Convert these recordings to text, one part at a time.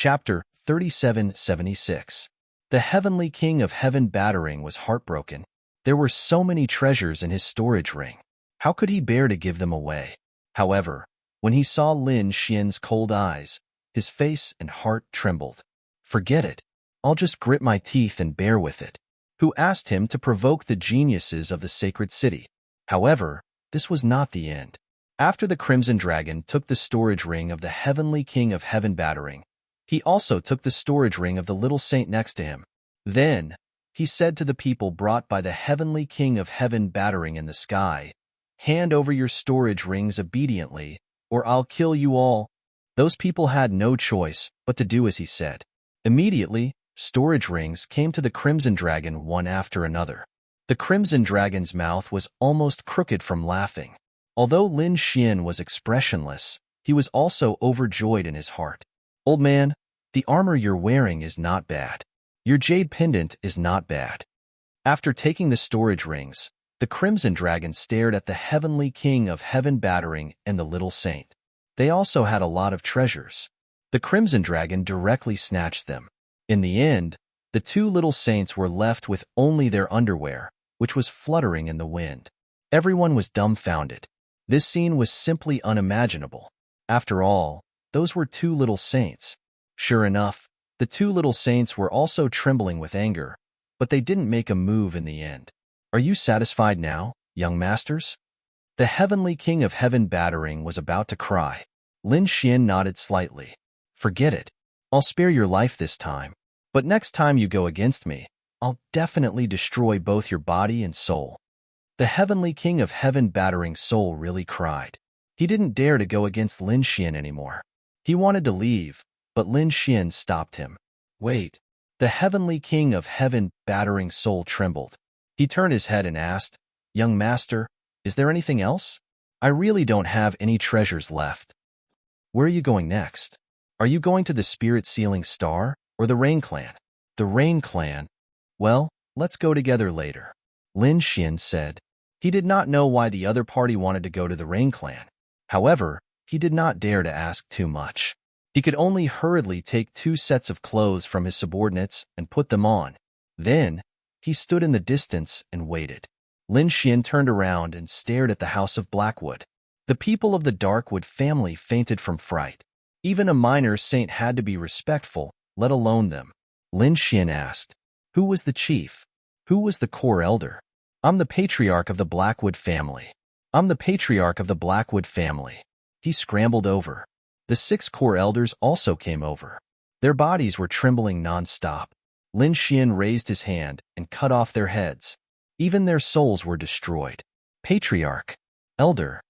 Chapter 3776. The heavenly king of heaven Battering was heartbroken. There were so many treasures in his storage ring. How could he bear to give them away? However, when he saw Lin Xian's cold eyes, his face and heart trembled. Forget it. I'll just grit my teeth and bear with it. Who asked him to provoke the geniuses of the sacred city? However, this was not the end. After the Crimson Dragon took the storage ring of the heavenly king of heaven Battering, he also took the storage ring of the little saint next to him. Then, he said to the people brought by the heavenly king of heaven Battering in the sky, "Hand over your storage rings obediently, or I'll kill you all." Those people had no choice but to do as he said. Immediately, storage rings came to the Crimson Dragon one after another. The Crimson Dragon's mouth was almost crooked from laughing. Although Lin Xian was expressionless, he was also overjoyed in his heart. "Old man, the armor you're wearing is not bad. Your jade pendant is not bad." After taking the storage rings, the Crimson Dragon stared at the heavenly king of heaven Battering and the little saint. They also had a lot of treasures. The Crimson Dragon directly snatched them. In the end, the two little saints were left with only their underwear, which was fluttering in the wind. Everyone was dumbfounded. This scene was simply unimaginable. After all, those were two little saints. Sure enough, the two little saints were also trembling with anger, but they didn't make a move in the end. "Are you satisfied now, young masters?" The heavenly king of heaven Battering was about to cry. Lin Xian nodded slightly. "Forget it. I'll spare your life this time. But next time you go against me, I'll definitely destroy both your body and soul." The heavenly king of heaven Battering's soul really cried. He didn't dare to go against Lin Xian anymore. He wanted to leave, but Lin Xian stopped him. "Wait." The heavenly king of heaven Battering's soul trembled. He turned his head and asked, "Young master, is there anything else? I really don't have any treasures left." "Where are you going next? Are you going to the Spirit Sealing Star or the Rain Clan?" "The Rain Clan? Well, let's go together later," Lin Xian said. He did not know why the other party wanted to go to the Rain Clan. However, he did not dare to ask too much. He could only hurriedly take 2 sets of clothes from his subordinates and put them on. Then, he stood in the distance and waited. Lin Xian turned around and stared at the House of Blackwood. The people of the Darkwood family fainted from fright. Even a minor saint had to be respectful, let alone them. Lin Xian asked, "Who was the chief? Who was the core elder?" "I'm the patriarch of the Blackwood family. I'm the patriarch of the Blackwood family." He scrambled over. The 6 core elders also came over. Their bodies were trembling non-stop. Lin Xian raised his hand and cut off their heads. Even their souls were destroyed. Patriarch. Elder.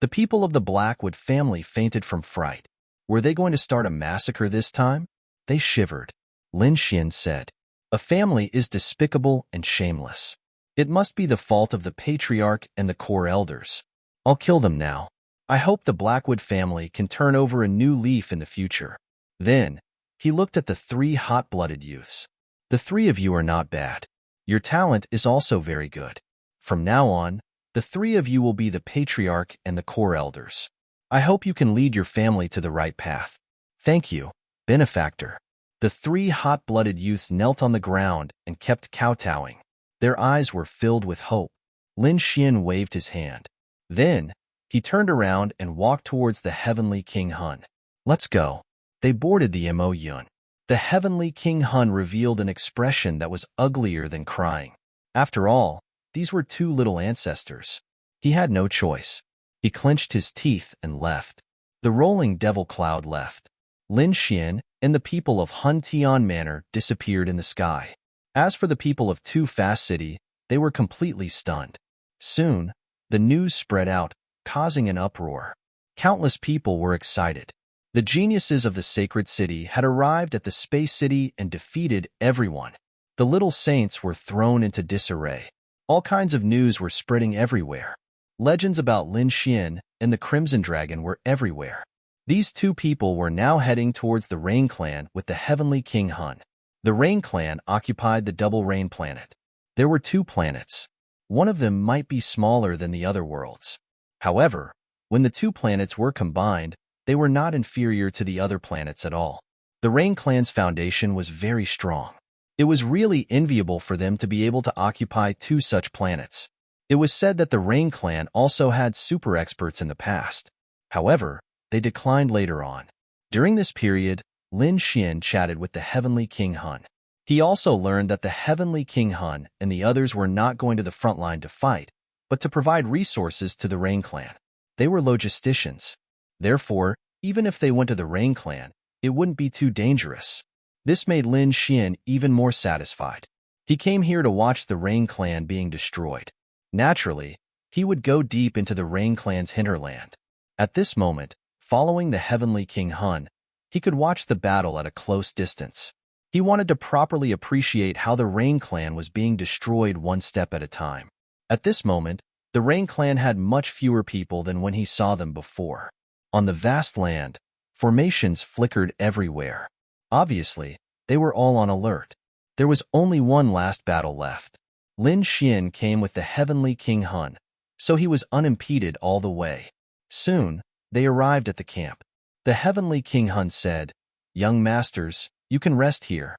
The people of the Blackwood family fainted from fright. Were they going to start a massacre this time? They shivered. Lin Xian said, "A family is despicable and shameless. It must be the fault of the patriarch and the core elders. I'll kill them now. I hope the Blackwood family can turn over a new leaf in the future." Then, he looked at the 3 hot-blooded youths. "The 3 of you are not bad. Your talent is also very good. From now on, the 3 of you will be the patriarch and the core elders. I hope you can lead your family to the right path. Thank you, benefactor." The 3 hot-blooded youths knelt on the ground and kept kowtowing. Their eyes were filled with hope. Lin Xian waved his hand. Then, he turned around and walked towards the heavenly King Hun. "Let's go." They boarded the Mo Yun. The heavenly King Hun revealed an expression that was uglier than crying. After all, these were 2 little ancestors. He had no choice. He clenched his teeth and left. The rolling devil cloud left. Lin Xian and the people of Hun Tian Manor disappeared in the sky. As for the people of Too Fast City, they were completely stunned. Soon, the news spread out, causing an uproar. Countless people were excited. The geniuses of the sacred city had arrived at the space city and defeated everyone. The little saints were thrown into disarray. All kinds of news were spreading everywhere. Legends about Lin Xian and the Crimson Dragon were everywhere. These 2 people were now heading towards the Rain Clan with the heavenly King Hun. The Rain Clan occupied the Double Rain planet. There were 2 planets. One of them might be smaller than the other worlds. However, when the 2 planets were combined, they were not inferior to the other planets at all. The Rain Clan's foundation was very strong. It was really enviable for them to be able to occupy two such planets. It was said that the Rain Clan also had super experts in the past. However, they declined later on. During this period, Lin Xian chatted with the Heavenly King Hun. He also learned that the Heavenly King Hun and the others were not going to the front line to fight, but to provide resources to the Rain Clan. They were logisticians. Therefore, even if they went to the Rain Clan, it wouldn't be too dangerous. This made Lin Xian even more satisfied. He came here to watch the Rain Clan being destroyed. Naturally, he would go deep into the Rain Clan's hinterland. At this moment, following the Heavenly King Hun, he could watch the battle at a close distance. He wanted to properly appreciate how the Rain Clan was being destroyed one step at a time. At this moment, the Rain Clan had much fewer people than when he saw them before. On the vast land, formations flickered everywhere. Obviously, they were all on alert. There was only one last battle left. Lin Xian came with the Heavenly King Hun, so he was unimpeded all the way. Soon, they arrived at the camp. The Heavenly King Hun said, "Young masters, you can rest here.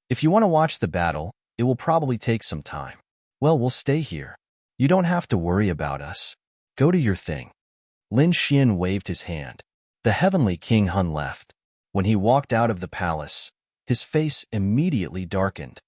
If you want to watch the battle, it will probably take some time. Well, we'll stay here. You don't have to worry about us. Go do your thing." Lin Xian waved his hand. The Heavenly King Hun left. When he walked out of the palace, his face immediately darkened.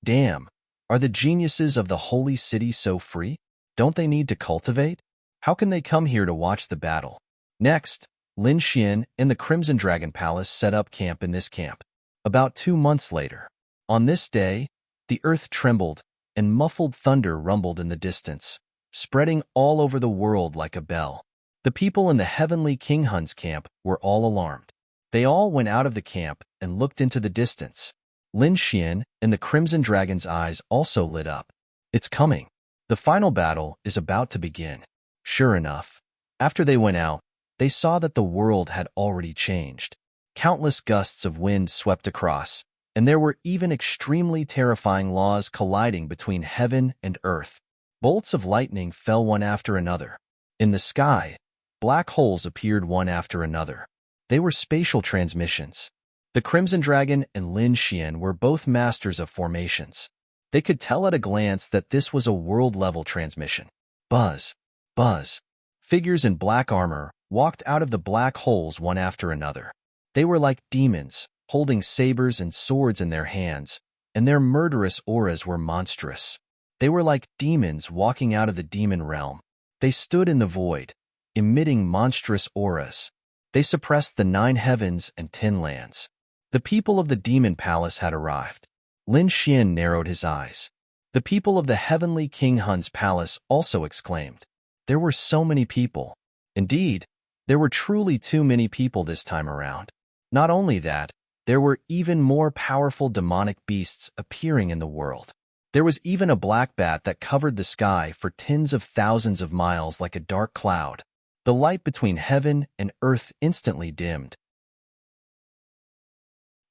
Damn, are the geniuses of the holy city so free? Don't they need to cultivate? How can they come here to watch the battle? Next, Lin Xian and the Crimson Dragon Palace set up camp in this camp. About 2 months later, on this day, the earth trembled and muffled thunder rumbled in the distance, spreading all over the world like a bell. The people in the Heavenly King Hun's camp were all alarmed. They all went out of the camp and looked into the distance. Lin Xian and the Crimson Dragon's eyes also lit up. It's coming. The final battle is about to begin. Sure enough, after they went out, they saw that the world had already changed. Countless gusts of wind swept across, and there were even extremely terrifying laws colliding between heaven and earth. Bolts of lightning fell one after another. In the sky, black holes appeared one after another. They were spatial transmissions. The Crimson Dragon and Lin Xian were both masters of formations. They could tell at a glance that this was a world-level transmission. Buzz, buzz. Figures in black armor walked out of the black holes one after another. They were like demons, holding sabers and swords in their hands, and their murderous auras were monstrous. They were like demons walking out of the demon realm. They stood in the void, emitting monstrous auras. They suppressed the 9 heavens and 10 lands. The people of the Demon Palace had arrived. Lin Xian narrowed his eyes. The people of the Heavenly King Hun's palace also exclaimed. There were so many people. Indeed, there were truly too many people this time around. Not only that, there were even more powerful demonic beasts appearing in the world. There was even a black bat that covered the sky for tens of thousands of miles like a dark cloud. The light between heaven and earth instantly dimmed.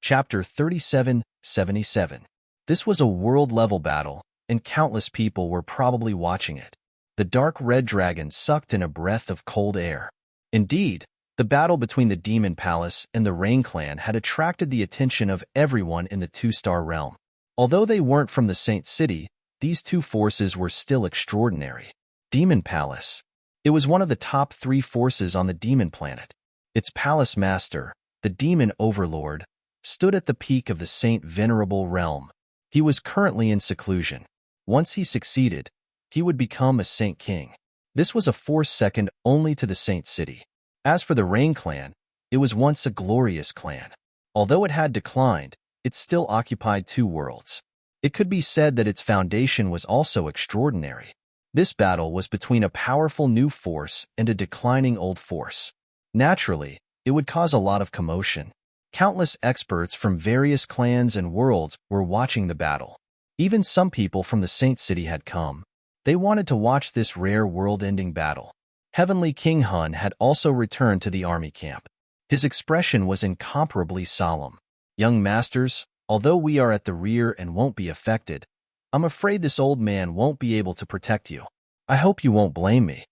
Chapter 37:77. This was a world-level battle, and countless people were probably watching it. The dark red dragon sucked in a breath of cold air. Indeed, the battle between the Demon Palace and the Rain Clan had attracted the attention of everyone in the 2-star realm. Although they weren't from the Saint City, these two forces were still extraordinary. Demon Palace. It was one of the top 3 forces on the Demon Planet. Its palace master, the Demon Overlord, stood at the peak of the Saint Venerable realm. He was currently in seclusion. Once he succeeded, he would become a Saint King. This was a force second only to the Saint City. As for the Rain Clan, it was once a glorious clan. Although it had declined, it still occupied 2 worlds. It could be said that its foundation was also extraordinary. This battle was between a powerful new force and a declining old force. Naturally, it would cause a lot of commotion. Countless experts from various clans and worlds were watching the battle. Even some people from the Saint City had come. They wanted to watch this rare world-ending battle. Heavenly King Hun had also returned to the army camp. His expression was incomparably solemn. Young masters, although we are at the rear and won't be affected, I'm afraid this old man won't be able to protect you. I hope you won't blame me.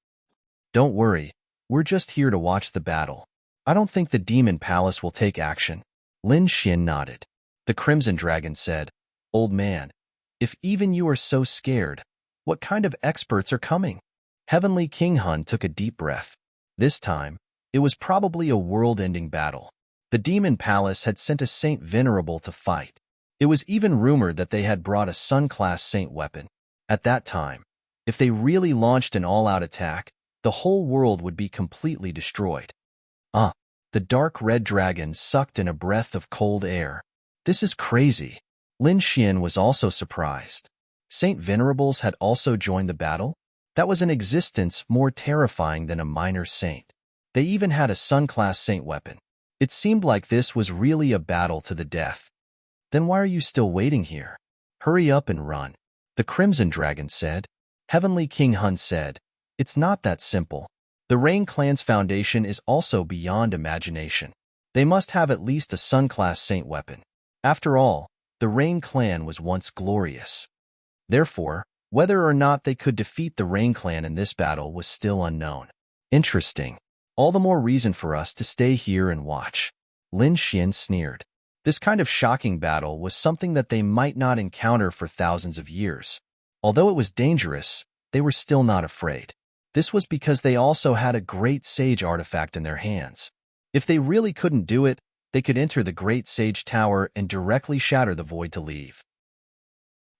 Don't worry, we're just here to watch the battle. I don't think the Demon Palace will take action. Lin Xian nodded. The Crimson Dragon said, "Old man, if even you are so scared, what kind of experts are coming?" Heavenly King Hun took a deep breath. This time, it was probably a world-ending battle. The Demon Palace had sent a Saint Venerable to fight. It was even rumored that they had brought a Sun-class Saint weapon. At that time, if they really launched an all-out attack, the whole world would be completely destroyed. The dark red dragon sucked in a breath of cold air. This is crazy. Lin Xian was also surprised. Saint Venerables had also joined the battle? That was an existence more terrifying than a minor saint. They even had a Sun-class saint weapon. It seemed like this was really a battle to the death. Then why are you still waiting here? Hurry up and run. The Crimson Dragon said. Heavenly King Hun said, "It's not that simple. The Rain Clan's foundation is also beyond imagination. They must have at least a Sun-class saint weapon. After all, the Rain Clan was once glorious. Therefore, whether or not they could defeat the Rain Clan in this battle was still unknown." Interesting. All the more reason for us to stay here and watch. Lin Xian sneered. This kind of shocking battle was something that they might not encounter for thousands of years. Although it was dangerous, they were still not afraid. This was because they also had a great sage artifact in their hands. If they really couldn't do it, they could enter the Great Sage Tower and directly shatter the void to leave.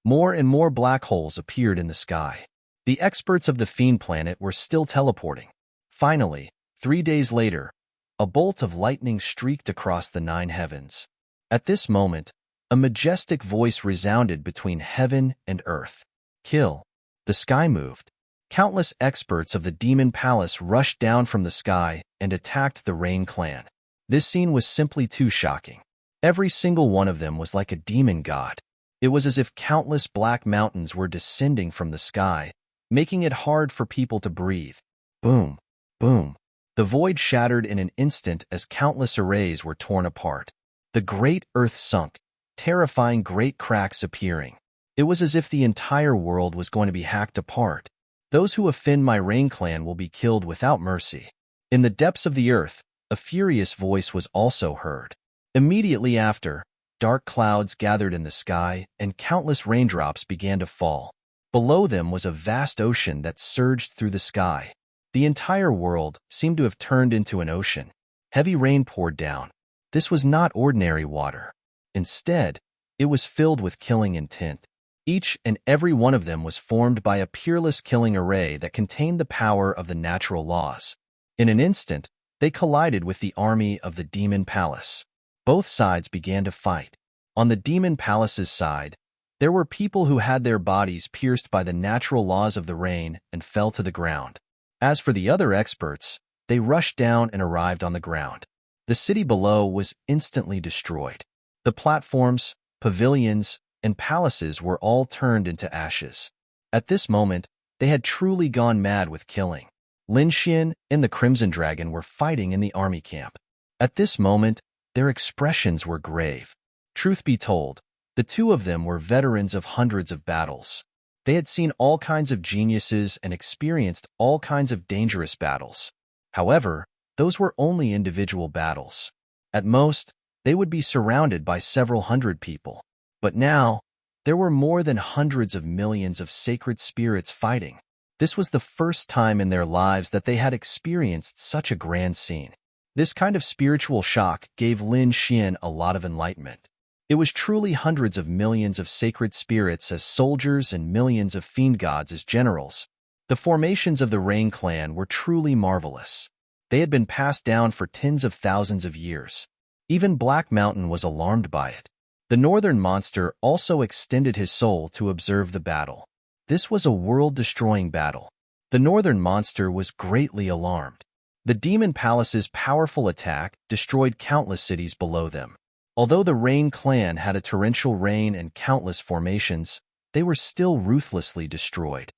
More and more black holes appeared in the sky. The experts of the Fiend Planet were still teleporting. Finally, 3 days later, a bolt of lightning streaked across the 9 heavens. At this moment, a majestic voice resounded between heaven and earth. "Kill." The sky moved. Countless experts of the Demon Palace rushed down from the sky and attacked the Rain Clan. This scene was simply too shocking. Every single one of them was like a demon god. It was as if countless black mountains were descending from the sky, making it hard for people to breathe. Boom, boom. The void shattered in an instant as countless arrays were torn apart. The great earth sunk, terrifying great cracks appearing. It was as if the entire world was going to be hacked apart. "Those who offend my Rain Clan will be killed without mercy." In the depths of the earth, a furious voice was also heard. Immediately after, dark clouds gathered in the sky and countless raindrops began to fall. Below them was a vast ocean that surged through the sky. The entire world seemed to have turned into an ocean. Heavy rain poured down. This was not ordinary water. Instead, it was filled with killing intent. Each and every one of them was formed by a peerless killing array that contained the power of the natural laws. In an instant, they collided with the army of the Demon Palace. Both sides began to fight. On the Demon Palace's side, there were people who had their bodies pierced by the natural laws of the rain and fell to the ground. As for the other experts, they rushed down and arrived on the ground. The city below was instantly destroyed. The platforms, pavilions, and palaces were all turned into ashes. At this moment, they had truly gone mad with killing. Lin Xian and the Crimson Dragon were fighting in the army camp. At this moment, their expressions were grave. Truth be told, the two of them were veterans of hundreds of battles. They had seen all kinds of geniuses and experienced all kinds of dangerous battles. However, those were only individual battles. At most, they would be surrounded by several hundred people. But now, there were more than hundreds of millions of sacred spirits fighting. This was the first time in their lives that they had experienced such a grand scene. This kind of spiritual shock gave Lin Xian a lot of enlightenment. It was truly hundreds of millions of sacred spirits as soldiers and millions of fiend gods as generals. The formations of the Rain Clan were truly marvelous. They had been passed down for tens of thousands of years. Even Black Mountain was alarmed by it. The northern monster also extended his soul to observe the battle. This was a world-destroying battle. The northern monster was greatly alarmed. The Demon Palace's powerful attack destroyed countless cities below them. Although the Rain Clan had a torrential rain and countless formations, they were still ruthlessly destroyed.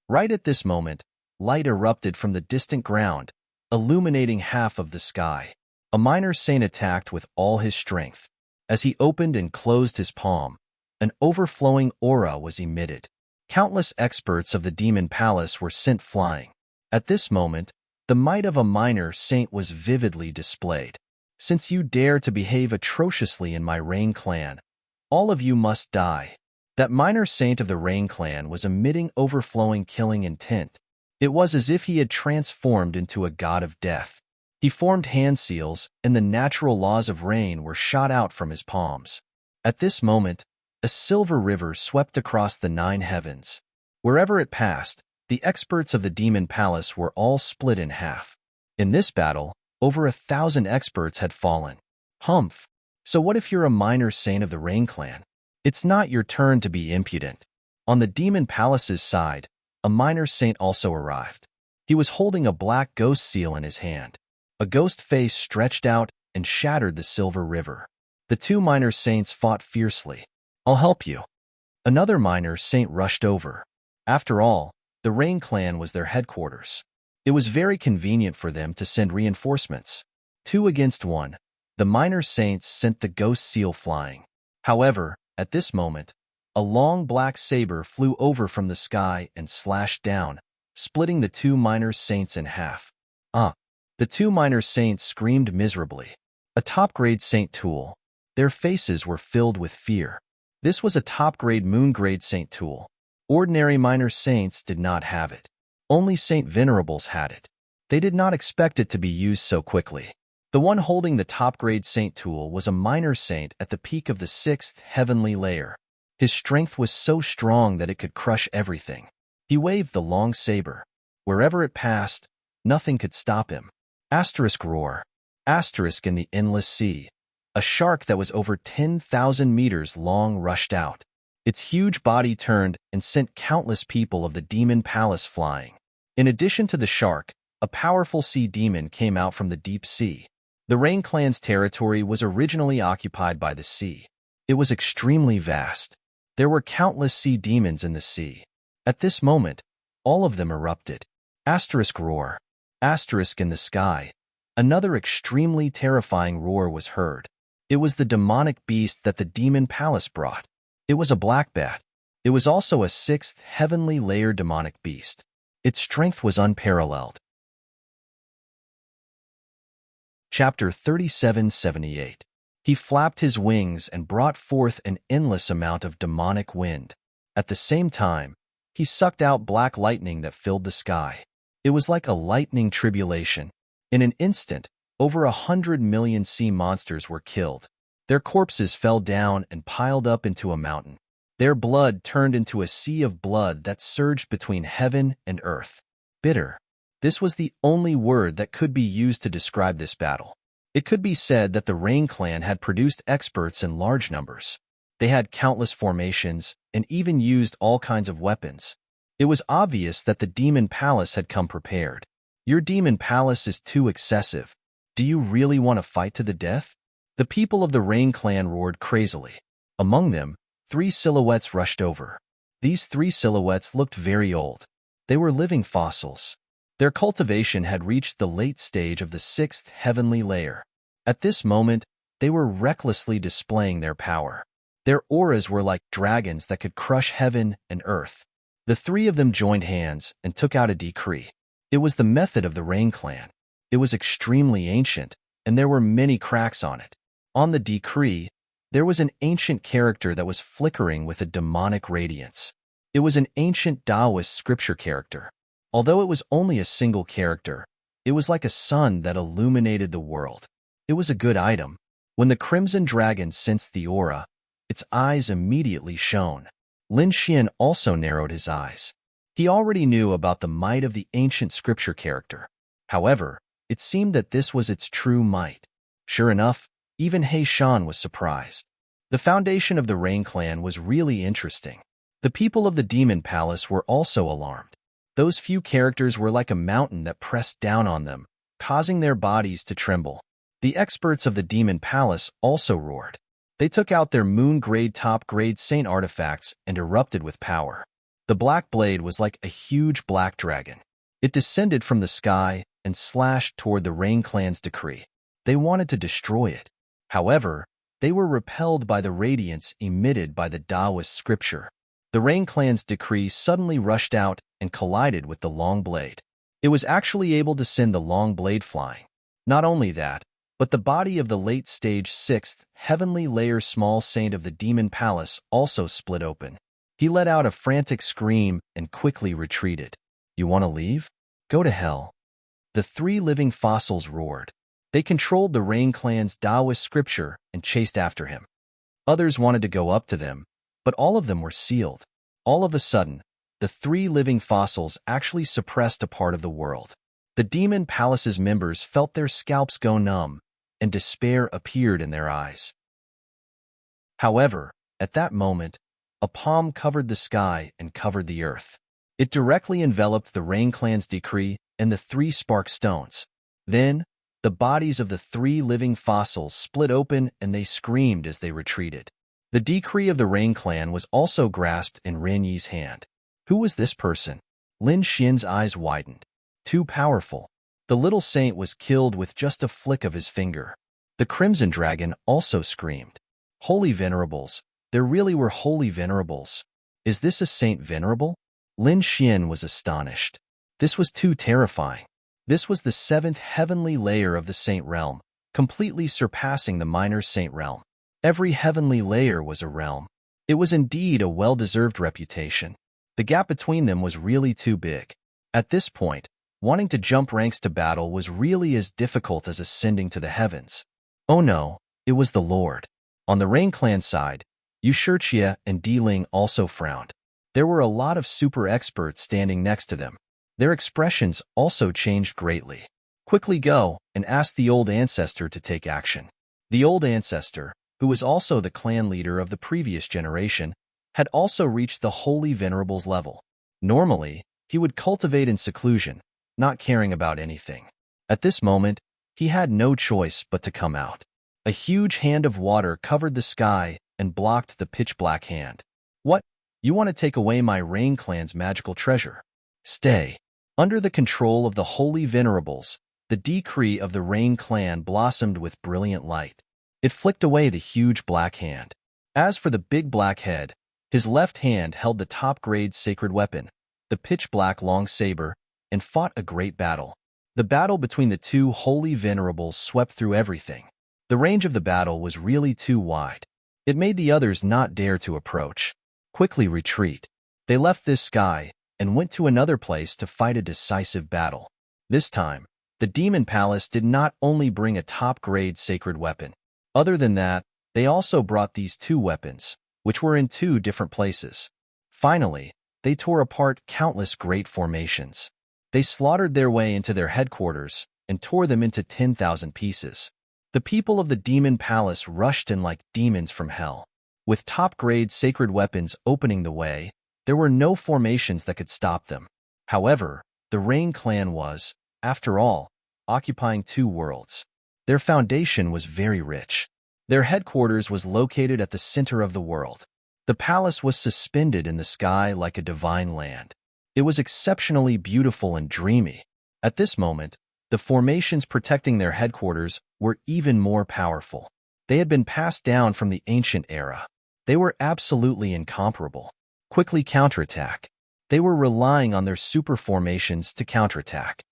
Right at this moment, light erupted from the distant ground, illuminating half of the sky. A minor saint attacked with all his strength. As he opened and closed his palm, an overflowing aura was emitted. Countless experts of the Demon Palace were sent flying. At this moment, the might of a minor saint was vividly displayed. Since you dare to behave atrociously in my Rain clan, all of you must die." That minor saint of the Rain clan was emitting overflowing killing intent. It was as if he had transformed into a god of death. He formed hand seals, and the natural laws of rain were shot out from his palms. At this moment, a silver river swept across the 9 heavens. Wherever it passed, the experts of the demon palace were all split in half. In this battle, over 1,000 experts had fallen. Humph! So what if you're a minor saint of the Rain clan? It's not your turn to be impudent. On the demon palace's side, a minor saint also arrived. He was holding a black ghost seal in his hand. A ghost face stretched out and shattered the silver river. The 2 minor saints fought fiercely. "I'll help you." Another minor saint rushed over. After all, the Rain clan was their headquarters. It was very convenient for them to send reinforcements. 2 against 1, the minor saints sent the ghost seal flying. However, at this moment, a long black saber flew over from the sky and slashed down, splitting the 2 minor saints in half. The 2 minor saints screamed miserably. A top-grade Saint Tool. Their faces were filled with fear. This was a top-grade moon-grade Saint Tool. Ordinary minor saints did not have it. Only Saint Venerables had it. They did not expect it to be used so quickly. The one holding the top-grade Saint Tool was a minor saint at the peak of the 6th heavenly layer. His strength was so strong that it could crush everything. He waved the long saber. Wherever it passed, nothing could stop him. Asterisk roar. Asterisk in the endless sea. A shark that was over 10,000 meters long rushed out. Its huge body turned and sent countless people of the demon palace flying. In addition to the shark, a powerful sea demon came out from the deep sea. The Rain clan's territory was originally occupied by the sea. It was extremely vast. There were countless sea demons in the sea. At this moment, all of them erupted. Asterisk roar. Asterisk in the sky. Another extremely terrifying roar was heard. It was the demonic beast that the demon palace brought. It was a black bat. It was also a 6th heavenly layer demonic beast. Its strength was unparalleled. Chapter 3778. He flapped his wings and brought forth an endless amount of demonic wind. At the same time, he sucked out black lightning that filled the sky. It was like a lightning tribulation. In an instant, over 100 million sea monsters were killed. Their corpses fell down and piled up into a mountain. Their blood turned into a sea of blood that surged between heaven and earth. Bitter. This was the only word that could be used to describe this battle. It could be said that the Rain clan had produced experts in large numbers. They had countless formations and even used all kinds of weapons. It was obvious that the demon palace had come prepared. Your demon palace is too excessive. Do you really want to fight to the death? The people of the Rain clan roared crazily. Among them, 3 silhouettes rushed over. These 3 silhouettes looked very old. They were living fossils. Their cultivation had reached the late stage of the 6th heavenly layer. At this moment, they were recklessly displaying their power. Their auras were like dragons that could crush heaven and earth. The 3 of them joined hands and took out a decree. It was the method of the Rain clan. It was extremely ancient, and there were many cracks on it. On the decree, there was an ancient character that was flickering with a demonic radiance. It was an ancient Taoist scripture character. Although it was only a single character, it was like a sun that illuminated the world. It was a good item. When the Crimson Dragon sensed the aura, its eyes immediately shone. Lin Xian also narrowed his eyes. He already knew about the might of the ancient scripture character. However, it seemed that this was its true might. Sure enough, even He Shan was surprised. The foundation of the Rain clan was really interesting. The people of the Demon Palace were also alarmed. Those few characters were like a mountain that pressed down on them, causing their bodies to tremble. The experts of the Demon Palace also roared. They took out their moon-grade top-grade saint artifacts and erupted with power. The black blade was like a huge black dragon. It descended from the sky and slashed toward the Rain clan's decree. They wanted to destroy it. However, they were repelled by the radiance emitted by the Taoist scripture. The Rain clan's decree suddenly rushed out and collided with the long blade. It was actually able to send the long blade flying. Not only that, But the body of the late-stage 6th heavenly layer small saint of the demon palace also split open. He let out a frantic scream and quickly retreated. You want to leave? Go to hell. The 3 living fossils roared. They controlled the Rain Clan's Taoist scripture and chased after him. Others wanted to go up to them, but all of them were sealed. All of a sudden, the 3 living fossils actually suppressed a part of the world. The demon palace's members felt their scalps go numb, and despair appeared in their eyes. However, at that moment, a palm covered the sky and covered the earth. It directly enveloped the Rain Clan's decree and the 3 spark stones. Then, the bodies of the 3 living fossils split open and they screamed as they retreated. The decree of the Rain Clan was also grasped in Ren Yi's hand. Who was this person? Lin Xian's eyes widened. Too powerful. The little saint was killed with just a flick of his finger. The Crimson Dragon also screamed. Holy Venerables, there really were holy venerables. Is this a saint venerable? Lin Xian was astonished. This was too terrifying. This was the 7th heavenly layer of the saint realm, completely surpassing the minor saint realm. Every heavenly layer was a realm. It was indeed a well-deserved reputation. The gap between them was really too big. At this point, wanting to jump ranks to battle was really as difficult as ascending to the heavens. Oh no, it was the Lord. On the Rain Clan side, Yu Shijie and Di Ling also frowned. There were a lot of super experts standing next to them. Their expressions also changed greatly. Quickly go and ask the old ancestor to take action. The old ancestor, who was also the clan leader of the previous generation, had also reached the Holy Venerables level. Normally, he would cultivate in seclusion, not caring about anything. At this moment, he had no choice but to come out. A huge hand of water covered the sky and blocked the pitch-black hand. What? You want to take away my Rain Clan's magical treasure? Stay. Under the control of the Holy Venerables, the decree of the Rain Clan blossomed with brilliant light. It flicked away the huge black hand. As for the big black head, his left hand held the top-grade sacred weapon, the pitch-black long saber, and fought a great battle. The battle between the 2 Holy Venerables swept through everything. The range of the battle was really too wide. It made the others not dare to approach. Quickly retreat. They left this sky and went to another place to fight a decisive battle. This time, the Demon Palace did not only bring a top-grade sacred weapon. Other than that, they also brought these 2 weapons, which were in 2 different places. Finally, they tore apart countless great formations. They slaughtered their way into their headquarters and tore them into 10,000 pieces. The people of the Demon Palace rushed in like demons from hell. With top-grade sacred weapons opening the way, there were no formations that could stop them. However, the Rain Clan was, after all, occupying 2 worlds. Their foundation was very rich. Their headquarters was located at the center of the world. The palace was suspended in the sky like a divine land. It was exceptionally beautiful and dreamy. At this moment, the formations protecting their headquarters were even more powerful. They had been passed down from the ancient era. They were absolutely incomparable. Quickly counterattack. They were relying on their super formations to counterattack.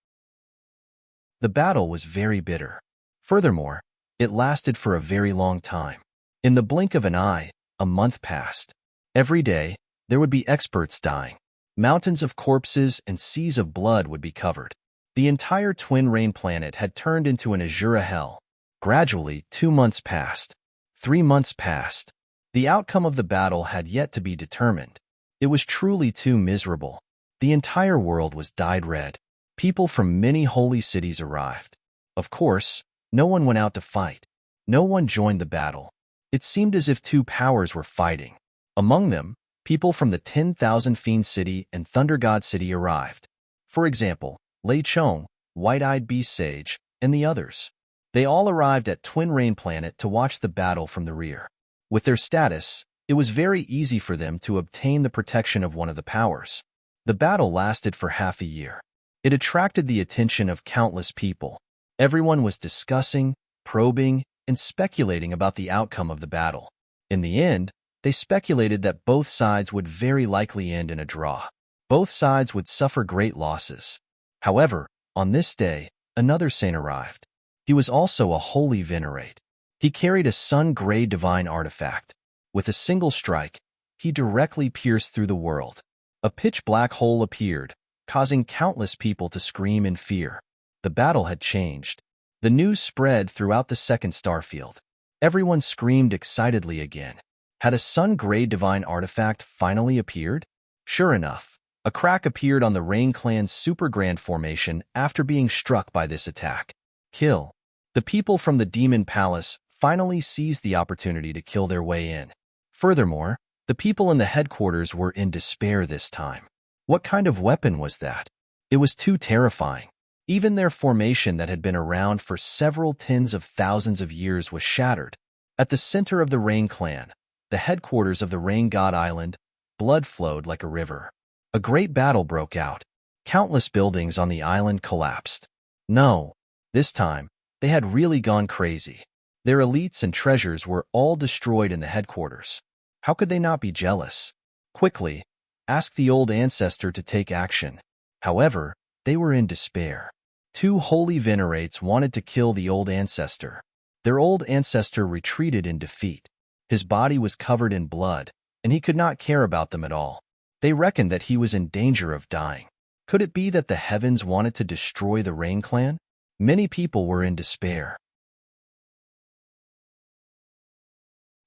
The battle was very bitter. Furthermore, it lasted for a very long time. In the blink of an eye, a month passed. Every day, there would be experts dying. Mountains of corpses and seas of blood would be covered. The entire Twin Rain planet had turned into an Azura hell. Gradually, 2 months passed. 3 months passed. The outcome of the battle had yet to be determined. It was truly too miserable. The entire world was dyed red. People from many holy cities arrived. Of course, no one went out to fight. No one joined the battle. It seemed as if 2 powers were fighting. Among them, people from the 10,000 Fiend City and Thunder God City arrived. For example, Lei Chong, White-Eyed Beast Sage, and the others. They all arrived at Twin Rain Planet to watch the battle from the rear. With their status, it was very easy for them to obtain the protection of one of the powers. The battle lasted for half a year. It attracted the attention of countless people. Everyone was discussing, probing, and speculating about the outcome of the battle. In the end, they speculated that both sides would very likely end in a draw. Both sides would suffer great losses. However, on this day, another saint arrived. He was also a holy venerate. He carried a sun-gray divine artifact. With a single strike, he directly pierced through the world. A pitch-black hole appeared, causing countless people to scream in fear. The battle had changed. The news spread throughout the second starfield. Everyone screamed excitedly again. Had a sun-gray divine artifact finally appeared? Sure enough, a crack appeared on the Rain Clan's Super Grand formation after being struck by this attack. Kill. The people from the Demon Palace finally seized the opportunity to kill their way in. Furthermore, the people in the headquarters were in despair this time. What kind of weapon was that? It was too terrifying. Even their formation that had been around for several tens of thousands of years was shattered. At the center of the Rain Clan, the headquarters of the Rain God Island, blood flowed like a river. A great battle broke out. Countless buildings on the island collapsed. No, this time, they had really gone crazy. Their elites and treasures were all destroyed in the headquarters. How could they not be jealous? Quickly, ask the old ancestor to take action. However, they were in despair. Two holy venerates wanted to kill the old ancestor. Their old ancestor retreated in defeat. His body was covered in blood, and he could not care about them at all. They reckoned that he was in danger of dying. Could it be that the heavens wanted to destroy the Rain Clan? Many people were in despair.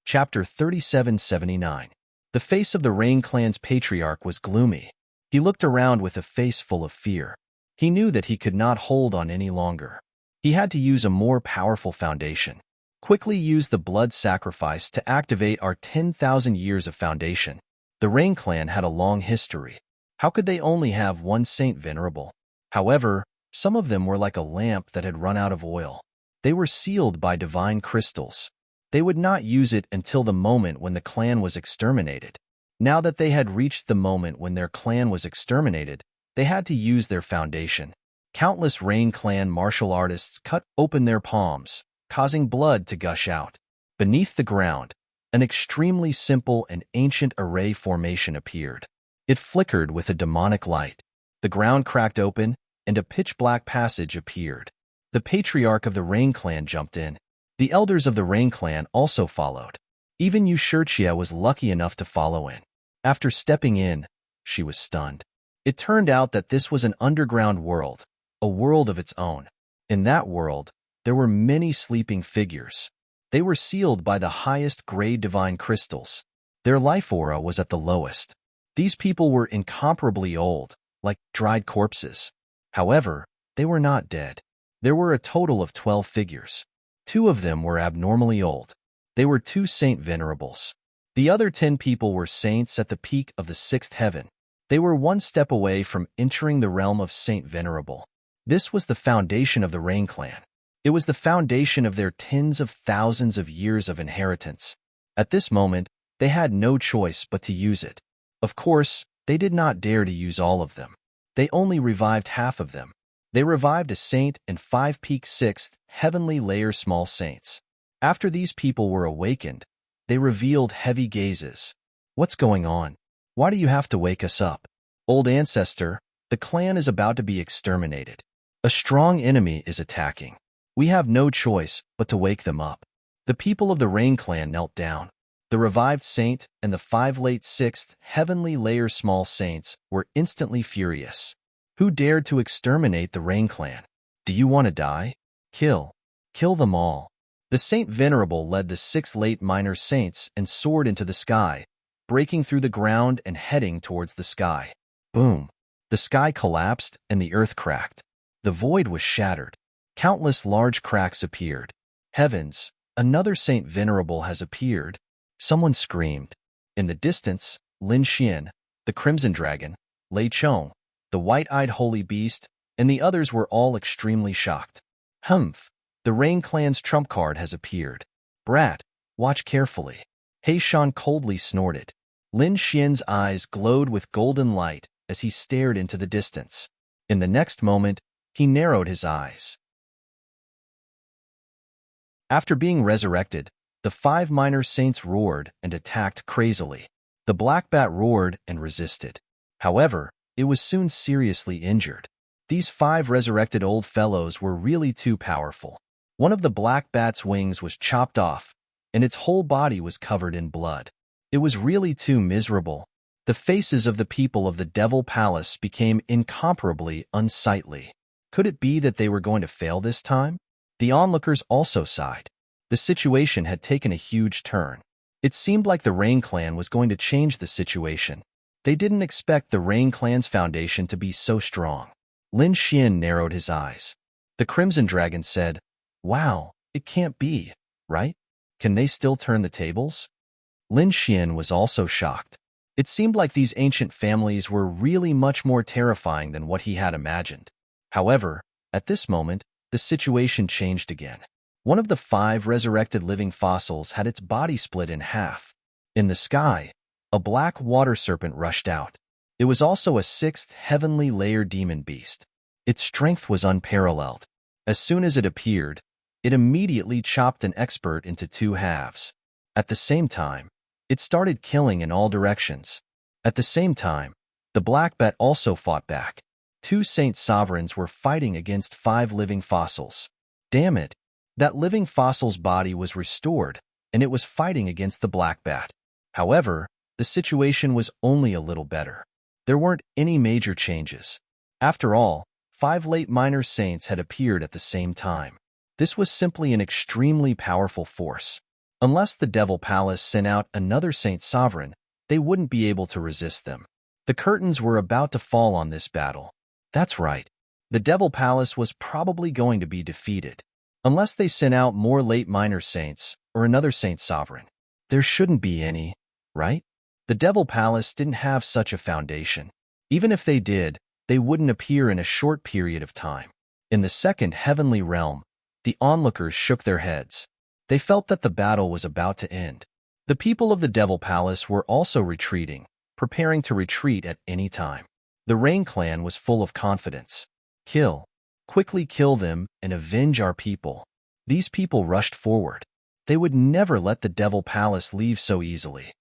Chapter 3779. The face of the Rain Clan's patriarch was gloomy. He looked around with a face full of fear. He knew that he could not hold on any longer. He had to use a more powerful foundation. Quickly use the blood sacrifice to activate our 10,000 years of foundation. The Rain Clan had a long history. How could they only have one saint venerable? However, some of them were like a lamp that had run out of oil. They were sealed by divine crystals. They would not use it until the moment when the clan was exterminated. Now that they had reached the moment when their clan was exterminated, they had to use their foundation. Countless Rain Clan martial artists cut open their palms, causing blood to gush out. Beneath the ground, an extremely simple and ancient array formation appeared. It flickered with a demonic light. The ground cracked open, and a pitch-black passage appeared. The patriarch of the Rain Clan jumped in. The elders of the Rain Clan also followed. Even Yushurchia was lucky enough to follow in. After stepping in, she was stunned. It turned out that this was an underground world, a world of its own. In that world, there were many sleeping figures. They were sealed by the highest grade divine crystals. Their life aura was at the lowest. These people were incomparably old, like dried corpses. However, they were not dead. There were a total of 12 figures. 2 of them were abnormally old. They were 2 saint venerables. The other 10 people were saints at the peak of the 6th heaven. They were one step away from entering the realm of Saint Venerable. This was the foundation of the Rain Clan. It was the foundation of their tens of thousands of years of inheritance. At this moment, they had no choice but to use it. Of course, they did not dare to use all of them. They only revived half of them. They revived a saint and 5 peak 6th heavenly layer small saints. After these people were awakened, they revealed heavy gazes. What's going on? Why do you have to wake us up? Old ancestor, the clan is about to be exterminated. A strong enemy is attacking. We have no choice but to wake them up. The people of the Rain Clan knelt down. The revived saint and the 5 late 6th heavenly layer small saints were instantly furious. Who dared to exterminate the Rain Clan? Do you want to die? Kill. Kill them all. The Saint Venerable led the 6 late minor saints and soared into the sky, breaking through the ground and heading towards the sky. Boom. The sky collapsed and the earth cracked. The void was shattered. Countless large cracks appeared. Heavens, another Saint Venerable has appeared. Someone screamed. In the distance, Lin Xian, the Crimson Dragon, Lei Chong, the white-eyed holy beast, and the others were all extremely shocked. Humph, the Rain Clan's trump card has appeared. Brat, watch carefully. He Shan coldly snorted. Lin Xian's eyes glowed with golden light as he stared into the distance. In the next moment, he narrowed his eyes. After being resurrected, the 5 minor saints roared and attacked crazily. The black bat roared and resisted. However, it was soon seriously injured. These 5 resurrected old fellows were really too powerful. One of the black bat's wings was chopped off, and its whole body was covered in blood. It was really too miserable. The faces of the people of the Devil Palace became incomparably unsightly. Could it be that they were going to fail this time? The onlookers also sighed. The situation had taken a huge turn. It seemed like the Rain Clan was going to change the situation. They didn't expect the Rain Clan's foundation to be so strong. Lin Xian narrowed his eyes. The Crimson Dragon said, "Wow, it can't be, right? Can they still turn the tables?" Lin Xian was also shocked. It seemed like these ancient families were really much more terrifying than what he had imagined. However, at this moment, the situation changed again. One of the 5 resurrected living fossils had its body split in half. In the sky, a black water serpent rushed out. It was also a 6th heavenly layer demon beast. Its strength was unparalleled. As soon as it appeared, it immediately chopped an expert into 2 halves. At the same time, it started killing in all directions. At the same time, the black bat also fought back. 2 saint sovereigns were fighting against 5 living fossils. Damn it! That living fossil's body was restored, and it was fighting against the black bat. However, the situation was only a little better. There weren't any major changes. After all, 5 late minor saints had appeared at the same time. This was simply an extremely powerful force. Unless the Devil Palace sent out another saint sovereign, they wouldn't be able to resist them. The curtains were about to fall on this battle. That's right. The Devil Palace was probably going to be defeated. Unless they sent out more late minor saints or another saint sovereign. There shouldn't be any, right? The Devil Palace didn't have such a foundation. Even if they did, they wouldn't appear in a short period of time. In the 2nd heavenly realm, the onlookers shook their heads. They felt that the battle was about to end. The people of the Devil Palace were also retreating, preparing to retreat at any time. The Rain Clan was full of confidence. Quickly kill them and avenge our people. These people rushed forward. They would never let the Devil Palace leave so easily.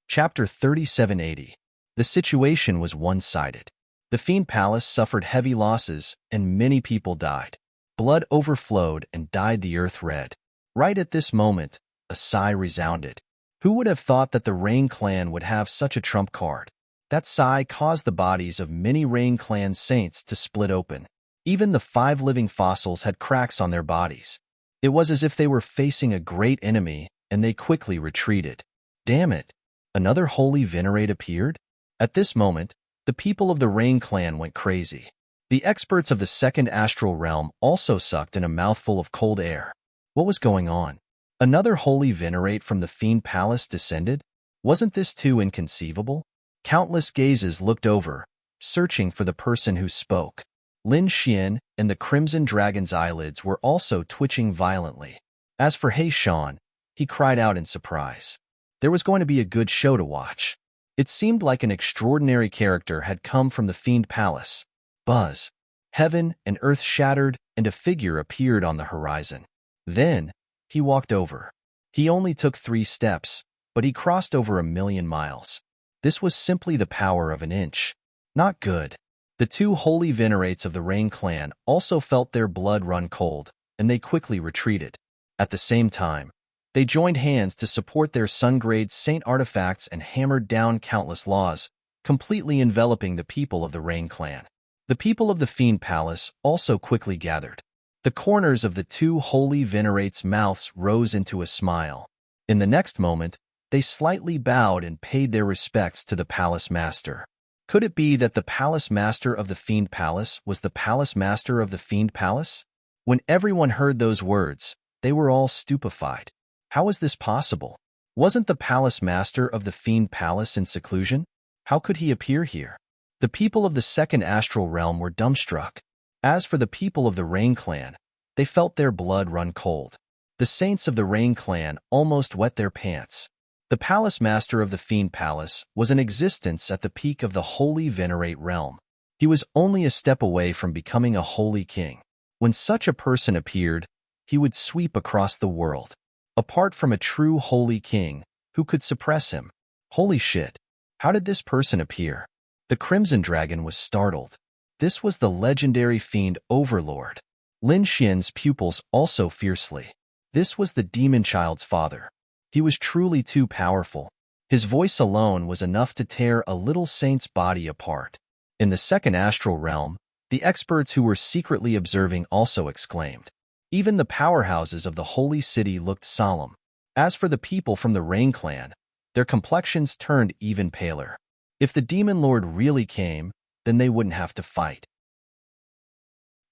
Chapter 3780. The situation was one-sided. The Fiend Palace suffered heavy losses and many people died. Blood overflowed and dyed the earth red. Right at this moment, a sigh resounded. Who would have thought that the Rain Clan would have such a trump card? That sigh caused the bodies of many Rain Clan saints to split open. Even the 5 living fossils had cracks on their bodies. It was as if they were facing a great enemy, and they quickly retreated. Damn it! Another holy venerate appeared? At this moment, the people of the Rain Clan went crazy. The experts of the 2nd astral realm also sucked in a mouthful of cold air. What was going on? Another holy venerate from the Fiend Palace descended? Wasn't this too inconceivable? Countless gazes looked over, searching for the person who spoke. Lin Xian and the Crimson Dragon's eyelids were also twitching violently. As for He Shan, he cried out in surprise. There was going to be a good show to watch. It seemed like an extraordinary character had come from the Fiend Palace. Buzz. Heaven and earth shattered, and a figure appeared on the horizon. Then, he walked over. He only took 3 steps, but he crossed over 1,000,000 miles. This was simply the power of an inch. Not good. The 2 holy venerates of the Rain Clan also felt their blood run cold, and they quickly retreated. At the same time, they joined hands to support their sun-grade saint artifacts and hammered down countless laws, completely enveloping the people of the Rain Clan. The people of the Fiend Palace also quickly gathered. The corners of the 2 holy venerates' mouths rose into a smile. In the next moment, they slightly bowed and paid their respects to the Palace Master. Could it be that the Palace Master of the Fiend Palace was the Palace Master of the Fiend Palace? When everyone heard those words, they were all stupefied. How is this possible? Wasn't the Palace Master of the Fiend Palace in seclusion? How could he appear here? The people of the 2nd astral realm were dumbstruck. As for the people of the Rain Clan, they felt their blood run cold. The saints of the Rain Clan almost wet their pants. The Palace Master of the Fiend Palace was in existence at the peak of the Holy Venerate realm. He was only a step away from becoming a holy king. When such a person appeared, he would sweep across the world. Apart from a true holy king, who could suppress him? Holy shit! How did this person appear? The Crimson Dragon was startled. This was the legendary fiend Overlord. Lin Xian's pupils also fiercely. This was the demon child's father. He was truly too powerful. His voice alone was enough to tear a little saint's body apart. In the second astral realm, the experts who were secretly observing also exclaimed. Even the powerhouses of the holy city looked solemn. As for the people from the Rain clan, their complexions turned even paler. If the demon lord really came, then they wouldn't have to fight.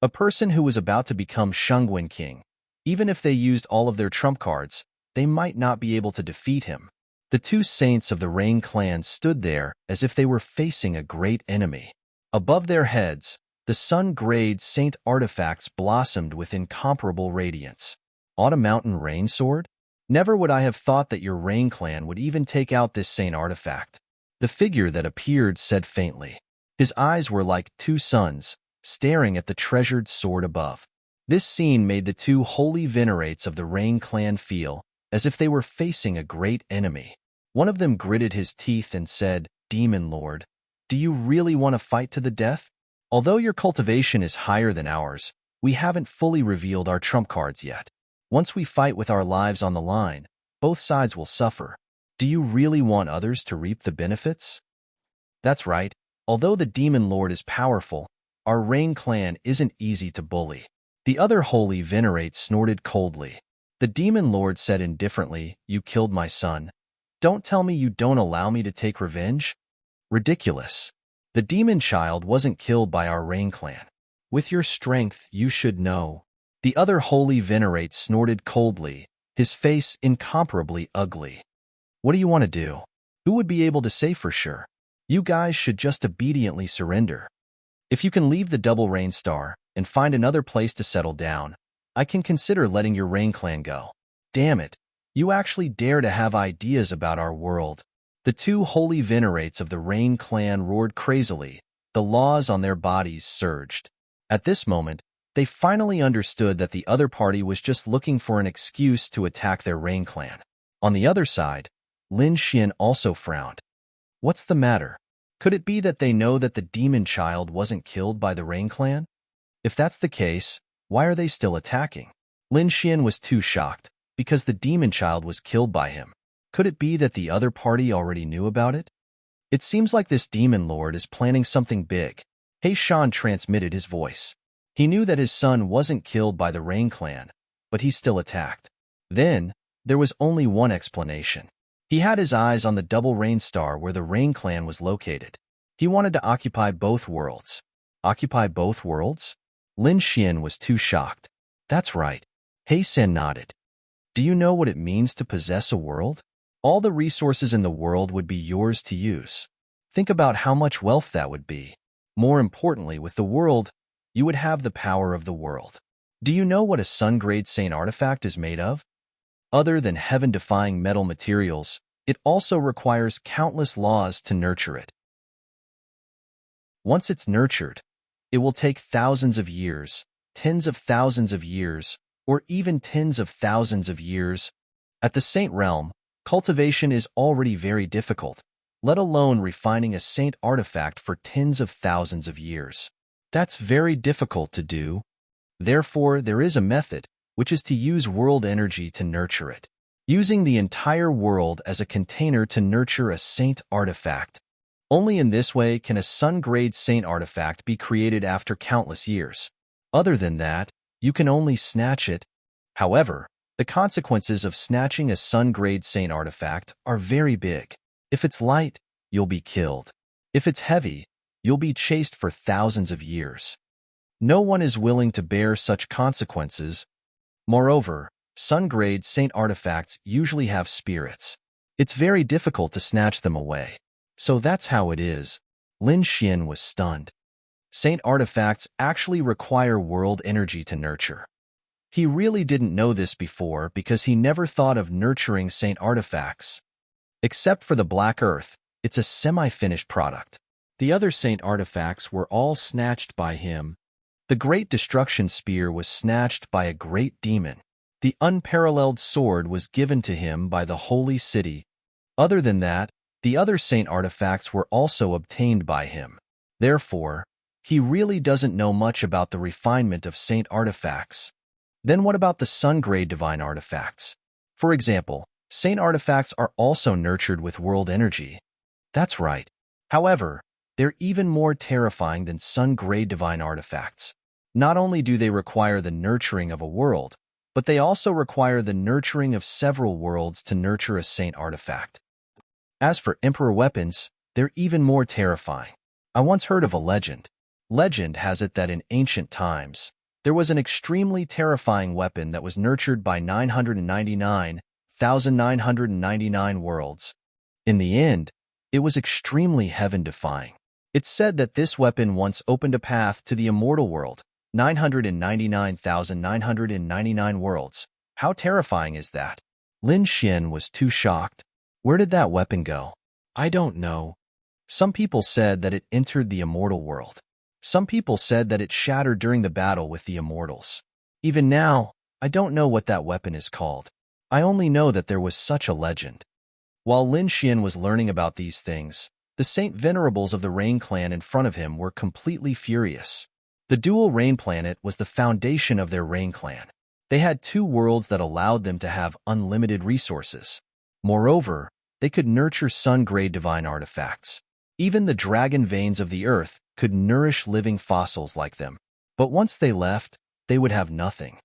A person who was about to become Shungwen king, even if they used all of their trump cards, they might not be able to defeat him. The two saints of the Rain clan stood there as if they were facing a great enemy. Above their heads, the sun-grayed saint artifacts blossomed with incomparable radiance. Autumn Mountain Rain Sword? Never would I have thought that your Rain clan would even take out this saint artifact. The figure that appeared said faintly. His eyes were like two suns, staring at the treasured sword above. This scene made the two holy venerates of the Rain clan feel as if they were facing a great enemy. One of them gritted his teeth and said, "Demon Lord, do you really want to fight to the death? Although your cultivation is higher than ours, we haven't fully revealed our trump cards yet. Once we fight with our lives on the line, both sides will suffer. Do you really want others to reap the benefits?" That's right. Although the Demon Lord is powerful, our Rain clan isn't easy to bully. The other holy venerate snorted coldly. The Demon Lord said indifferently, "You killed my son. Don't tell me you don't allow me to take revenge? Ridiculous. The demon child wasn't killed by our Rain clan. With your strength, you should know." The other holy venerate snorted coldly, his face incomparably ugly. "What do you want to do? Who would be able to say for sure? You guys should just obediently surrender. If you can leave the Double Rain Star and find another place to settle down, I can consider letting your Rain clan go." Damn it. You actually dare to have ideas about our world. The two holy venerates of the Rain clan roared crazily. The laws on their bodies surged. At this moment, they finally understood that the other party was just looking for an excuse to attack their Rain clan. On the other side, Lin Xian also frowned. What's the matter? Could it be that they know that the demon child wasn't killed by the Rain clan? If that's the case, why are they still attacking? Lin Xian was too shocked, because the demon child was killed by him. Could it be that the other party already knew about it? It seems like this demon lord is planning something big. He Shan transmitted his voice. He knew that his son wasn't killed by the Rain clan, but he still attacked. Then, there was only one explanation. He had his eyes on the Double Rain Star where the Rain clan was located. He wanted to occupy both worlds. Occupy both worlds? Lin Xian was too shocked. That's right. He Sen nodded. Do you know what it means to possess a world? All the resources in the world would be yours to use. Think about how much wealth that would be. More importantly, with the world, you would have the power of the world. Do you know what a sun-grade saint artifact is made of? Other than heaven-defying metal materials, it also requires countless laws to nurture it. Once it's nurtured, it will take thousands of years, tens of thousands of years, or even tens of thousands of years. At the saint realm, cultivation is already very difficult, let alone refining a saint artifact for tens of thousands of years. That's very difficult to do. Therefore, there is a method, which is to use world energy to nurture it. Using the entire world as a container to nurture a saint artifact. Only in this way can a sun-grade saint artifact be created after countless years. Other than that, you can only snatch it. However, the consequences of snatching a sun-grade saint artifact are very big. If it's light, you'll be killed. If it's heavy, you'll be chased for thousands of years. No one is willing to bear such consequences. Moreover, sun-grade saint artifacts usually have spirits. It's very difficult to snatch them away. So that's how it is. Lin Xian was stunned. Saint artifacts actually require world energy to nurture. He really didn't know this before because he never thought of nurturing saint artifacts. Except for the Black Earth, it's a semi-finished product. The other saint artifacts were all snatched by him. The Great Destruction Spear was snatched by a great demon. The unparalleled sword was given to him by the Holy City. Other than that, the other saint artifacts were also obtained by him. Therefore, He really doesn't know much about the refinement of saint artifacts. Then what about the sun-grade divine artifacts? For example, saint artifacts are also nurtured with world energy. That's right. However, they're even more terrifying than sun-grade divine artifacts. Not only do they require the nurturing of a world, but they also require the nurturing of several worlds to nurture a saint artifact. As for emperor weapons, they're even more terrifying. I once heard of a legend. Legend has it that in ancient times, there was an extremely terrifying weapon that was nurtured by 999,999 worlds. In the end, it was extremely heaven-defying. It's said that this weapon once opened a path to the immortal world, 999,999 worlds. How terrifying is that? Lin Xian was too shocked. Where did that weapon go? I don't know. Some people said that it entered the immortal world. Some people said that it shattered during the battle with the immortals. Even now, I don't know what that weapon is called. I only know that there was such a legend. While Lin Xian was learning about these things, the Saint Venerables of the Rain Clan in front of him were completely furious. The dual Rain Planet was the foundation of their Rain Clan. They had 2 worlds that allowed them to have unlimited resources. Moreover, they could nurture sun-grade divine artifacts. Even the dragon veins of the earth could nourish living fossils like them. But once they left, they would have nothing.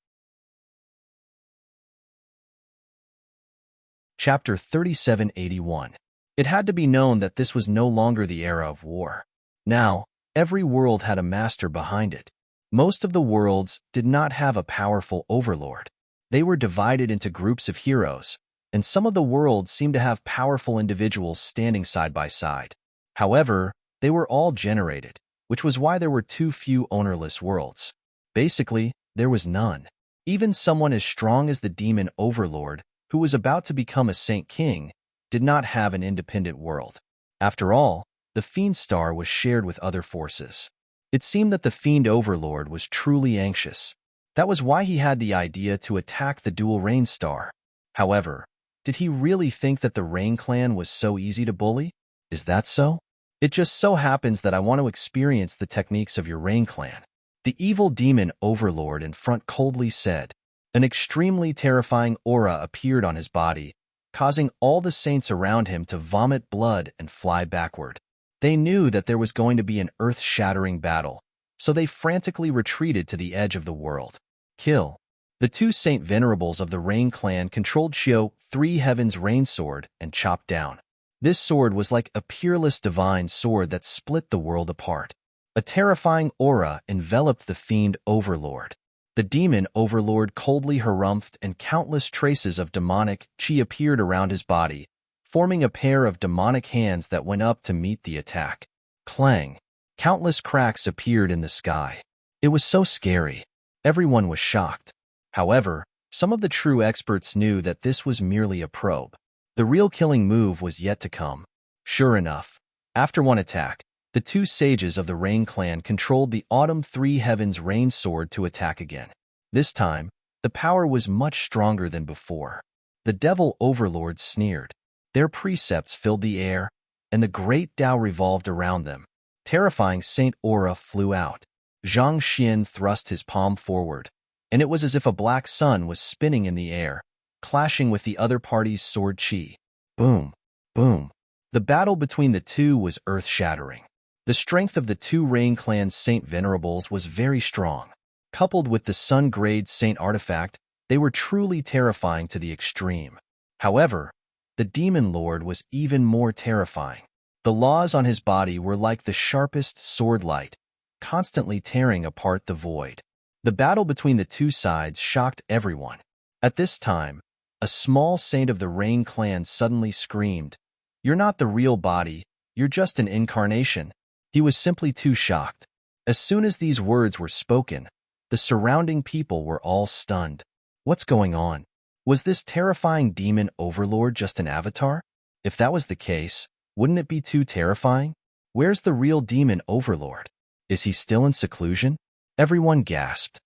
Chapter 3781. It had to be known that this was no longer the era of war. Now, every world had a master behind it. Most of the worlds did not have a powerful overlord. They were divided into groups of heroes, and some of the worlds seemed to have powerful individuals standing side by side. However, they were all generated, which was why there were too few ownerless worlds. Basically, there was none. Even someone as strong as the demon overlord, who was about to become a saint king, did not have an independent world. After all, the Fiend Star was shared with other forces. It seemed that the Fiend Overlord was truly anxious. That was why he had the idea to attack the dual Rain Star. However, did he really think that the Rain Clan was so easy to bully? Is that so? It just so happens that I want to experience the techniques of your Rain Clan. The evil demon Overlord in front coldly said. An extremely terrifying aura appeared on his body, causing all the saints around him to vomit blood and fly backward. They knew that there was going to be an earth-shattering battle, so they frantically retreated to the edge of the world. Kill. The 2 Saint Venerables of the Rain Clan controlled Xiao 3 Heaven's Rain Sword and chopped down. This sword was like a peerless divine sword that split the world apart. A terrifying aura enveloped the Fiend Overlord. The demon Overlord coldly harumphed and countless traces of demonic chi appeared around his body, forming a pair of demonic hands that went up to meet the attack. Clang! Countless cracks appeared in the sky. It was so scary. Everyone was shocked. However, some of the true experts knew that this was merely a probe. The real killing move was yet to come. Sure enough, after one attack, the 2 sages of the Rain Clan controlled the Autumn 3 Heavens Rain Sword to attack again. This time, the power was much stronger than before. The Devil Overlords sneered. Their precepts filled the air, and the great Tao revolved around them. Terrifying Saint Aura flew out. Zhang Xian thrust his palm forward, and it was as if a black sun was spinning in the air, clashing with the other party's sword chi. Boom! Boom! The battle between the 2 was earth-shattering. The strength of the 2 Rain Clan's Saint Venerables was very strong. Coupled with the sun-grade Saint artifact, they were truly terrifying to the extreme. However, the Demon Lord was even more terrifying. The laws on his body were like the sharpest sword light, constantly tearing apart the void. The battle between the 2 sides shocked everyone. At this time, a small saint of the Rain Clan suddenly screamed, "You're not the real body, you're just an incarnation." He was simply too shocked. As soon as these words were spoken, the surrounding people were all stunned. What's going on? Was this terrifying demon overlord just an avatar? If that was the case, wouldn't it be too terrifying? Where's the real demon overlord? Is he still in seclusion? Everyone gasped.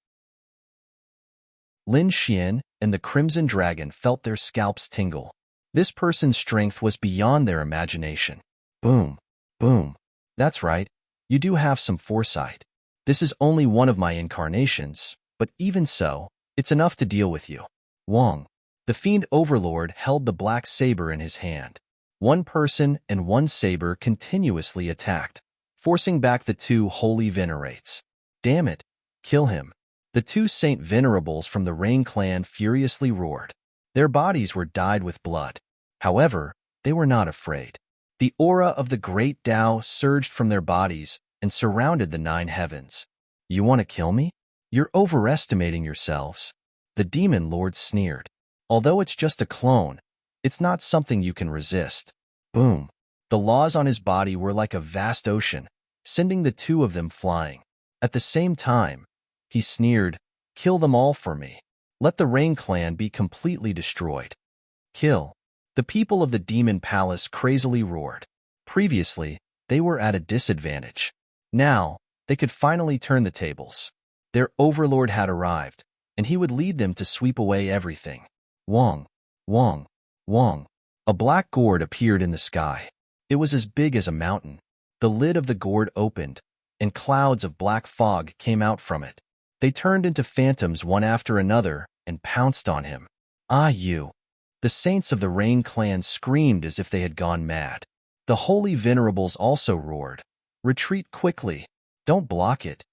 Lin Xian and the Crimson Dragon felt their scalps tingle. This person's strength was beyond their imagination. Boom! Boom! That's right. You do have some foresight. This is only one of my incarnations, but even so, it's enough to deal with you. Wong. The fiend overlord held the black saber in his hand. One person and one saber continuously attacked, forcing back the two holy venerates. Damn it! Kill him. The two Saint Venerables from the Rain clan furiously roared. Their bodies were dyed with blood. However, they were not afraid. The aura of the great Tao surged from their bodies and surrounded the 9 heavens. You want to kill me? You're overestimating yourselves. The demon lord sneered. Although it's just a clone, it's not something you can resist. Boom. The laws on his body were like a vast ocean, sending the two of them flying. At the same time, he sneered, "Kill them all for me. Let the Rain clan be completely destroyed." Kill. The people of the demon palace crazily roared. Previously, they were at a disadvantage. Now, they could finally turn the tables. Their overlord had arrived, and he would lead them to sweep away everything. Wong, Wong, Wong. A black gourd appeared in the sky. It was as big as a mountain. The lid of the gourd opened, and clouds of black fog came out from it. They turned into phantoms one after another and pounced on him. Ah, you! The saints of the Rain clan screamed as if they had gone mad. The holy venerables also roared. Retreat quickly. Don't block it.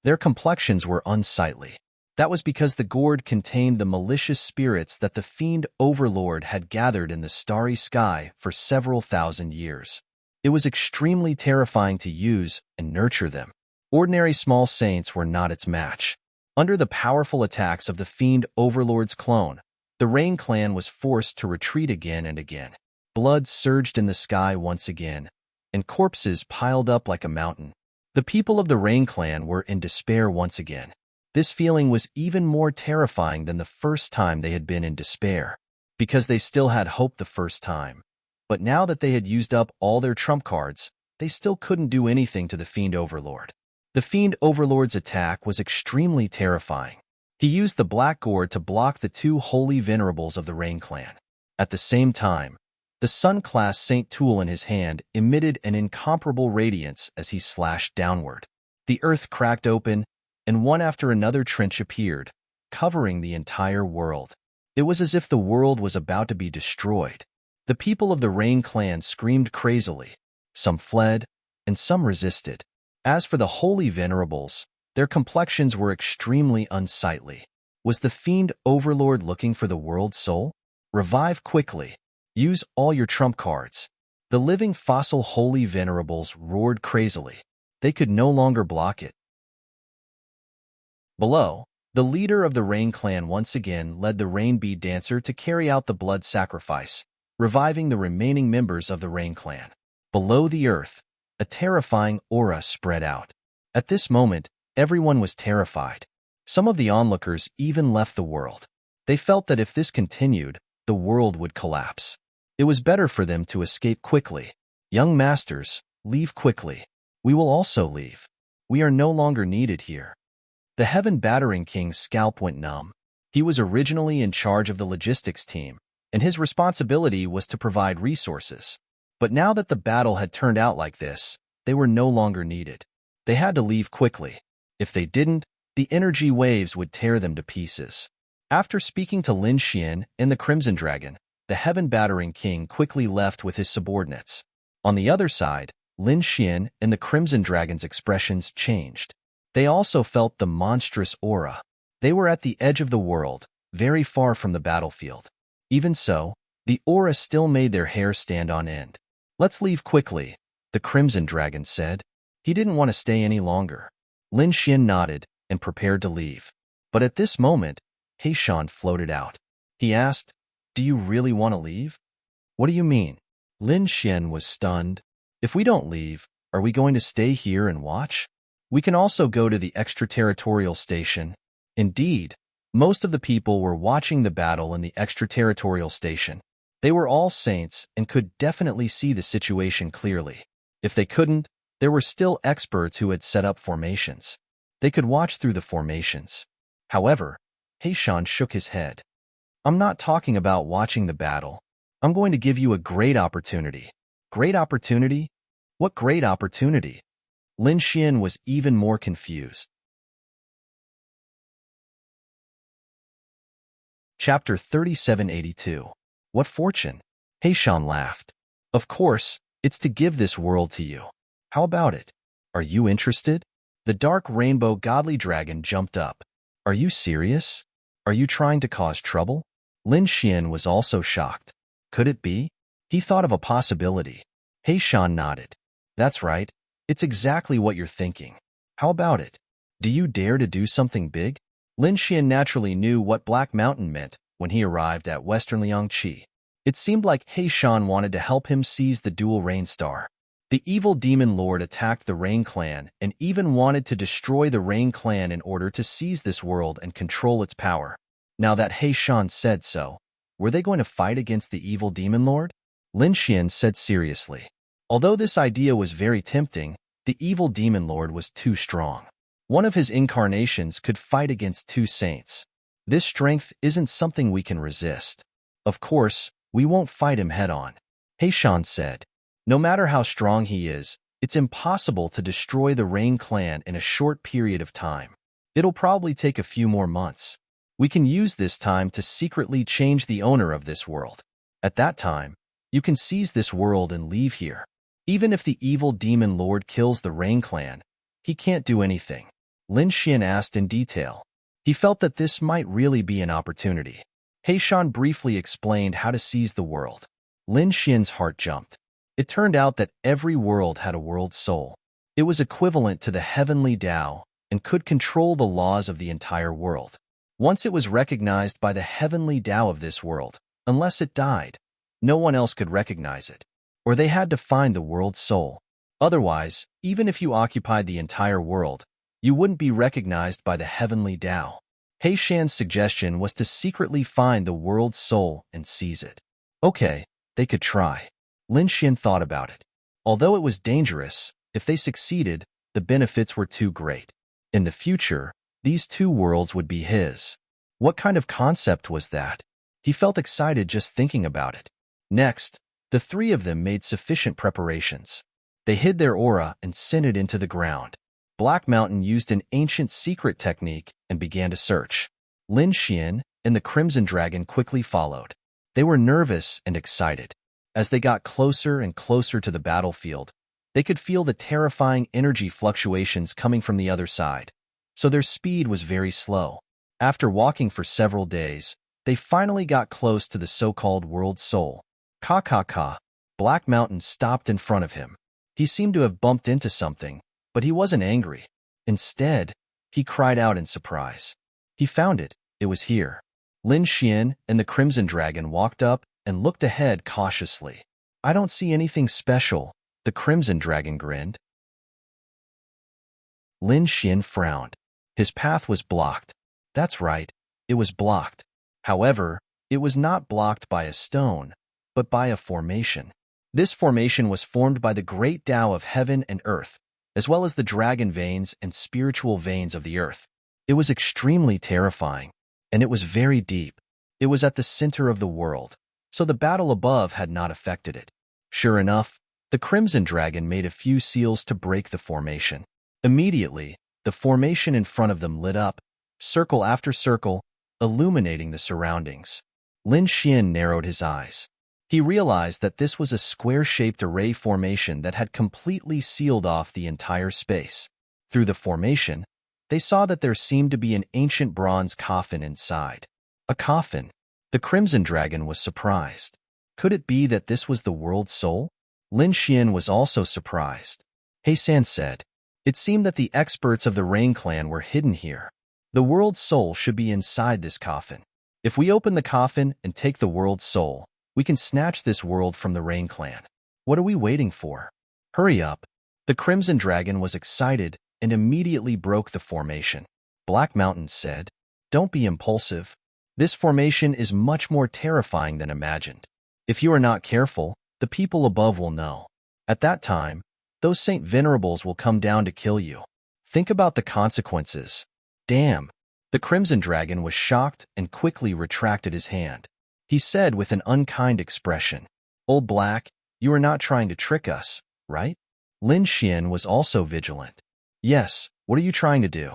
Their complexions were unsightly. That was because the gourd contained the malicious spirits that the fiend overlord had gathered in the starry sky for several thousand years. It was extremely terrifying to use and nurture them. Ordinary small saints were not its match. Under the powerful attacks of the fiend overlord's clone, the Rain clan was forced to retreat again and again. Blood surged in the sky once again, and corpses piled up like a mountain. The people of the Rain clan were in despair once again. This feeling was even more terrifying than the first time they had been in despair, because they still had hope the first time. But now that they had used up all their trump cards, they still couldn't do anything to the Fiend Overlord. The Fiend Overlord's attack was extremely terrifying. He used the Black Gourd to block the two holy venerables of the Rain clan. At the same time, the Sun-class Saint Tool in his hand emitted an incomparable radiance as he slashed downward. The earth cracked open, and one after another trench appeared, covering the entire world. It was as if the world was about to be destroyed. The people of the Rain clan screamed crazily. Some fled, and some resisted. As for the holy venerables, their complexions were extremely unsightly. Was the Fiend Overlord looking for the world's soul? Revive quickly. Use all your trump cards. The living fossil holy venerables roared crazily. They could no longer block it. Below, the leader of the Rain clan once again led the Rain Bee Dancer to carry out the blood sacrifice, reviving the remaining members of the Rain clan. Below the earth, a terrifying aura spread out. At this moment, everyone was terrified. Some of the onlookers even left the world. They felt that if this continued, the world would collapse. It was better for them to escape quickly. Young masters, leave quickly. We will also leave. We are no longer needed here. The Heaven Battering King's scalp went numb. He was originally in charge of the logistics team, and his responsibility was to provide resources. But now that the battle had turned out like this, they were no longer needed. They had to leave quickly. If they didn't, the energy waves would tear them to pieces. After speaking to Lin Xian and the Crimson Dragon, the Heaven Battering King quickly left with his subordinates. On the other side, Lin Xian and the Crimson Dragon's expressions changed. They also felt the monstrous aura. They were at the edge of the world, very far from the battlefield. Even so, the aura still made their hair stand on end. Let's leave quickly, the Crimson Dragon said. He didn't want to stay any longer. Lin Xian nodded and prepared to leave. But at this moment, Heishan floated out. He asked, "Do you really want to leave?" "What do you mean?" Lin Xian was stunned. "If we don't leave, are we going to stay here and watch? We can also go to the extraterritorial station." Indeed, most of the people were watching the battle in the extraterritorial station. They were all saints and could definitely see the situation clearly. If they couldn't, there were still experts who had set up formations. They could watch through the formations. However, Heishan shook his head. "I'm not talking about watching the battle. I'm going to give you a great opportunity." "Great opportunity? What great opportunity?" Lin Xian was even more confused. Chapter 3782. What fortune? Heishan laughed. Of course, it's to give this world to you. How about it? Are you interested? The dark rainbow godly dragon jumped up. Are you serious? Are you trying to cause trouble? Lin Xian was also shocked. Could it be? He thought of a possibility. Heishan nodded. That's right. It's exactly what you're thinking. How about it? Do you dare to do something big? Lin Xian naturally knew what Black Mountain meant when he arrived at Western Liangqi. It seemed like Heishan wanted to help him seize the dual Rain Star. The evil demon lord attacked the Rain Clan and even wanted to destroy the Rain Clan in order to seize this world and control its power. Now that Heishan said so, were they going to fight against the evil demon lord? Lin Xian said seriously. Although this idea was very tempting, the evil demon lord was too strong. One of his incarnations could fight against two saints. This strength isn't something we can resist. Of course, we won't fight him head-on. Heishan said. No matter how strong he is, it's impossible to destroy the Rain Clan in a short period of time. It'll probably take a few more months. We can use this time to secretly change the owner of this world. At that time, you can seize this world and leave here. Even if the evil demon lord kills the Rain Clan, he can't do anything. Lin Xian asked in detail. He felt that this might really be an opportunity. Heishan briefly explained how to seize the world. Lin Xian's heart jumped. It turned out that every world had a world soul. It was equivalent to the heavenly Tao and could control the laws of the entire world. Once it was recognized by the heavenly Tao of this world, unless it died, no one else could recognize it, or they had to find the world soul. Otherwise, even if you occupied the entire world, you wouldn't be recognized by the heavenly Tao. Heishan's suggestion was to secretly find the world's soul and seize it. Okay, they could try. Lin Xian thought about it. Although it was dangerous, if they succeeded, the benefits were too great. In the future, these two worlds would be his. What kind of concept was that? He felt excited just thinking about it. Next, the three of them made sufficient preparations. They hid their aura and sent it into the ground. Black Mountain used an ancient secret technique and began to search. Lin Xian and the Crimson Dragon quickly followed. They were nervous and excited. As they got closer and closer to the battlefield, they could feel the terrifying energy fluctuations coming from the other side, so their speed was very slow. After walking for several days, they finally got close to the so-called World Soul. Ka. Black Mountain stopped in front of him. He seemed to have bumped into something, but he wasn't angry. Instead, he cried out in surprise. He found it. It was here. Lin Xian and the Crimson Dragon walked up and looked ahead cautiously. I don't see anything special, the Crimson Dragon grinned. Lin Xian frowned. His path was blocked. That's right, it was blocked. However, it was not blocked by a stone, but by a formation. This formation was formed by the great Tao of heaven and earth, as well as the dragon veins and spiritual veins of the earth. It was extremely terrifying, and it was very deep. It was at the center of the world, so the battle above had not affected it. Sure enough, the Crimson Dragon made a few seals to break the formation. Immediately, the formation in front of them lit up, circle after circle, illuminating the surroundings. Lin Xian narrowed his eyes. He realized that this was a square-shaped array formation that had completely sealed off the entire space. Through the formation, they saw that there seemed to be an ancient bronze coffin inside. A coffin. The Crimson Dragon was surprised. Could it be that this was the world's soul? Lin Xian was also surprised. Heishan said, it seemed that the experts of the Rain Clan were hidden here. The world's soul should be inside this coffin. If we open the coffin and take the world's soul, we can snatch this world from the Rain Clan. What are we waiting for? Hurry up. The Crimson Dragon was excited and immediately broke the formation. Black Mountain said, don't be impulsive. This formation is much more terrifying than imagined. If you are not careful, the people above will know. At that time, those Saint Venerables will come down to kill you. Think about the consequences. Damn. The Crimson Dragon was shocked and quickly retracted his hand. He said with an unkind expression, Old Black, you are not trying to trick us, right? Lin Xian was also vigilant. Yes, what are you trying to do?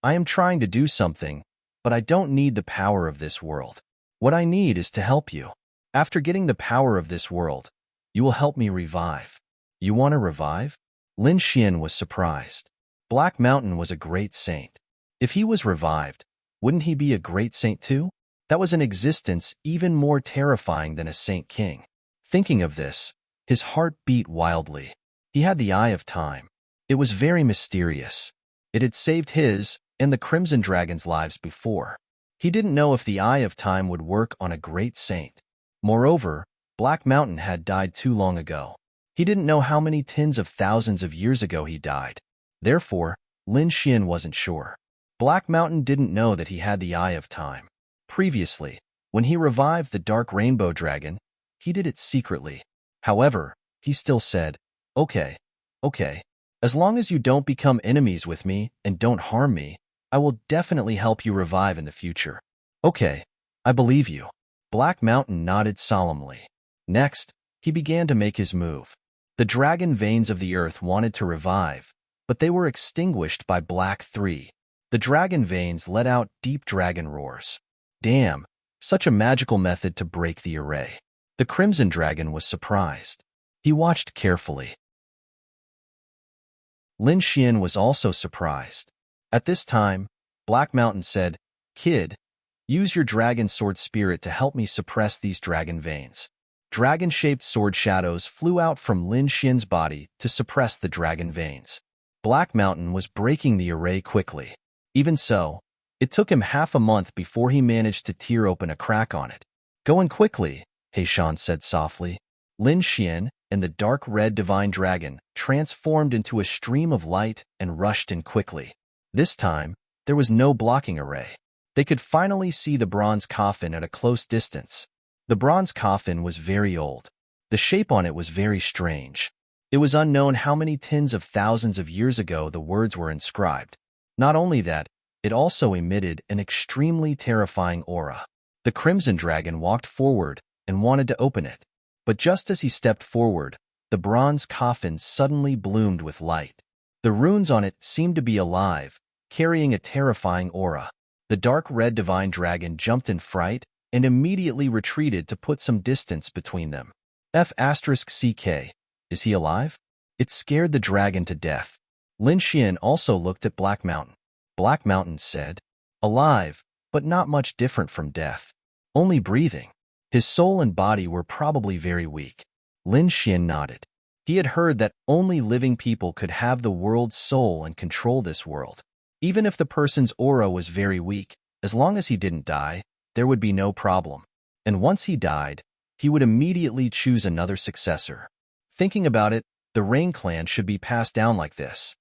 I am trying to do something, but I don't need the power of this world. What I need is to help you. After getting the power of this world, you will help me revive. You want to revive? Lin Xian was surprised. Black Mountain was a great saint. If he was revived, wouldn't he be a great saint too? That was an existence even more terrifying than a saint king. Thinking of this, his heart beat wildly. He had the Eye of Time. It was very mysterious. It had saved his and the Crimson Dragon's lives before. He didn't know if the Eye of Time would work on a great saint. Moreover, Black Mountain had died too long ago. He didn't know how many tens of thousands of years ago he died. Therefore, Lin Xian wasn't sure. Black Mountain didn't know that he had the Eye of Time. Previously, when he revived the Dark Rainbow Dragon, he did it secretly. However, he still said, Okay. As long as you don't become enemies with me and don't harm me, I will definitely help you revive in the future. Okay, I believe you. Black Mountain nodded solemnly. Next, he began to make his move. The dragon veins of the earth wanted to revive, but they were extinguished by Black 3. The dragon veins let out deep dragon roars. Damn, such a magical method to break the array. The Crimson Dragon was surprised. He watched carefully. Lin Xian was also surprised. At this time, Black Mountain said, Kid, use your dragon sword spirit to help me suppress these dragon veins. Dragon-shaped sword shadows flew out from Lin Xian's body to suppress the dragon veins. Black Mountain was breaking the array quickly. Even so, it took him half a month before he managed to tear open a crack on it. Going quickly, Heishan said softly. Lin Xian and the dark red divine dragon transformed into a stream of light and rushed in quickly. This time, there was no blocking array. They could finally see the bronze coffin at a close distance. The bronze coffin was very old. The shape on it was very strange. It was unknown how many tens of thousands of years ago the words were inscribed. Not only that, it also emitted an extremely terrifying aura. The Crimson Dragon walked forward and wanted to open it. But just as he stepped forward, the bronze coffin suddenly bloomed with light. The runes on it seemed to be alive, carrying a terrifying aura. The dark red divine dragon jumped in fright and immediately retreated to put some distance between them. F***CK. Is he alive? It scared the dragon to death. Lin Xian also looked at Black Mountain. Black Mountain said, Alive, but not much different from death. Only breathing. His soul and body were probably very weak. Lin Xian nodded. He had heard that only living people could have the world's soul and control this world. Even if the person's aura was very weak, as long as he didn't die, there would be no problem. And once he died, he would immediately choose another successor. Thinking about it, the Rain clan should be passed down like this.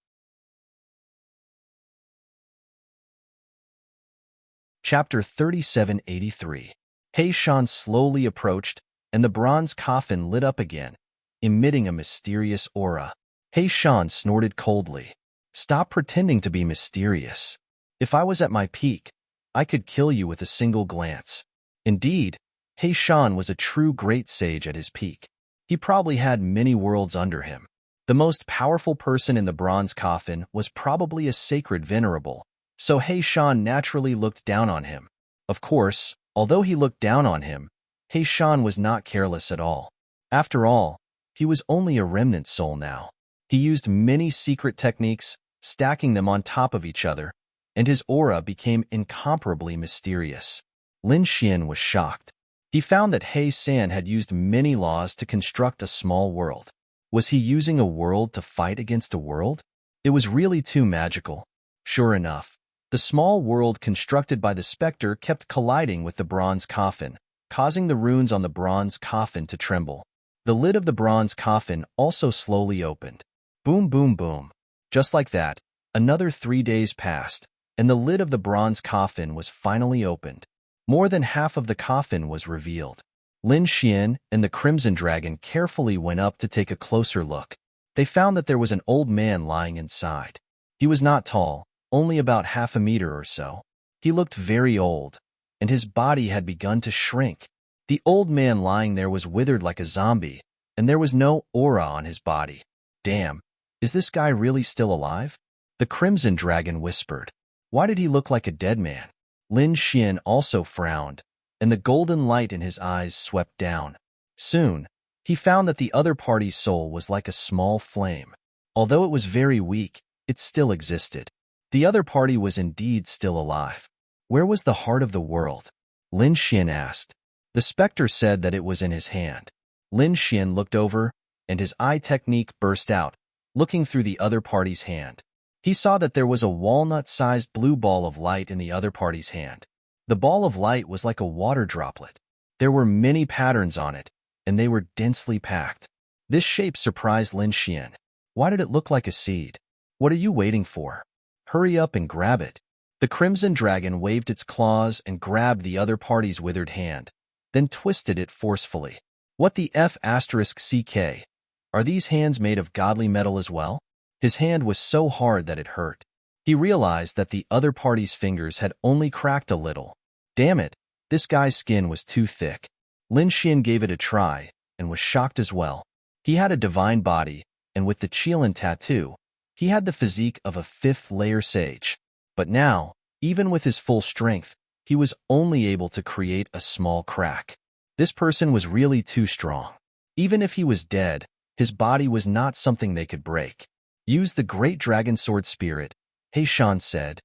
Chapter 3783. Heishan slowly approached, and the bronze coffin lit up again, emitting a mysterious aura. Heishan snorted coldly. Stop pretending to be mysterious. If I was at my peak, I could kill you with a single glance. Indeed, Heishan was a true great sage at his peak. He probably had many worlds under him. The most powerful person in the bronze coffin was probably a sacred venerable, so Heishan naturally looked down on him. Of course, although he looked down on him, Heishan was not careless at all. After all, he was only a remnant soul now. He used many secret techniques, stacking them on top of each other, and his aura became incomparably mysterious. Lin Xian was shocked. He found that He San had used many laws to construct a small world. Was he using a world to fight against a world? It was really too magical. Sure enough, the small world constructed by the specter kept colliding with the bronze coffin, causing the runes on the bronze coffin to tremble. The lid of the bronze coffin also slowly opened. Boom, boom, boom. Just like that, another 3 days passed, and the lid of the bronze coffin was finally opened. More than half of the coffin was revealed. Lin Xian and the Crimson Dragon carefully went up to take a closer look. They found that there was an old man lying inside. He was not tall, only about half a meter or so. He looked very old, and his body had begun to shrink. The old man lying there was withered like a zombie, and there was no aura on his body. Damn, Is this guy really still alive? The Crimson Dragon whispered. Why did he look like a dead man? Lin Xian also frowned, and the golden light in his eyes swept down. Soon, he found that the other party's soul was like a small flame. Although it was very weak, it still existed. The other party was indeed still alive. Where was the heart of the world? Lin Xian asked. The specter said that it was in his hand. Lin Xian looked over, and his eye technique burst out, looking through the other party's hand. He saw that there was a walnut-sized blue ball of light in the other party's hand. The ball of light was like a water droplet. There were many patterns on it, and they were densely packed. This shape surprised Lin Xian. Why did it look like a seed? What are you waiting for? Hurry up and grab it. The Crimson Dragon waved its claws and grabbed the other party's withered hand, then twisted it forcefully. What the F***CK? Are these hands made of godly metal as well? His hand was so hard that it hurt. He realized that the other party's fingers had only cracked a little. Damn it, this guy's skin was too thick. Lin Xian gave it a try, and was shocked as well. He had a divine body, and with the Qilin tattoo, he had the physique of a fifth-layer sage. But now, even with his full strength, he was only able to create a small crack. This person was really too strong. Even if he was dead, his body was not something they could break. Use the Great Dragon Sword Spirit, He Shan said.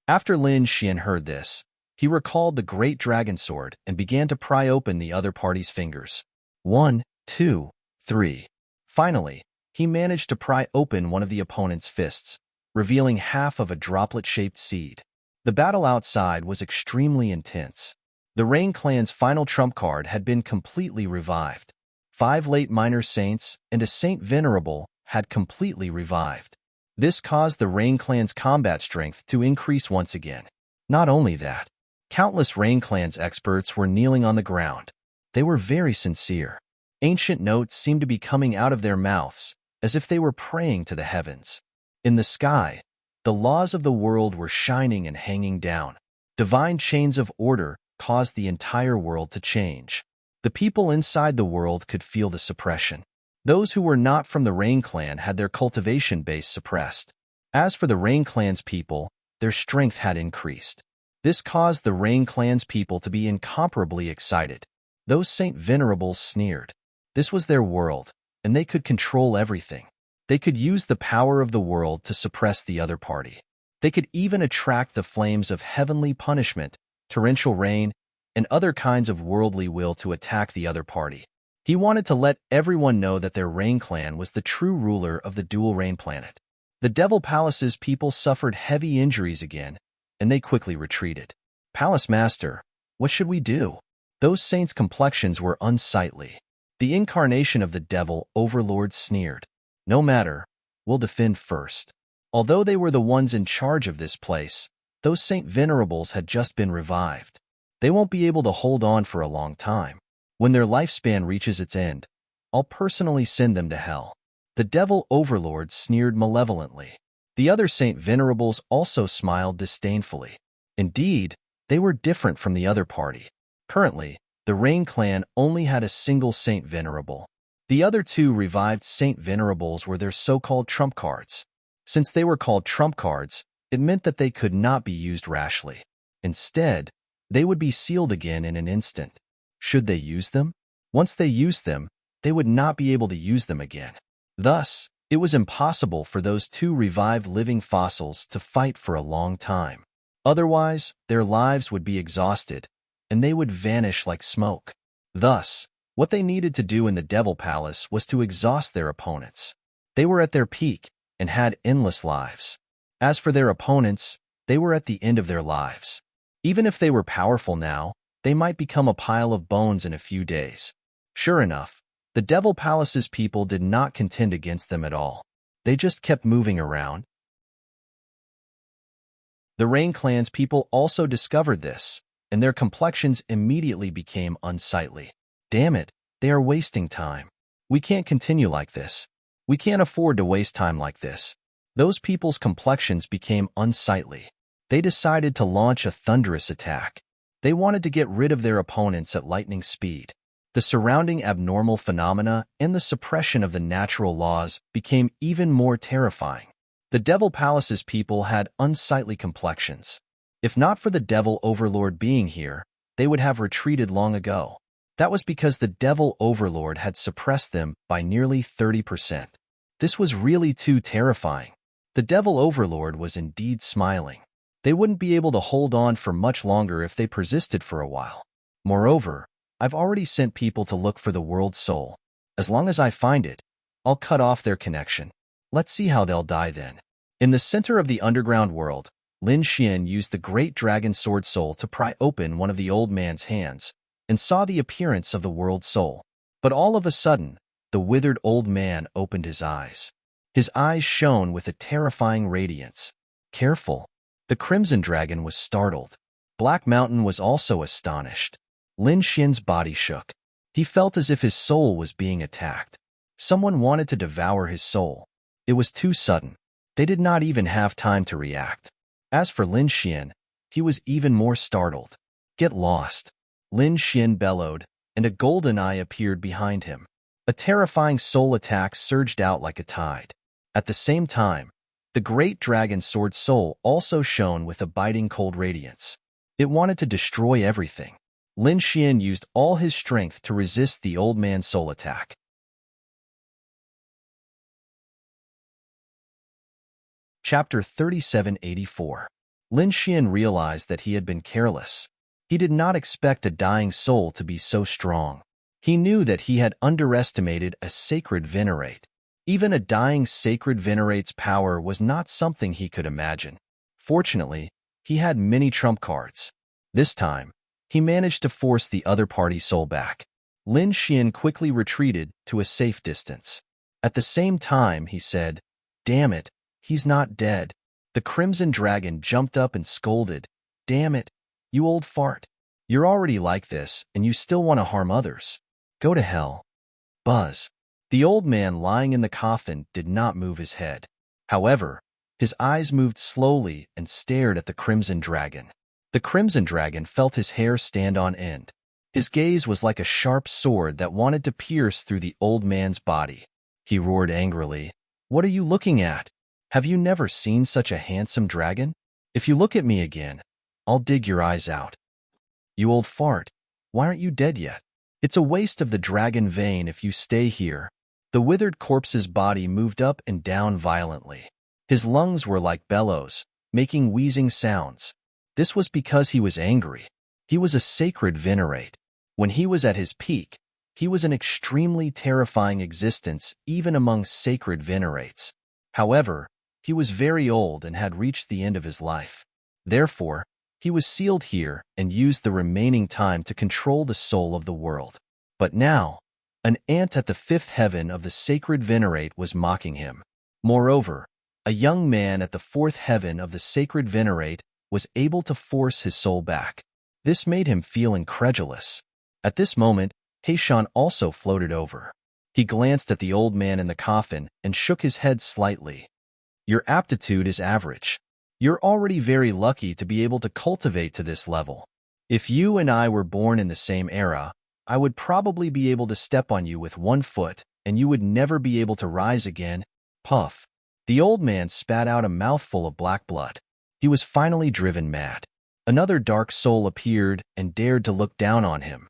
After Lin Xian heard this, he recalled the Great Dragon Sword and began to pry open the other party's fingers. 1, 2, 3. Finally, he managed to pry open one of the opponent's fists, revealing half of a droplet-shaped seed. The battle outside was extremely intense. The Rain Clan's final trump card had been completely revived. 5 late minor saints and a saint venerable had completely revived. This caused the Rain Clan's combat strength to increase once again. Not only that, countless Rain Clan's experts were kneeling on the ground. They were very sincere. Ancient notes seemed to be coming out of their mouths, as if they were praying to the heavens. In the sky, the laws of the world were shining and hanging down. Divine chains of order caused the entire world to change. The people inside the world could feel the suppression. Those who were not from the Rain Clan had their cultivation base suppressed. As for the Rain Clan's people, their strength had increased. This caused the Rain Clan's people to be incomparably excited. Those Saint Venerables sneered. This was their world, and they could control everything. They could use the power of the world to suppress the other party. They could even attract the flames of heavenly punishment, torrential rain, and other kinds of worldly will to attack the other party. He wanted to let everyone know that their Rain Clan was the true ruler of the dual rain planet. The Devil Palace's people suffered heavy injuries again, and they quickly retreated. Palace Master, what should we do? Those saints' complexions were unsightly. The incarnation of the devil overlord sneered. No matter, we'll defend first. Although they were the ones in charge of this place, those Saint Venerables had just been revived. They won't be able to hold on for a long time. When their lifespan reaches its end, I'll personally send them to hell. The devil overlord sneered malevolently. The other Saint Venerables also smiled disdainfully. Indeed, they were different from the other party. Currently, the Rain Clan only had a single Saint Venerable. The other two revived Saint Venerables were their so-called trump cards. Since they were called trump cards, it meant that they could not be used rashly. Instead, they would be sealed again in an instant. Should they use them? Once they used them, they would not be able to use them again. Thus, it was impossible for those two revived living fossils to fight for a long time. Otherwise, their lives would be exhausted, and they would vanish like smoke. Thus, what they needed to do in the Devil Palace was to exhaust their opponents. They were at their peak and had endless lives. As for their opponents, they were at the end of their lives. Even if they were powerful now, they might become a pile of bones in a few days. Sure enough, the Devil Palace's people did not contend against them at all. They just kept moving around. The Rain Clan's people also discovered this, and their complexions immediately became unsightly. Damn it, they are wasting time. We can't continue like this. We can't afford to waste time like this. Those people's complexions became unsightly. They decided to launch a thunderous attack. They wanted to get rid of their opponents at lightning speed. The surrounding abnormal phenomena and the suppression of the natural laws became even more terrifying. The Devil Palace's people had unsightly complexions. If not for the Devil Overlord being here, they would have retreated long ago. That was because the Devil Overlord had suppressed them by nearly 30%. This was really too terrifying. The Devil Overlord was indeed smiling. They wouldn't be able to hold on for much longer if they persisted for a while. Moreover, I've already sent people to look for the world's soul. As long as I find it, I'll cut off their connection. Let's see how they'll die then. In the center of the underground world, Lin Xian used the great dragon sword soul to pry open one of the old man's hands and saw the appearance of the world's soul. But all of a sudden, the withered old man opened his eyes. His eyes shone with a terrifying radiance. Careful. The crimson dragon was startled. Black Mountain was also astonished. Lin Xian's body shook. He felt as if his soul was being attacked. Someone wanted to devour his soul. It was too sudden. They did not even have time to react. As for Lin Xian, he was even more startled. Get lost. Lin Xian bellowed, and a golden eye appeared behind him. A terrifying soul attack surged out like a tide. At the same time, the great dragon sword soul also shone with a biting cold radiance. It wanted to destroy everything. Lin Xian used all his strength to resist the old man's soul attack. Chapter 3784. Lin Xian realized that he had been careless. He did not expect a dying soul to be so strong. He knew that he had underestimated a sacred venerate. Even a dying sacred venerate's power was not something he could imagine. Fortunately, he had many trump cards. This time, he managed to force the other party's soul back. Lin Xian quickly retreated to a safe distance. At the same time, he said, "Damn it, he's not dead." The crimson dragon jumped up and scolded, "Damn it, you old fart. You're already like this, and you still want to harm others. Go to hell." Buzz. The old man lying in the coffin did not move his head. However, his eyes moved slowly and stared at the crimson dragon. The crimson dragon felt his hair stand on end. His gaze was like a sharp sword that wanted to pierce through the old man's body. He roared angrily, "What are you looking at? Have you never seen such a handsome dragon? If you look at me again, I'll dig your eyes out. You old fart, why aren't you dead yet? It's a waste of the dragon vein if you stay here." The withered corpse's body moved up and down violently. His lungs were like bellows, making wheezing sounds. This was because he was angry. He was a sacred venerate. When he was at his peak, he was an extremely terrifying existence even among sacred venerates. However, he was very old and had reached the end of his life. Therefore, he was sealed here and used the remaining time to control the soul of the world. But now, an ant at the fifth heaven of the sacred venerate was mocking him. Moreover, a young man at the fourth heaven of the sacred venerate was able to force his soul back. This made him feel incredulous. At this moment, Heishan also floated over. He glanced at the old man in the coffin and shook his head slightly. "Your aptitude is average. You're already very lucky to be able to cultivate to this level. If you and I were born in the same era, I would probably be able to step on you with 1 foot, and you would never be able to rise again." Puff. The old man spat out a mouthful of black blood. He was finally driven mad. Another dark soul appeared and dared to look down on him.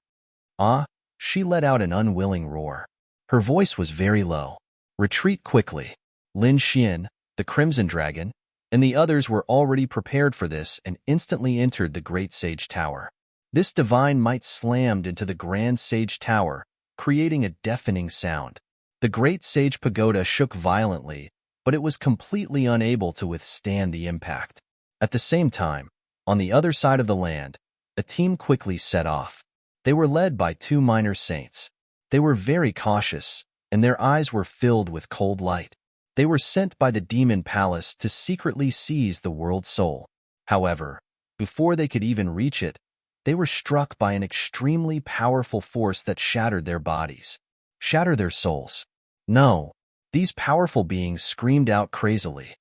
"Ah!" She let out an unwilling roar. Her voice was very low. "Retreat quickly." Lin Xian, the crimson dragon, and the others were already prepared for this and instantly entered the great sage tower. This divine might slammed into the grand sage tower, creating a deafening sound. The great sage pagoda shook violently, but it was completely unable to withstand the impact. At the same time, on the other side of the land, a team quickly set off. They were led by 2 minor saints. They were very cautious, and their eyes were filled with cold light. They were sent by the demon palace to secretly seize the world's soul. However, before they could even reach it, they were struck by an extremely powerful force that shattered their bodies. Shatter their souls. No. These powerful beings screamed out crazily.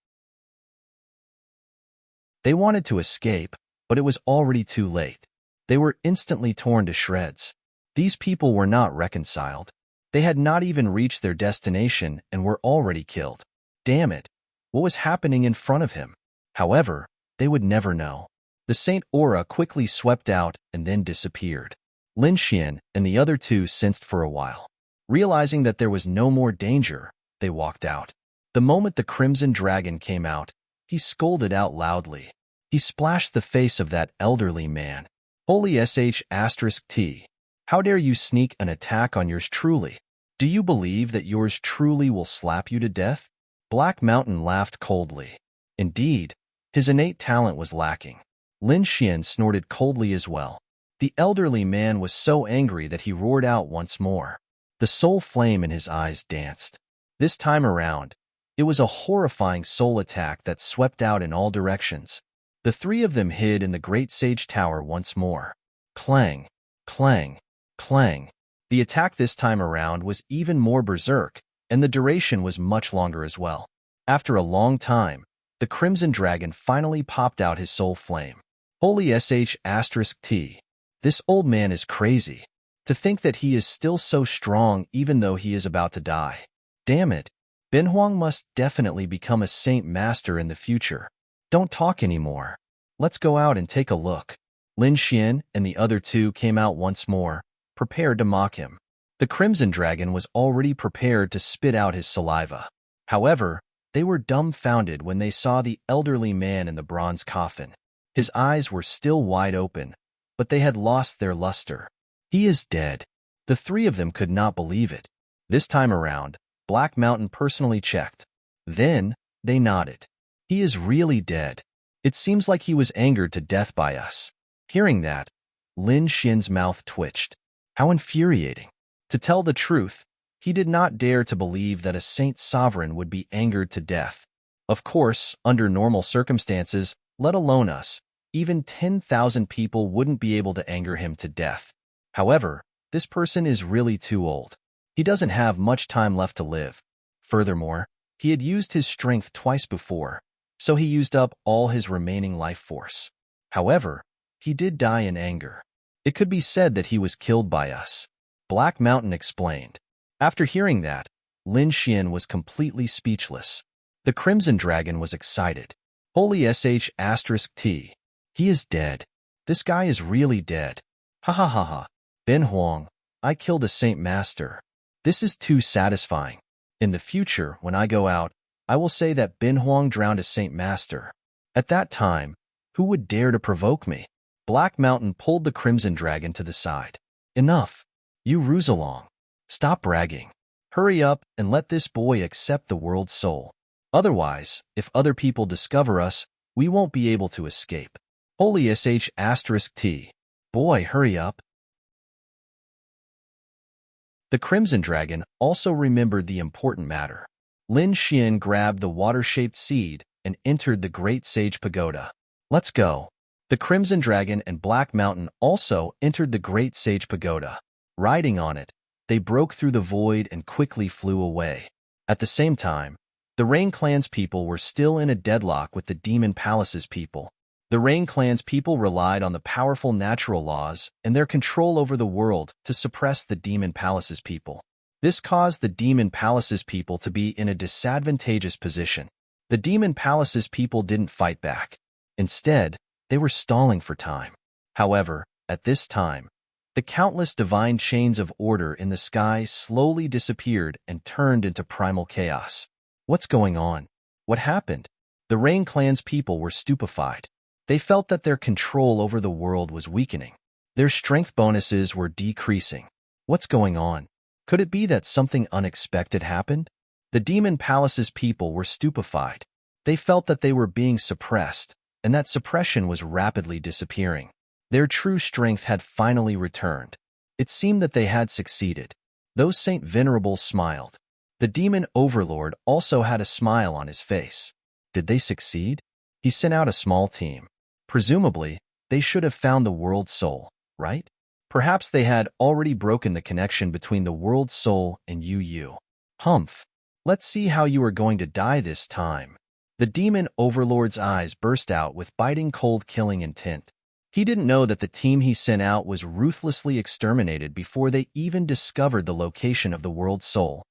They wanted to escape, but it was already too late. They were instantly torn to shreds. These people were not reconciled. They had not even reached their destination and were already killed. Damn it! What was happening in front of him? However, they would never know. The Saint aura quickly swept out and then disappeared. Lin Xian and the other two sensed for a while. Realizing that there was no more danger, they walked out. The moment the Crimson Dragon came out, he scolded out loudly. He splashed the face of that elderly man. Holy sh*t. How dare you sneak an attack on yours truly? Do you believe that yours truly will slap you to death? Black Mountain laughed coldly. Indeed, his innate talent was lacking. Lin Xian snorted coldly as well. The elderly man was so angry that he roared out once more. The soul flame in his eyes danced. This time around, it was a horrifying soul attack that swept out in all directions. The three of them hid in the Great Sage Tower once more. Clang, clang, clang. The attack this time around was even more berserk, and the duration was much longer as well. After a long time, the Crimson Dragon finally popped out his soul flame. Holy sh*t. This old man is crazy. To think that he is still so strong even though he is about to die. Damn it. Ben Huang must definitely become a Saint Master in the future. Don't talk anymore. Let's go out and take a look. Lin Xian and the other two came out once more, prepared to mock him. The Crimson Dragon was already prepared to spit out his saliva. However, they were dumbfounded when they saw the elderly man in the bronze coffin. His eyes were still wide open, but they had lost their luster. He is dead. The three of them could not believe it. This time around, Black Mountain personally checked. Then, they nodded. He is really dead. It seems like he was angered to death by us. Hearing that, Lin Xian's mouth twitched. How infuriating. To tell the truth, he did not dare to believe that a Saint Sovereign would be angered to death. Of course, under normal circumstances, let alone us, even 10,000 people wouldn't be able to anger him to death. However, this person is really too old. He doesn't have much time left to live. Furthermore, he had used his strength twice before, so he used up all his remaining life force. However, he did die in anger. It could be said that he was killed by us. Black Mountain explained. After hearing that, Lin Xian was completely speechless. The Crimson Dragon was excited. Holy sh*t. He is dead. This guy is really dead. Ha ha ha ha. Ben Huang, I killed a Saint Master. This is too satisfying. In the future, when I go out, I will say that Ben Huang drowned a Saint Master. At that time, who would dare to provoke me? Black Mountain pulled the Crimson Dragon to the side. Enough. You ruse along. Stop bragging. Hurry up and let this boy accept the world's soul. Otherwise, if other people discover us, we won't be able to escape. Holy sh*t. Boy, hurry up. The Crimson Dragon also remembered the important matter. Lin Xian grabbed the water-shaped seed and entered the Great Sage Pagoda. Let's go. The Crimson Dragon and Black Mountain also entered the Great Sage Pagoda. Riding on it, they broke through the void and quickly flew away. At the same time, the Rain Clan's people were still in a deadlock with the Demon Palace's people. The Rain Clan's people relied on the powerful natural laws and their control over the world to suppress the Demon Palace's people. This caused the Demon Palace's people to be in a disadvantageous position. The Demon Palace's people didn't fight back. Instead, they were stalling for time. However, at this time, the countless divine chains of order in the sky slowly disappeared and turned into primal chaos. What's going on? What happened? The Rain Clan's people were stupefied. They felt that their control over the world was weakening. Their strength bonuses were decreasing. What's going on? Could it be that something unexpected happened? The Demon Palace's people were stupefied. They felt that they were being suppressed, and that suppression was rapidly disappearing. Their true strength had finally returned. It seemed that they had succeeded. Those Saint Venerable smiled. The Demon Overlord also had a smile on his face. Did they succeed? He sent out a small team. Presumably, they should have found the world's soul, right? Perhaps they had already broken the connection between the world's soul and you. Humph. Let's see how you are going to die this time. The Demon Overlord's eyes burst out with biting cold killing intent. He didn't know that the team he sent out was ruthlessly exterminated before they even discovered the location of the world's soul.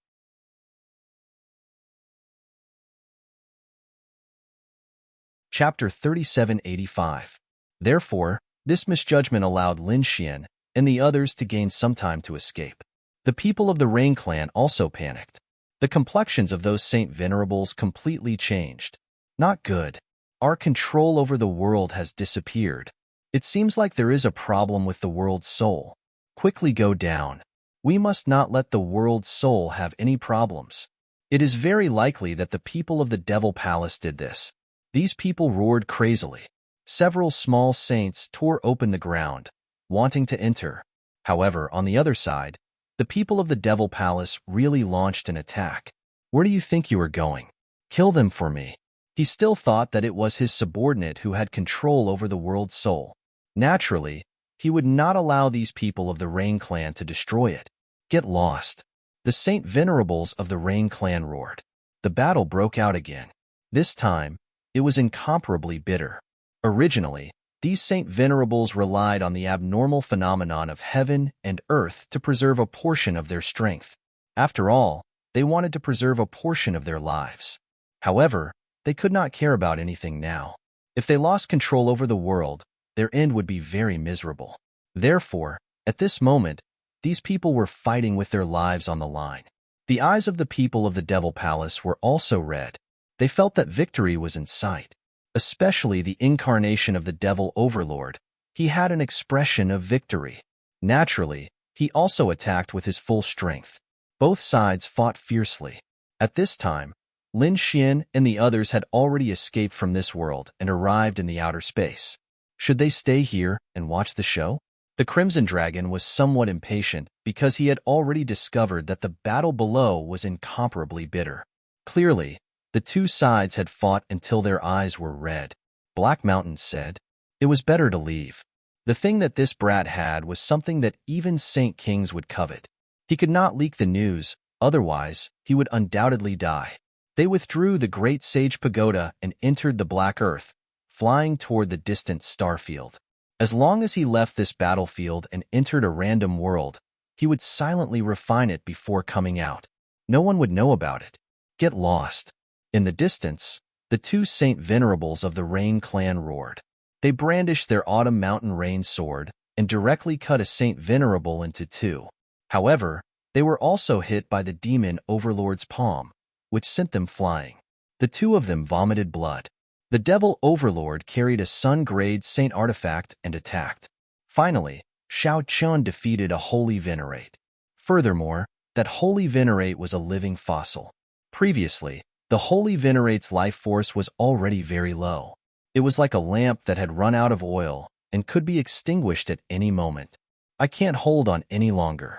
Chapter 3785. Therefore, this misjudgment allowed Lin Xian and the others to gain some time to escape. The people of the Rain clan also panicked. The complexions of those Saint Venerables completely changed. Not good. Our control over the world has disappeared. It seems like there is a problem with the world's soul. Quickly go down. We must not let the world's soul have any problems. It is very likely that the people of the Devil Palace did this. These people roared crazily. Several small saints tore open the ground, wanting to enter. However, on the other side, the people of the Devil Palace really launched an attack. Where do you think you are going? Kill them for me. He still thought that it was his subordinate who had control over the world's soul. Naturally, he would not allow these people of the Rain clan to destroy it. Get lost. The Saint Venerables of the Rain clan roared. The battle broke out again. This time, it was incomparably bitter. Originally, these Saint Venerables relied on the abnormal phenomenon of heaven and earth to preserve a portion of their strength. After all, they wanted to preserve a portion of their lives. However, they could not care about anything now. If they lost control over the world, their end would be very miserable. Therefore, at this moment, these people were fighting with their lives on the line. The eyes of the people of the Devil Palace were also red. They felt that victory was in sight. Especially the incarnation of the Devil Overlord. He had an expression of victory. Naturally, he also attacked with his full strength. Both sides fought fiercely. At this time, Lin Xian and the others had already escaped from this world and arrived in the outer space. Should they stay here and watch the show? The Crimson Dragon was somewhat impatient because he had already discovered that the battle below was incomparably bitter. Clearly, the two sides had fought until their eyes were red. Black Mountain said, "It was better to leave." The thing that this brat had was something that even Saint Kings would covet. He could not leak the news, otherwise he would undoubtedly die. They withdrew the Great Sage Pagoda and entered the Black Earth, flying toward the distant starfield. As long as he left this battlefield and entered a random world, he would silently refine it before coming out. No one would know about it. Get lost. In the distance, the two Saint Venerables of the Rain clan roared. They brandished their Autumn Mountain Rain sword and directly cut a Saint Venerable into two. However, they were also hit by the Demon Overlord's palm, which sent them flying. The two of them vomited blood. The Devil Overlord carried a Sun-grade Saint artifact and attacked. Finally, Shao Chun defeated a Holy Venerate. Furthermore, that Holy Venerate was a living fossil. Previously, the Holy Venerate's life force was already very low. It was like a lamp that had run out of oil and could be extinguished at any moment. I can't hold on any longer.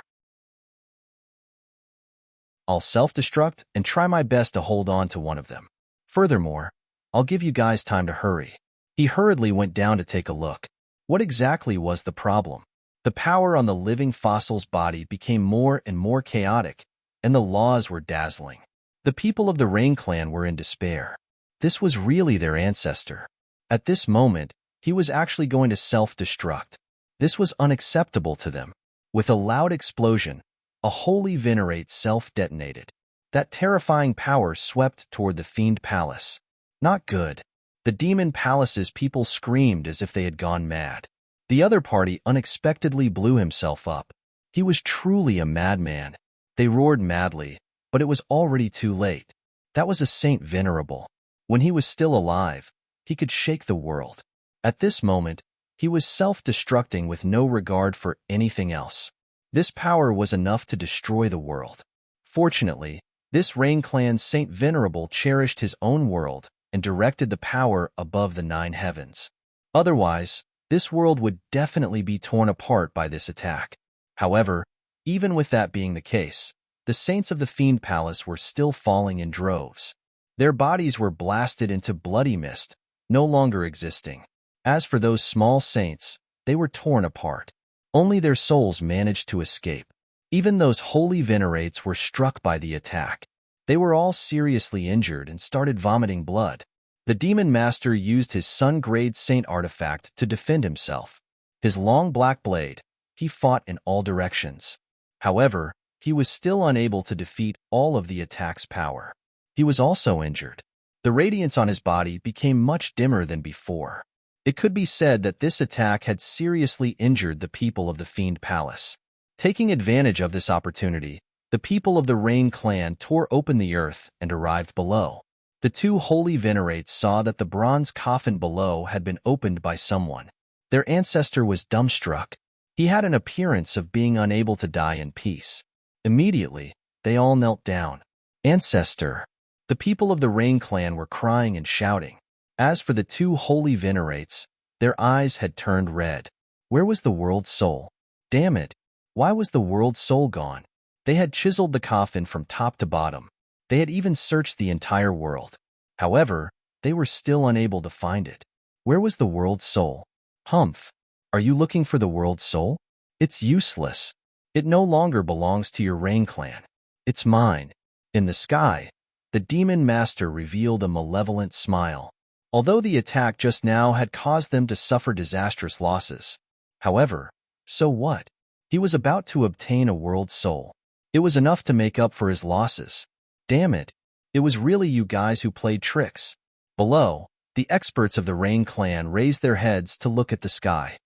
I'll self-destruct and try my best to hold on to one of them. Furthermore, I'll give you guys time to hurry. He hurriedly went down to take a look. What exactly was the problem? The power on the living fossil's body became more and more chaotic, and the laws were dazzling. The people of the Rain clan were in despair. This was really their ancestor. At this moment, he was actually going to self-destruct. This was unacceptable to them. With a loud explosion, a Holy Venerate self-detonated. That terrifying power swept toward the Fiend Palace. Not good. The Demon Palace's people screamed as if they had gone mad. The other party unexpectedly blew himself up. He was truly a madman. They roared madly, but it was already too late. That was a Saint Venerable. When he was still alive, he could shake the world. At this moment, he was self-destructing with no regard for anything else. This power was enough to destroy the world. Fortunately, this Rain clan's Saint Venerable cherished his own world and directed the power above the 9 heavens. Otherwise, this world would definitely be torn apart by this attack. However, even with that being the case, the saints of the Fiend Palace were still falling in droves. Their bodies were blasted into bloody mist, no longer existing. As for those small saints, they were torn apart. Only their souls managed to escape. Even those Holy Venerates were struck by the attack. They were all seriously injured and started vomiting blood. The demon master used his sun-grade saint artifact to defend himself. His long black blade, he fought in all directions. However, he was still unable to defeat all of the attack's power. He was also injured. The radiance on his body became much dimmer than before. It could be said that this attack had seriously injured the people of the Fiend Palace. Taking advantage of this opportunity, the people of the Rain clan tore open the earth and arrived below. The two holy venerates saw that the bronze coffin below had been opened by someone. Their ancestor was dumbstruck. He had an appearance of being unable to die in peace. Immediately, they all knelt down. Ancestor! The people of the Rain clan were crying and shouting. As for the two holy venerates, their eyes had turned red. Where was the world's soul? Damn it! Why was the world's soul gone? They had chiseled the coffin from top to bottom. They had even searched the entire world. However, they were still unable to find it. Where was the world's soul? Humph! Are you looking for the world's soul? It's useless. It no longer belongs to your Rain clan. It's mine. In the sky, the demon master revealed a malevolent smile. Although the attack just now had caused them to suffer disastrous losses. However, so what? He was about to obtain a world soul. It was enough to make up for his losses. Damn it, it was really you guys who played tricks. Below, the experts of the Rain clan raised their heads to look at the sky.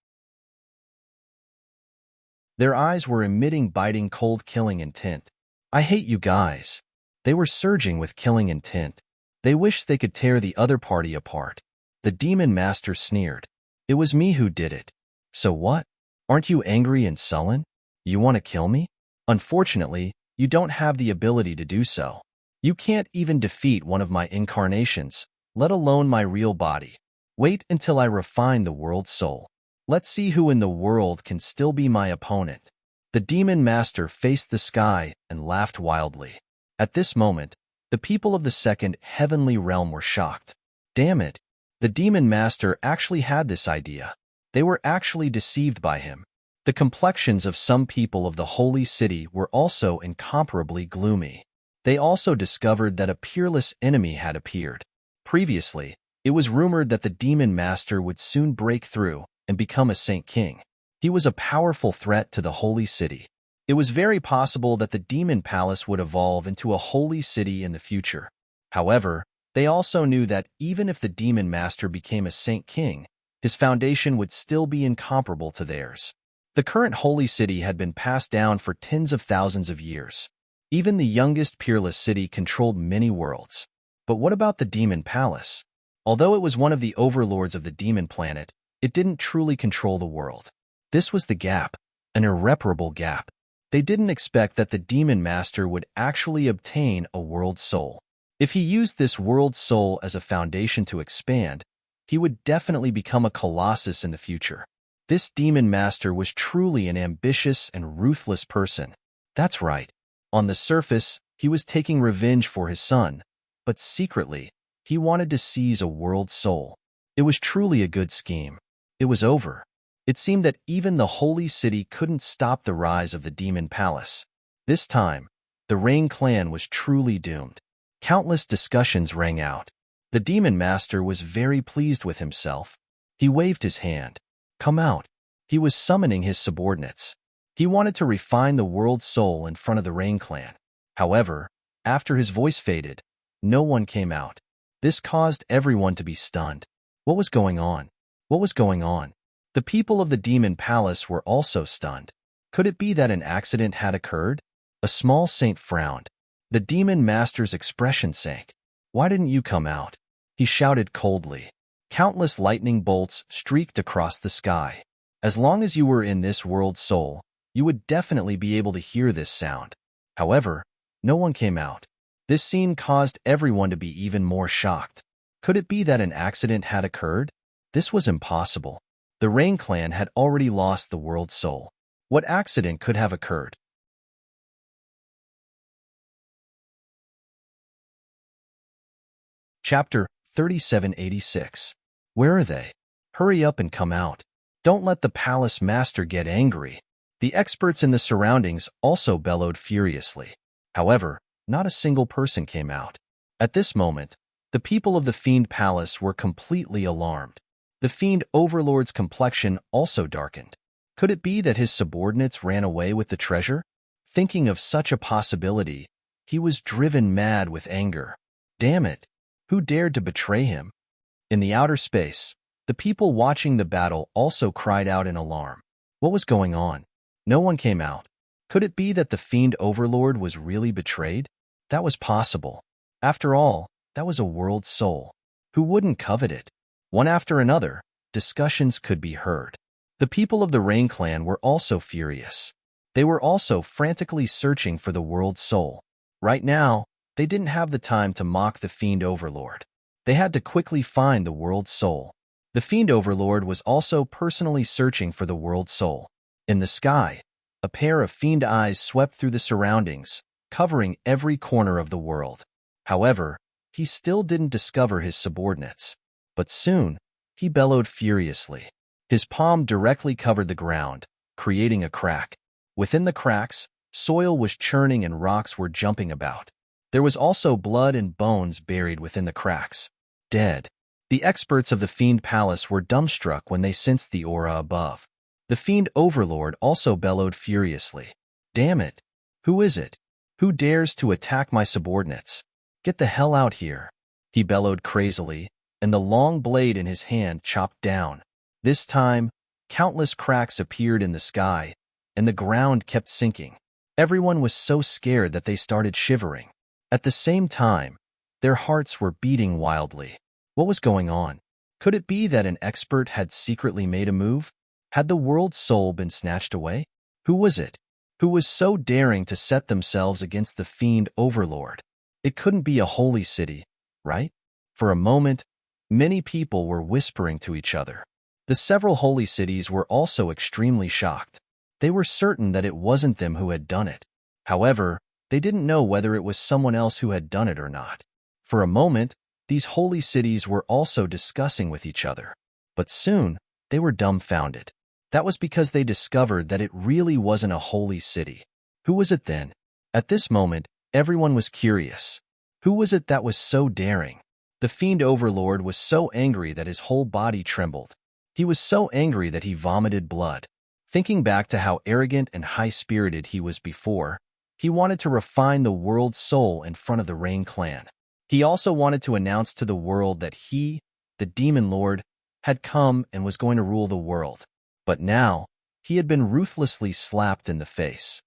Their eyes were emitting biting cold killing intent. I hate you guys. They were surging with killing intent. They wished they could tear the other party apart. The demon master sneered. It was me who did it. So what? Aren't you angry and sullen? You want to kill me? Unfortunately, you don't have the ability to do so. You can't even defeat one of my incarnations, let alone my real body. Wait until I refine the world's soul. Let's see who in the world can still be my opponent. The demon master faced the sky and laughed wildly. At this moment, the people of the second heavenly realm were shocked. Damn it, the demon master actually had this idea. They were actually deceived by him. The complexions of some people of the holy city were also incomparably gloomy. They also discovered that a peerless enemy had appeared. Previously, it was rumored that the demon master would soon break through and become a Saint King. He was a powerful threat to the holy city. It was very possible that the demon palace would evolve into a holy city in the future. However, they also knew that even if the demon master became a Saint King, his foundation would still be incomparable to theirs. The current holy city had been passed down for tens of thousands of years. Even the youngest peerless city controlled many worlds. But what about the demon palace? Although it was one of the overlords of the demon planet, it didn't truly control the world. This was the gap, an irreparable gap. They didn't expect that the demon master would actually obtain a world soul. If he used this world soul as a foundation to expand, he would definitely become a colossus in the future. This demon master was truly an ambitious and ruthless person. That's right. On the surface, he was taking revenge for his son, but secretly, he wanted to seize a world soul. It was truly a good scheme. It was over. It seemed that even the holy city couldn't stop the rise of the demon palace. This time, the Rain clan was truly doomed. Countless discussions rang out. The demon master was very pleased with himself. He waved his hand. Come out. He was summoning his subordinates. He wanted to refine the world soul in front of the Rain clan. However, after his voice faded, no one came out. This caused everyone to be stunned. What was going on? What was going on? The people of the demon palace were also stunned. Could it be that an accident had occurred? A small saint frowned. The demon master's expression sank. Why didn't you come out? He shouted coldly. Countless lightning bolts streaked across the sky. As long as you were in this world soul, you would definitely be able to hear this sound. However, no one came out. This scene caused everyone to be even more shocked. Could it be that an accident had occurred? This was impossible. The Rain clan had already lost the world soul. What accident could have occurred? Chapter 3786. Where are they? Hurry up and come out. Don't let the palace master get angry. The experts in the surroundings also bellowed furiously. However, not a single person came out. At this moment, The people of the Fiend Palace were completely alarmed. The Fiend Overlord's complexion also darkened. Could it be that his subordinates ran away with the treasure? Thinking of such a possibility, he was driven mad with anger. Damn it! Who dared to betray him? In the outer space, the people watching the battle also cried out in alarm. What was going on? No one came out. Could it be that the Fiend Overlord was really betrayed? That was possible. After all, that was a world soul. Who wouldn't covet it? One after another, discussions could be heard. The people of the Rain Clan were also furious. They were also frantically searching for the world soul. Right now, they didn't have the time to mock the Fiend Overlord. They had to quickly find the world soul. The Fiend Overlord was also personally searching for the world soul. In the sky, a pair of fiend eyes swept through the surroundings, covering every corner of the world. However, he still didn't discover his subordinates. But soon, he bellowed furiously. His palm directly covered the ground, creating a crack. Within the cracks, soil was churning and rocks were jumping about. There was also blood and bones buried within the cracks. Dead. The experts of the Fiend Palace were dumbstruck when they sensed the aura above. The Fiend Overlord also bellowed furiously. Damn it! Who is it? Who dares to attack my subordinates? Get the hell out here! He bellowed crazily, and the long blade in his hand chopped down. This time, countless cracks appeared in the sky, and the ground kept sinking. Everyone was so scared that they started shivering. At the same time, their hearts were beating wildly. What was going on? Could it be that an expert had secretly made a move? Had the world's soul been snatched away? Who was it? Who was so daring to set themselves against the Fiend Overlord? It couldn't be a holy city, right? For a moment, many people were whispering to each other. The several holy cities were also extremely shocked. They were certain that it wasn't them who had done it. However, they didn't know whether it was someone else who had done it or not. For a moment, these holy cities were also discussing with each other. But soon, they were dumbfounded. That was because they discovered that it really wasn't a holy city. Who was it then? At this moment, everyone was curious. Who was it that was so daring? The Fiend Overlord was so angry that his whole body trembled. He was so angry that he vomited blood. Thinking back to how arrogant and high-spirited he was before, he wanted to refine the world's soul in front of the Rain Clan. He also wanted to announce to the world that he, the Demon Lord, had come and was going to rule the world. But now, he had been ruthlessly slapped in the face.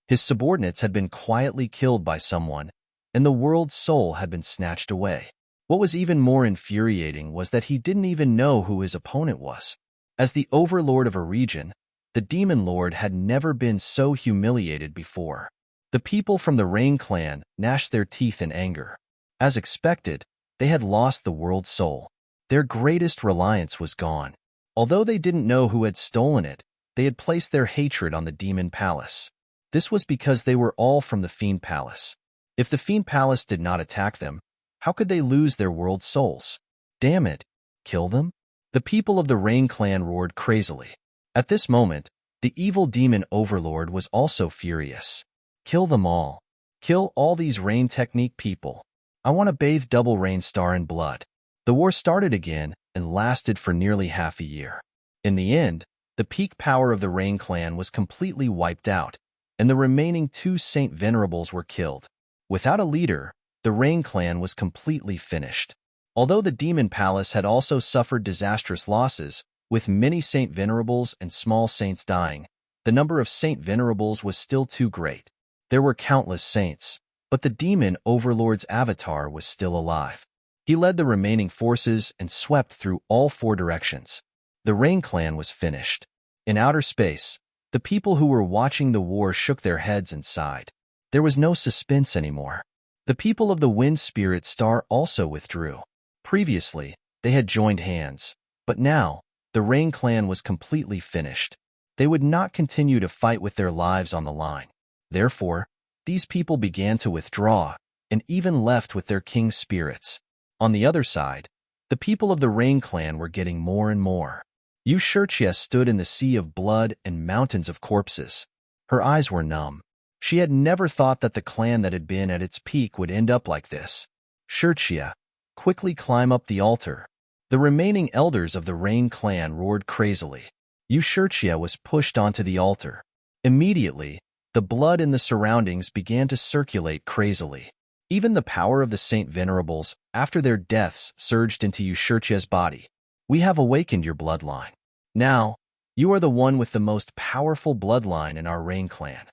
His subordinates had been quietly killed by someone, and the world's soul had been snatched away. What was even more infuriating was that he didn't even know who his opponent was. As the overlord of a region, the Demon Lord had never been so humiliated before. The people from the Rain Clan gnashed their teeth in anger. As expected, they had lost the world's soul. Their greatest reliance was gone. Although they didn't know who had stolen it, they had placed their hatred on the Demon Palace. This was because they were all from the Fiend Palace. If the Fiend Palace did not attack them, how could they lose their world's souls? Damn it! Kill them? The people of the Rain Clan roared crazily. At this moment, the evil Demon Overlord was also furious. Kill them all. Kill all these Rain Technique people. I want to bathe Double Rain Star in blood. The war started again and lasted for nearly half a year. In the end, the peak power of the Rain Clan was completely wiped out, and the remaining 2 Saint Venerables were killed. Without a leader, the Rain Clan was completely finished. Although the Demon Palace had also suffered disastrous losses, with many Saint Venerables and small saints dying, the number of Saint Venerables was still too great. There were countless saints, but the Demon Overlord's avatar was still alive. He led the remaining forces and swept through all 4 directions. The Rain Clan was finished. In outer space, the people who were watching the war shook their heads and sighed. There was no suspense anymore. The people of the Wind Spirit Star also withdrew. Previously, they had joined hands, but now, the Rain Clan was completely finished. They would not continue to fight with their lives on the line. Therefore, these people began to withdraw, and even left with their king's spirits. On the other side, the people of the Rain Clan were getting more and more. Yushurchia stood in the sea of blood and mountains of corpses. Her eyes were numb. She had never thought that the clan that had been at its peak would end up like this. Shurchia, quickly climb up the altar. The remaining elders of the Rain clan roared crazily. Shurchia was pushed onto the altar. Immediately, the blood in the surroundings began to circulate crazily. Even the power of the Saint Venerables, after their deaths, surged into Shurchia's body. We have awakened your bloodline. Now, you are the one with the most powerful bloodline in our Rain clan.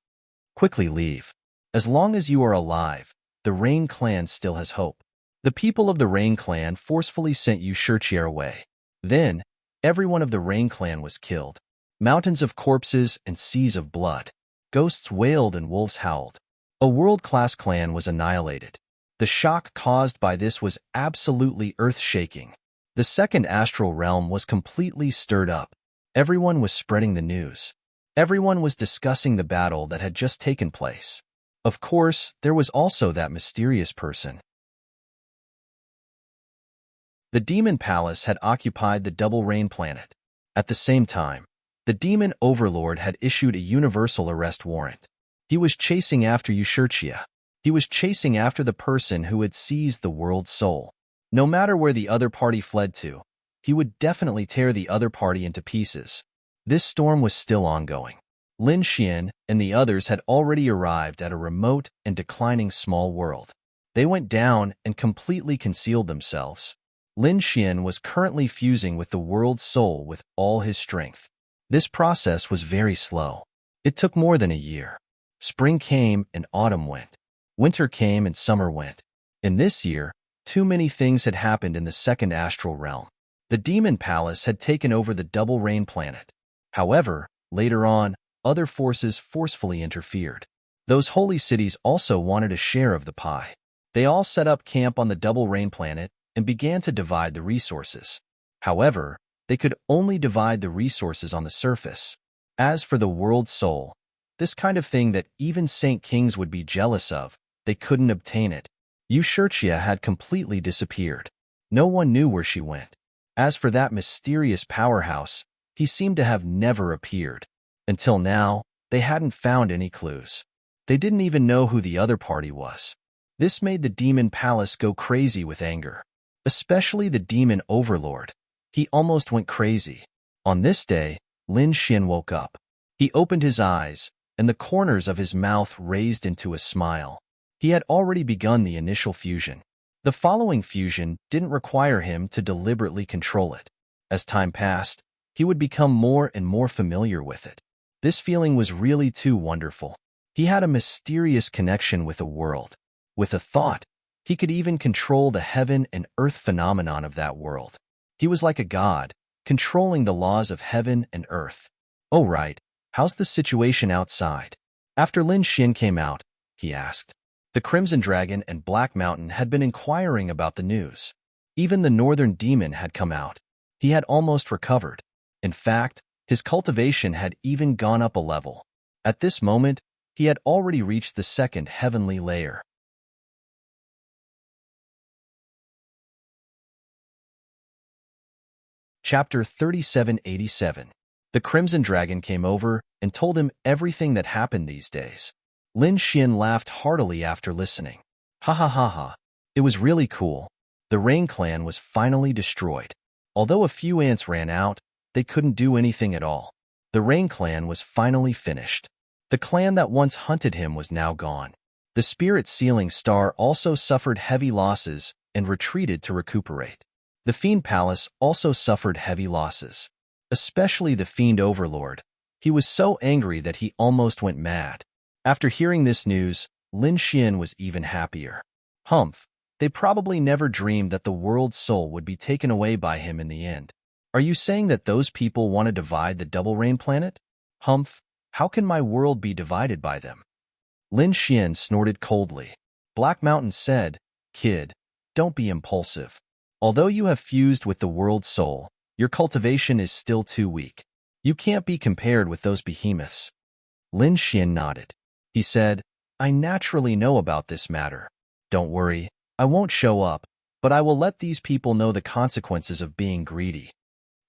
Quickly leave. As long as you are alive, the Rain clan still has hope. The people of the Rain clan forcefully sent Shurchia away. Then, everyone of the Rain clan was killed. Mountains of corpses and seas of blood. Ghosts wailed and wolves howled. A world-class clan was annihilated. The shock caused by this was absolutely earth-shaking. The second astral realm was completely stirred up. Everyone was spreading the news. Everyone was discussing the battle that had just taken place. Of course, there was also that mysterious person. The Demon Palace had occupied the Double Rain planet. At the same time, the Demon Overlord had issued a universal arrest warrant. He was chasing after Shurchia. He was chasing after the person who had seized the world's soul. No matter where the other party fled to, he would definitely tear the other party into pieces. This storm was still ongoing. Lin Xian and the others had already arrived at a remote and declining small world. They went down and completely concealed themselves. Lin Xian was currently fusing with the world's soul with all his strength. This process was very slow. It took more than a year. Spring came and autumn went. Winter came and summer went. In this year, too many things had happened in the second astral realm. The Demon Palace had taken over the Double Rain planet. However, later on, other forces forcefully interfered. Those holy cities also wanted a share of the pie. They all set up camp on the Double Rain planet and began to divide the resources. However, they could only divide the resources on the surface. As for the world's soul, this kind of thing that even Saint Kings would be jealous of, they couldn't obtain it. Shurchia had completely disappeared. No one knew where she went. As for that mysterious powerhouse, he seemed to have never appeared. Until now, they hadn't found any clues. They didn't even know who the other party was. This made the Demon Palace go crazy with anger. Especially the Demon Overlord. He almost went crazy. On this day, Lin Xian woke up. He opened his eyes, and the corners of his mouth raised into a smile. He had already begun the initial fusion. The following fusion didn't require him to deliberately control it. As time passed, he would become more and more familiar with it. This feeling was really too wonderful. He had a mysterious connection with a world. With a thought, he could even control the heaven and earth phenomenon of that world. He was like a god, controlling the laws of heaven and earth. "Oh right, how's the situation outside?" After Lin Xian came out, he asked. The Crimson Dragon and Black Mountain had been inquiring about the news. Even the Northern Demon had come out. He had almost recovered. In fact, his cultivation had even gone up a level. At this moment, he had already reached the second heavenly layer. Chapter 3787. The Crimson Dragon came over and told him everything that happened these days. Lin Xian laughed heartily after listening. Ha ha ha ha. It was really cool. The Rain clan was finally destroyed. Although a few ants ran out, they couldn't do anything at all. The Rain clan was finally finished. The clan that once hunted him was now gone. The Spirit Sealing Star also suffered heavy losses and retreated to recuperate. The Fiend Palace also suffered heavy losses. Especially the Fiend Overlord. He was so angry that he almost went mad. After hearing this news, Lin Xian was even happier. Humph, they probably never dreamed that the world's soul would be taken away by him in the end. Are you saying that those people want to divide the Double Rain planet? Humph, how can my world be divided by them? Lin Xian snorted coldly. Black Mountain said, "Kid, don't be impulsive. Although you have fused with the world's soul, your cultivation is still too weak. You can't be compared with those behemoths." Lin Xian nodded. He said, "I naturally know about this matter. Don't worry, I won't show up, but I will let these people know the consequences of being greedy."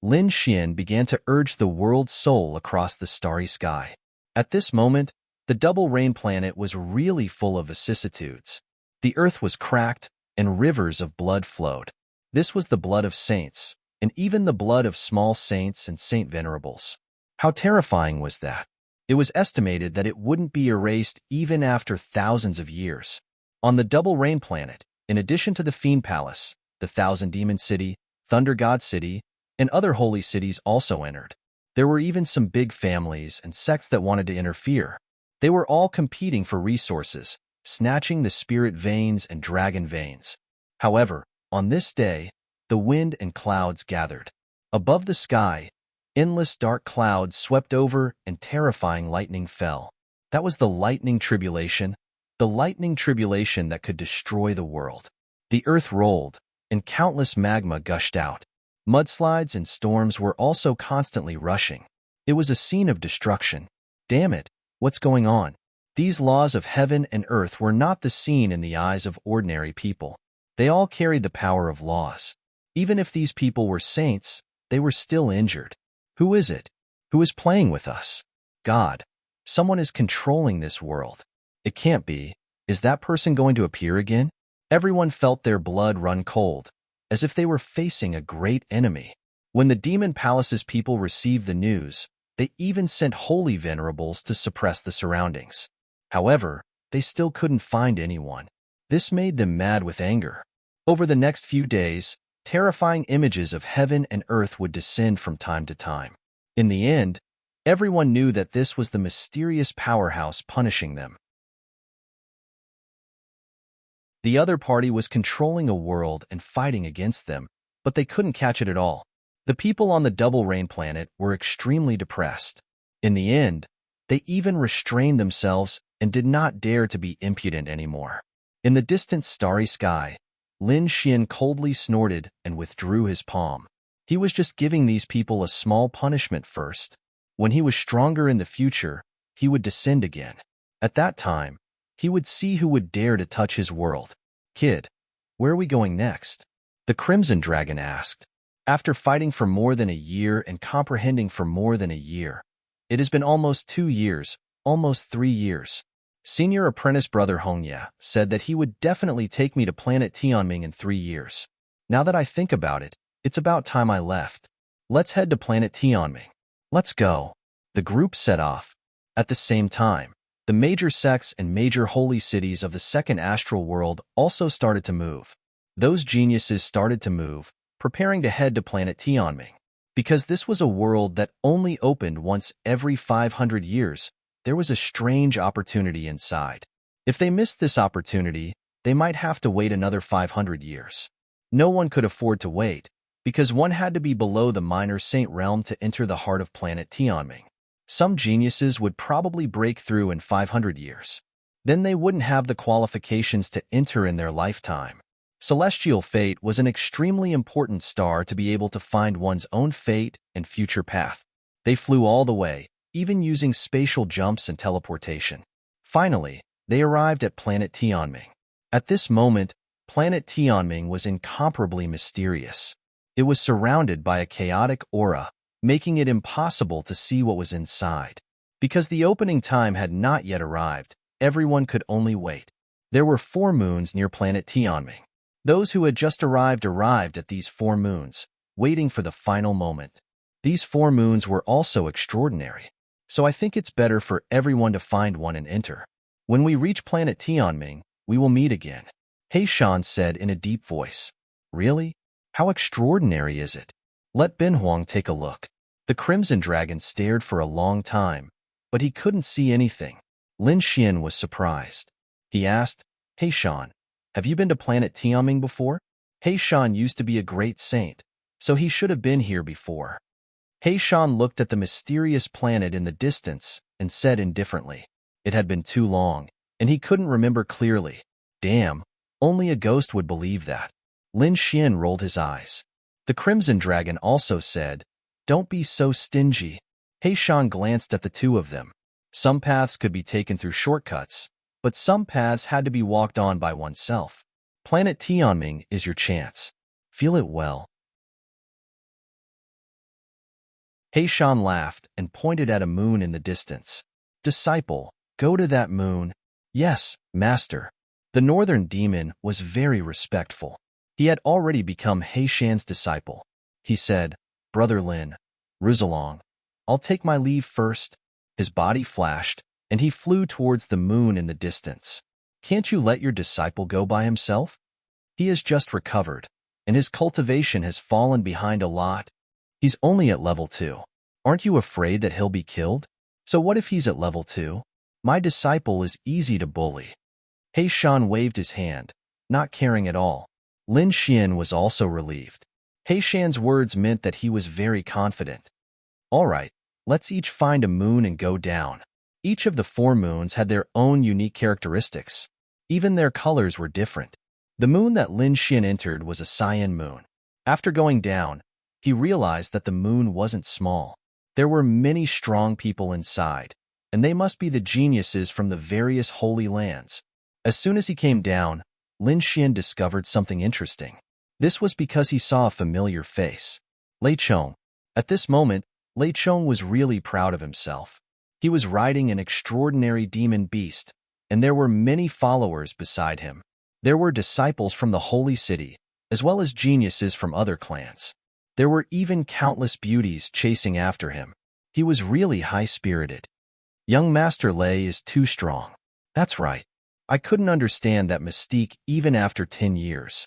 Lin Xian began to urge the world's soul across the starry sky. At this moment, The double rain planet was really full of vicissitudes. The earth was cracked, and rivers of blood flowed. This was the blood of saints, and even the blood of small saints and saint venerables. How terrifying was that? It was estimated that it wouldn't be erased even after thousands of years. On the double rain planet, in addition to the Fiend Palace, the Thousand Demon City, Thunder God City, and other holy cities also entered. There were even some big families and sects that wanted to interfere. They were all competing for resources, snatching the spirit veins and dragon veins. However, on this day, the wind and clouds gathered. Above the sky, endless dark clouds swept over and terrifying lightning fell. That was the lightning tribulation that could destroy the world. The earth rolled, and countless magma gushed out. Mudslides and storms were also constantly rushing. It was a scene of destruction. Damn it, what's going on? These laws of heaven and earth were not the scene in the eyes of ordinary people. They all carried the power of laws. Even if these people were saints, they were still injured. Who is it? Who is playing with us? God. Someone is controlling this world. It can't be. Is that person going to appear again? Everyone felt their blood run cold, as if they were facing a great enemy. When the Demon Palace's people received the news, they even sent holy venerables to suppress the surroundings. However, they still couldn't find anyone. This made them mad with anger. Over the next few days, terrifying images of heaven and earth would descend from time to time. In the end, everyone knew that this was the mysterious powerhouse punishing them. The other party was controlling a world and fighting against them, but they couldn't catch it at all. The people on the double rain planet were extremely depressed. In the end, they even restrained themselves and did not dare to be impudent anymore. In the distant starry sky, Lin Xian coldly snorted and withdrew his palm. He was just giving these people a small punishment first. When he was stronger in the future, he would descend again. At that time, he would see who would dare to touch his world. Kid, where are we going next? The Crimson Dragon asked. After fighting for more than a year and comprehending for more than a year, it has been almost 2 years, almost 3 years. Senior apprentice brother Hongya said that he would definitely take me to planet Tianming in 3 years. Now that I think about it, it's about time I left. Let's head to planet Tianming. Let's go. The group set off. At the same time, the major sects and major holy cities of the second astral world also started to move. Those geniuses started to move, preparing to head to planet Tianming. Because this was a world that only opened once every 500 years, there was a strange opportunity inside. If they missed this opportunity, they might have to wait another 500 years. No one could afford to wait, because one had to be below the minor saint realm to enter the heart of planet Tianming. Some geniuses would probably break through in 500 years. Then they wouldn't have the qualifications to enter in their lifetime. Celestial fate was an extremely important star to be able to find one's own fate and future path. They flew all the way, even using spatial jumps and teleportation. Finally, they arrived at planet Tianming. At this moment, planet Tianming was incomparably mysterious. It was surrounded by a chaotic aura, making it impossible to see what was inside. Because the opening time had not yet arrived, everyone could only wait. There were 4 moons near planet Tianming. Those who had just arrived at these 4 moons, waiting for the final moment. These 4 moons were also extraordinary. So I think it's better for everyone to find one and enter. When we reach planet Tianming, we will meet again. Heishan said in a deep voice. Really? How extraordinary is it? Let Ben Huang take a look. The Crimson Dragon stared for a long time, but he couldn't see anything. Lin Xian was surprised. He asked, Heishan, have you been to planet Tianming before? Heishan used to be a great saint, so he should have been here before. Heishan looked at the mysterious planet in the distance and said indifferently, it had been too long, and he couldn't remember clearly. Damn, only a ghost would believe that. Lin Xian rolled his eyes. The Crimson Dragon also said, don't be so stingy. Heishan glanced at the two of them. Some paths could be taken through shortcuts, but some paths had to be walked on by oneself. Planet Tianming is your chance. Feel it well. Heishan laughed and pointed at a moon in the distance. Disciple, Go to that moon. Yes, master. The northern demon was very respectful. He had already become Heishan's disciple. He said, Brother Lin, Rizalong, I'll take my leave first. His body flashed, and he flew towards the moon in the distance. Can't you let your disciple go by himself? He has just recovered, and his cultivation has fallen behind a lot. He's only at level 2. Aren't you afraid that he'll be killed? So what if he's at level 2? My disciple is easy to bully. Heishan waved his hand, not caring at all. Lin Xian was also relieved. Heishan's words meant that he was very confident. All right, let's each find a moon and go down. Each of the 4 moons had their own unique characteristics. Even their colors were different. The moon that Lin Xian entered was a cyan moon. After going down, he realized that the moon wasn't small. There were many strong people inside, and they must be the geniuses from the various holy lands. As soon as he came down, Lin Xian discovered something interesting. This was because he saw a familiar face. Lei Chong. At this moment, Lei Chong was really proud of himself. He was riding an extraordinary demon beast, and there were many followers beside him. There were disciples from the holy city, as well as geniuses from other clans. There were even countless beauties chasing after him. He was really high-spirited. Young Master Lei is too strong. That's right. I couldn't understand that mystique even after 10 years.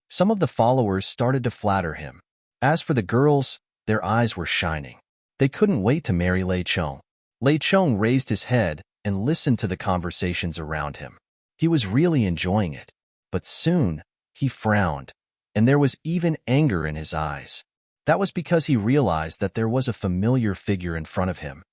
Some of the followers started to flatter him. As for the girls, their eyes were shining. They couldn't wait to marry Lei Chong. Lei Chong raised his head and listened to the conversations around him. He was really enjoying it. But soon, he frowned, and there was even anger in his eyes. That was because he realized that there was a familiar figure in front of him.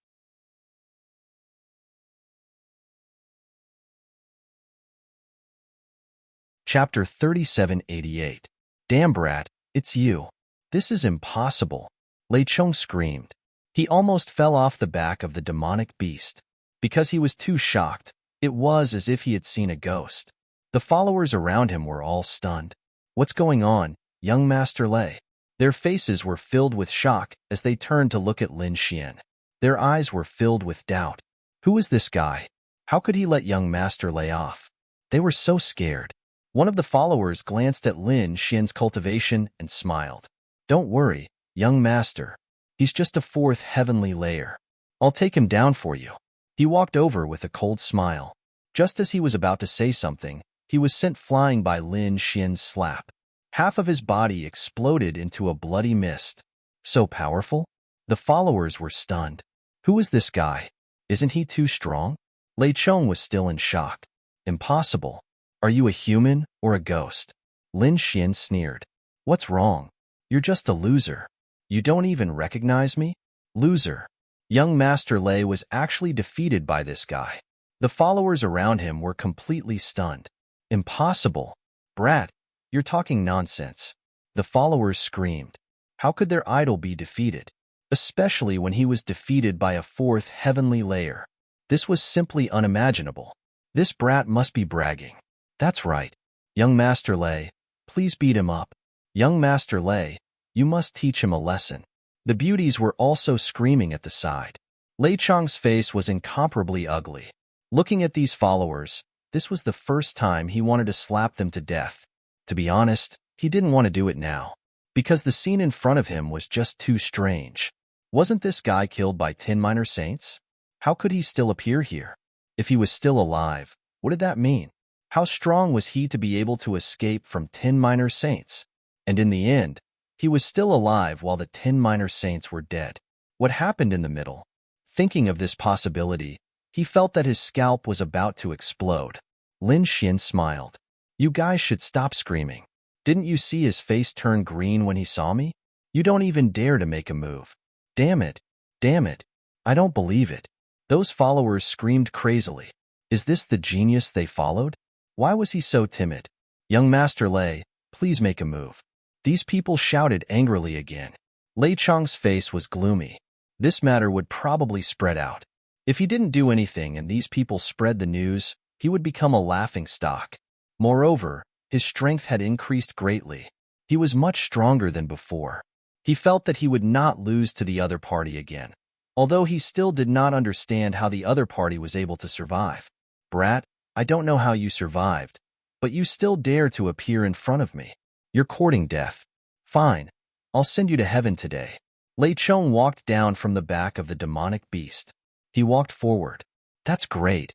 Chapter 3788. Damn, brat, it's you. This is impossible. Lei Chong screamed. He almost fell off the back of the demonic beast. Because he was too shocked, it was as if he had seen a ghost. The followers around him were all stunned. What's going on, young Master Lei? Their faces were filled with shock as they turned to look at Lin Xian. Their eyes were filled with doubt. Who is this guy? How could he let young Master Lei off? They were so scared. One of the followers glanced at Lin Xian's cultivation and smiled. Don't worry, young master. He's just a 4th heavenly layer. I'll take him down for you. He walked over with a cold smile. Just as he was about to say something, he was sent flying by Lin Xian's slap. Half of his body exploded into a bloody mist. So powerful? The followers were stunned. Who is this guy? Isn't he too strong? Lei Chong was still in shock. Impossible. Are you a human or a ghost? Lin Xian sneered. What's wrong? You're just a loser. You don't even recognize me? Loser. Young Master Lei was actually defeated by this guy. The followers around him were completely stunned. Impossible. Brat, you're talking nonsense. The followers screamed. How could their idol be defeated? Especially when he was defeated by a 4th heavenly layer. This was simply unimaginable. This brat must be bragging. That's right. Young Master Lei, please beat him up. Young Master Lei, you must teach him a lesson. The beauties were also screaming at the side. Lei Chong's face was incomparably ugly. Looking at these followers, this was the first time he wanted to slap them to death. To be honest, he didn't want to do it now, because the scene in front of him was just too strange. Wasn't this guy killed by 10 minor saints? How could he still appear here? If he was still alive, what did that mean? How strong was he to be able to escape from 10 minor saints? And in the end, he was still alive while the 10 minor saints were dead. What happened in the middle? Thinking of this possibility, he felt that his scalp was about to explode. Lin Xian smiled. You guys should stop screaming. Didn't you see his face turn green when he saw me? You don't even dare to make a move. Damn it. Damn it. I don't believe it. Those followers screamed crazily. Is this the genius they followed? Why was he so timid? Young Master Lei, please make a move. These people shouted angrily again. Lei Chong's face was gloomy. This matter would probably spread out. If he didn't do anything and these people spread the news, he would become a laughingstock. Moreover, his strength had increased greatly. He was much stronger than before. He felt that he would not lose to the other party again. although he still did not understand how the other party was able to survive. Brat, I don't know how you survived, but you still dare to appear in front of me. You're courting death. Fine, I'll send you to heaven today. Lei Chong walked down from the back of the demonic beast. He walked forward. That's great.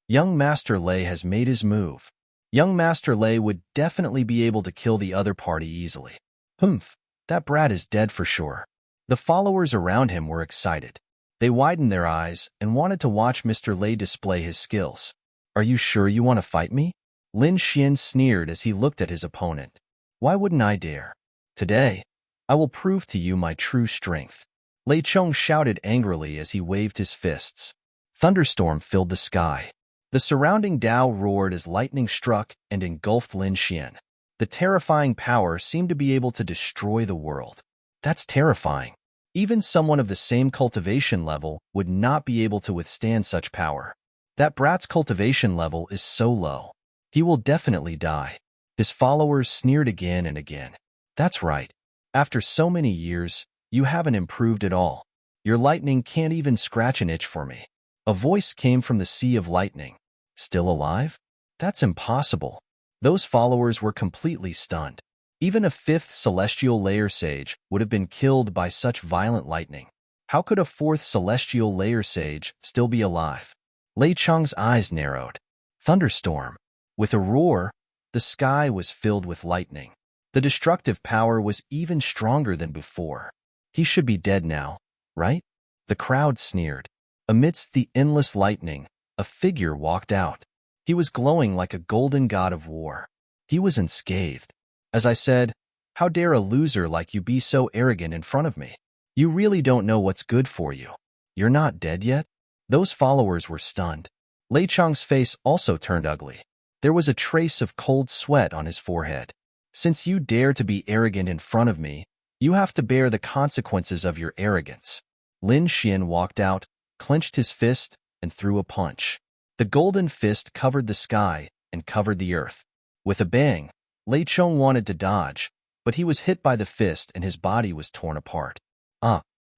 Young Master Lei has made his move. Young Master Lei would definitely be able to kill the other party easily. Humph, that brat is dead for sure. The followers around him were excited. They widened their eyes and wanted to watch Mr. Lei display his skills. Are you sure you want to fight me? Lin Xian sneered as he looked at his opponent. Why wouldn't I dare? Today, I will prove to you my true strength. Lei Chong shouted angrily as he waved his fists. Thunderstorm filled the sky. The surrounding Tao roared as lightning struck and engulfed Lin Xian. The terrifying power seemed to be able to destroy the world. That's terrifying. Even someone of the same cultivation level would not be able to withstand such power. That brat's cultivation level is so low. He will definitely die. His followers sneered again and again. That's right. After so many years, you haven't improved at all. Your lightning can't even scratch an itch for me. A voice came from the sea of lightning. Still alive? That's impossible. Those followers were completely stunned. Even a fifth celestial layer sage would have been killed by such violent lightning. How could a fourth celestial layer sage still be alive? Lei Chong's eyes narrowed. Thunderstorm. With a roar, the sky was filled with lightning. The destructive power was even stronger than before. He should be dead now, right? The crowd sneered. Amidst the endless lightning, a figure walked out. He was glowing like a golden god of war. He was unscathed. As I said, how dare a loser like you be so arrogant in front of me? You really don't know what's good for you. You're not dead yet? Those followers were stunned. Lei Chong's face also turned ugly. There was a trace of cold sweat on his forehead. Since you dare to be arrogant in front of me, you have to bear the consequences of your arrogance. Lin Xian walked out, clenched his fist, and threw a punch. The golden fist covered the sky and covered the earth. With a bang, Lei Chong wanted to dodge, but he was hit by the fist and his body was torn apart.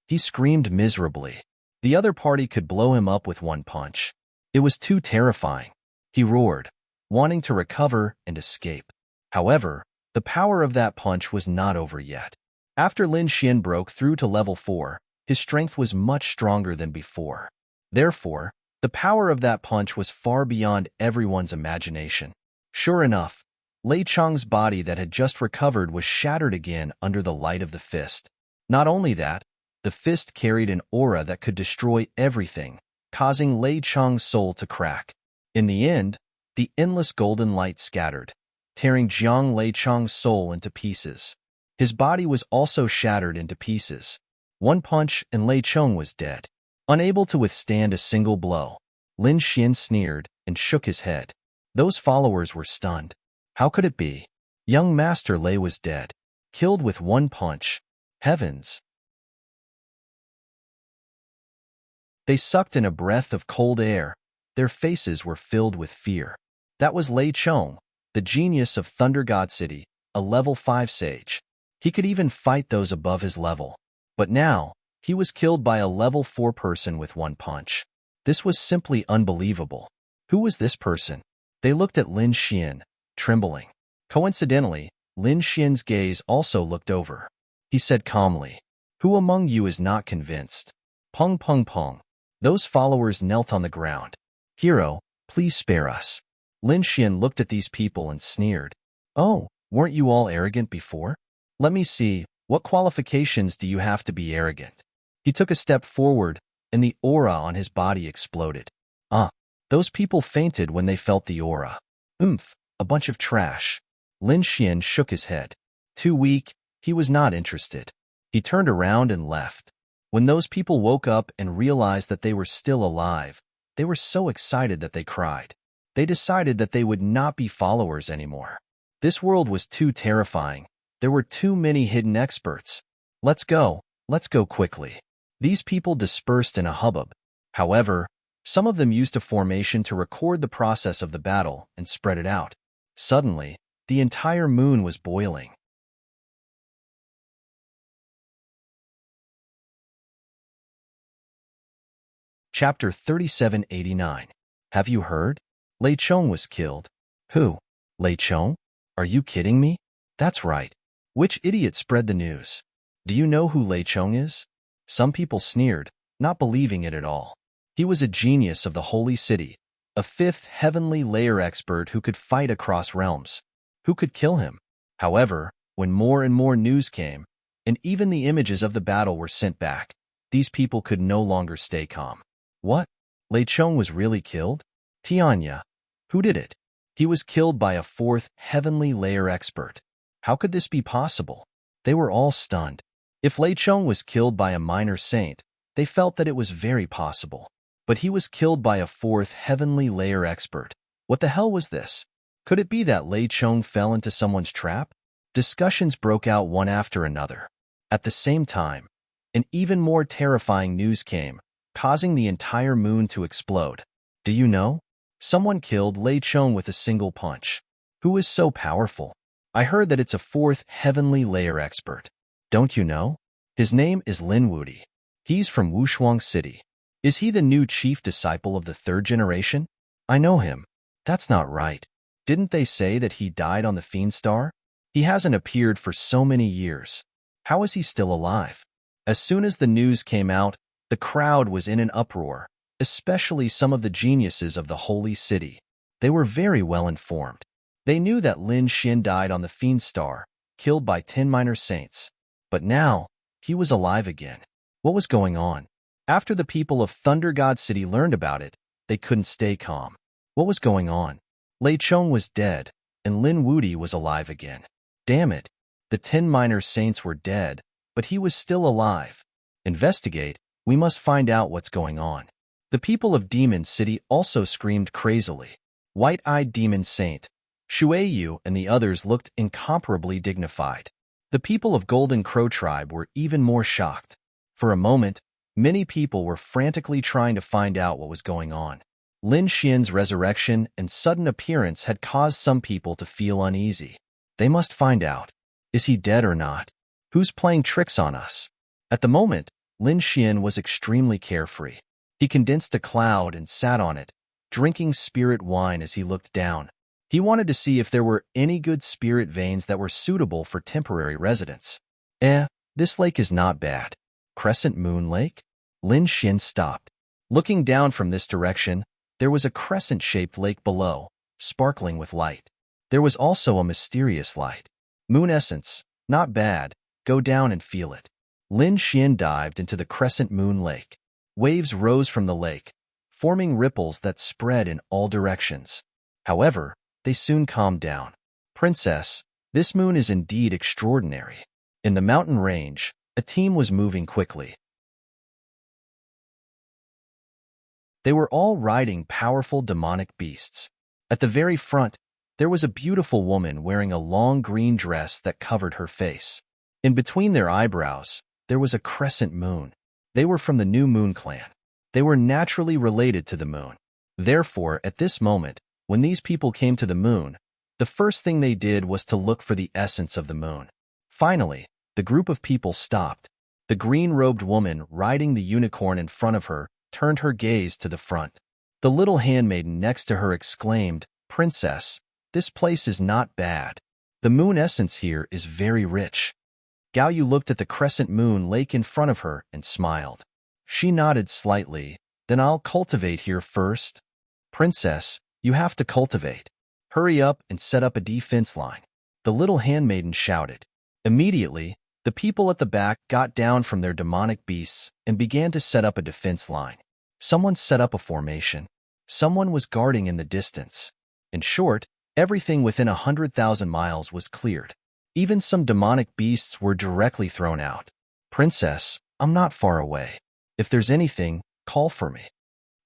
He screamed miserably. The other party could blow him up with one punch. It was too terrifying. He roared, wanting to recover and escape. However, the power of that punch was not over yet. After Lin Xian broke through to level 4, his strength was much stronger than before. Therefore, the power of that punch was far beyond everyone's imagination. Sure enough, Lei Chong's body that had just recovered was shattered again under the light of the fist. Not only that, the fist carried an aura that could destroy everything, causing Lei Chong's soul to crack. In the end, the endless golden light scattered, tearing Jiang Lei Chong's soul into pieces. His body was also shattered into pieces. One punch and Lei Chong was dead. Unable to withstand a single blow, Lin Xian sneered and shook his head. Those followers were stunned. How could it be? Young Master Lei was dead, killed with one punch. Heavens! They sucked in a breath of cold air. Their faces were filled with fear. That was Lei Chong, the genius of Thunder God City, a level 5 sage. He could even fight those above his level. But now, he was killed by a level 4 person with one punch. This was simply unbelievable. Who was this person? They looked at Lin Xian, trembling. Coincidentally, Lin Xian's gaze also looked over. He said calmly, "Who among you is not convinced?" Pung pung pung. Those followers knelt on the ground. "Hero, please spare us." Lin Xian looked at these people and sneered. "Oh, weren't you all arrogant before? Let me see, what qualifications do you have to be arrogant?" He took a step forward, and the aura on his body exploded. Those people fainted when they felt the aura. A bunch of trash. Lin Xian shook his head. Too weak, he was not interested. He turned around and left. When those people woke up and realized that they were still alive, they were so excited that they cried. They decided that they would not be followers anymore. This world was too terrifying. There were too many hidden experts. Let's go quickly. These people dispersed in a hubbub. However, some of them used a formation to record the process of the battle and spread it out. Suddenly, the entire moon was boiling. Chapter 3789. Have you heard? Lei Chong was killed. Who? Lei Chong? Are you kidding me? That's right. Which idiot spread the news? Do you know who Lei Chong is? Some people sneered, not believing it at all. He was a genius of the holy city, a fifth heavenly layer expert who could fight across realms. Who could kill him? However, when more and more news came, and even the images of the battle were sent back, these people could no longer stay calm. What? Lei Chong was really killed? Tianya. Who did it? He was killed by a fourth heavenly layer expert. How could this be possible? They were all stunned. If Lei Chong was killed by a minor saint, they felt that it was very possible. But he was killed by a fourth heavenly layer expert. What the hell was this? Could it be that Lei Chong fell into someone's trap? Discussions broke out one after another. At the same time, an even more terrifying news came, causing the entire moon to explode. Do you know? Someone killed Lei Chong with a single punch. Who is so powerful? I heard that it's a fourth heavenly layer expert. Don't you know? His name is Lin Wudi. He's from Wushuang City. Is he the new chief disciple of the third generation? I know him. That's not right. Didn't they say that he died on the Fiend Star? He hasn't appeared for so many years. How is he still alive? As soon as the news came out, the crowd was in an uproar, especially some of the geniuses of the holy city. They were very well informed. They knew that Lin Xin died on the Fiend Star, killed by 10 minor saints. But now, he was alive again. What was going on? After the people of Thunder God City learned about it, they couldn't stay calm. What was going on? Lei Chong was dead, and Lin Wudi was alive again. Damn it. The 10 minor saints were dead, but he was still alive. Investigate. We must find out what's going on. The people of Demon City also screamed crazily. White-eyed Demon Saint, Shueyu and the others looked incomparably dignified. The people of Golden Crow Tribe were even more shocked. For a moment, many people were frantically trying to find out what was going on. Lin Xian's resurrection and sudden appearance had caused some people to feel uneasy. They must find out. Is he dead or not? Who's playing tricks on us? At the moment, Lin Xian was extremely carefree. He condensed a cloud and sat on it, drinking spirit wine as he looked down. He wanted to see if there were any good spirit veins that were suitable for temporary residence. This lake is not bad. Crescent Moon Lake? Lin Xian stopped. Looking down from this direction, there was a crescent-shaped lake below, sparkling with light. There was also a mysterious light. Moon essence, not bad. Go down and feel it. Lin Xian dived into the Crescent Moon Lake. Waves rose from the lake, forming ripples that spread in all directions. However, they soon calmed down. Princess, this moon is indeed extraordinary. In the mountain range, a team was moving quickly. They were all riding powerful demonic beasts. At the very front, there was a beautiful woman wearing a long green dress that covered her face. In between their eyebrows, there was a crescent moon. They were from the New Moon clan. They were naturally related to the moon. Therefore, at this moment, when these people came to the moon, the first thing they did was to look for the essence of the moon. Finally, the group of people stopped. The green-robed woman riding the unicorn in front of her turned her gaze to the front. The little handmaiden next to her exclaimed, "Princess, this place is not bad. The moon essence here is very rich." Gao Yu looked at the crescent moon lake in front of her and smiled. She nodded slightly. "Then I'll cultivate here first." "Princess, you have to cultivate. Hurry up and set up a defense line," the little handmaiden shouted. Immediately, the people at the back got down from their demonic beasts and began to set up a defense line. Someone set up a formation. Someone was guarding in the distance. In short, everything within 100,000 miles was cleared. Even some demonic beasts were directly thrown out. "Princess, I'm not far away. If there's anything, call for me."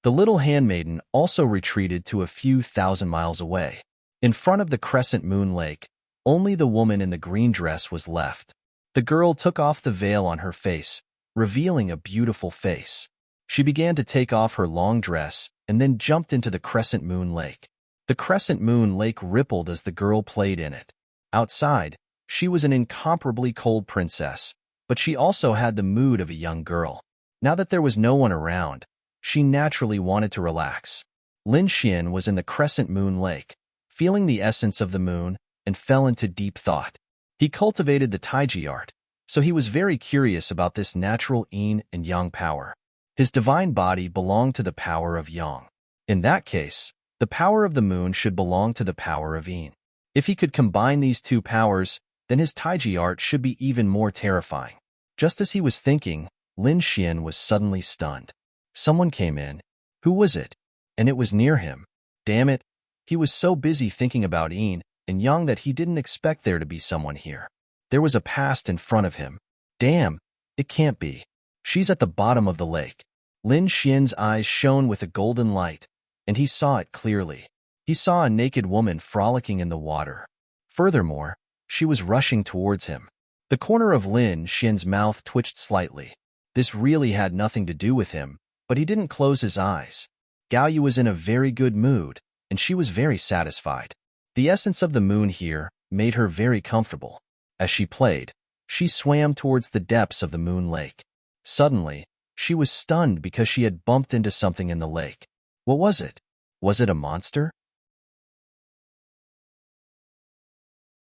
The little handmaiden also retreated to a few thousand miles away. In front of the crescent moon lake, only the woman in the green dress was left. The girl took off the veil on her face, revealing a beautiful face. She began to take off her long dress and then jumped into the crescent moon lake. The crescent moon lake rippled as the girl played in it. Outside, she was an incomparably cold princess, but she also had the mood of a young girl. Now that there was no one around, She naturally wanted to relax. Lin Xian was in the crescent moon lake, feeling the essence of the moon, and fell into deep thought. He cultivated the Taiji art, so he was very curious about this natural yin and yang power. His divine body belonged to the power of yang. In that case, the power of the moon should belong to the power of yin. If he could combine these two powers, then his Taiji art should be even more terrifying. Just as he was thinking, Lin Xian was suddenly stunned. Someone came in. Who was it? And it was near him. Damn it. He was so busy thinking about yin and yang that he didn't expect there to be someone here. There was a past in front of him. Damn, it can't be. She's at the bottom of the lake. Lin Xian's eyes shone with a golden light, and he saw it clearly. He saw a naked woman frolicking in the water. Furthermore, she was rushing towards him. The corner of Lin Xian's mouth twitched slightly. This really had nothing to do with him, but he didn't close his eyes. Gao Yu was in a very good mood, and she was very satisfied. The essence of the moon here made her very comfortable. As she played, she swam towards the depths of the moon lake. Suddenly, she was stunned because she had bumped into something in the lake. What was it? Was it a monster?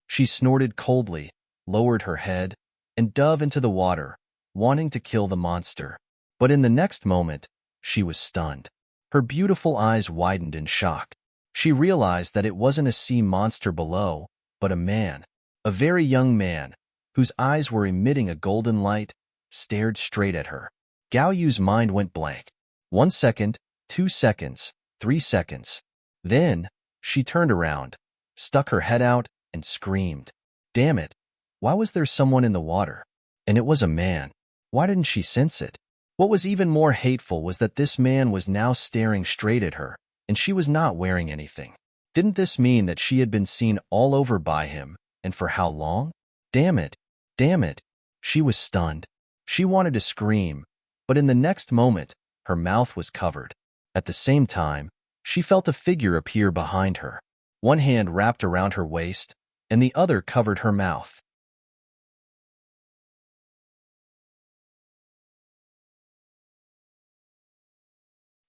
She snorted coldly, lowered her head, and dove into the water, wanting to kill the monster. But in the next moment, she was stunned. Her beautiful eyes widened in shock. She realized that it wasn't a sea monster below, but a man. A very young man, whose eyes were emitting a golden light, stared straight at her. Gao Yu's mind went blank. 1 second, 2 seconds, 3 seconds. Then, she turned around, stuck her head out, and screamed. Damn it! Why was there someone in the water? And it was a man. Why didn't she sense it? What was even more hateful was that this man was now staring straight at her, and she was not wearing anything. Didn't this mean that she had been seen all over by him, and for how long? Damn it! Damn it! She was stunned. She wanted to scream, but in the next moment, her mouth was covered. At the same time, she felt a figure appear behind her. One hand wrapped around her waist, and the other covered her mouth.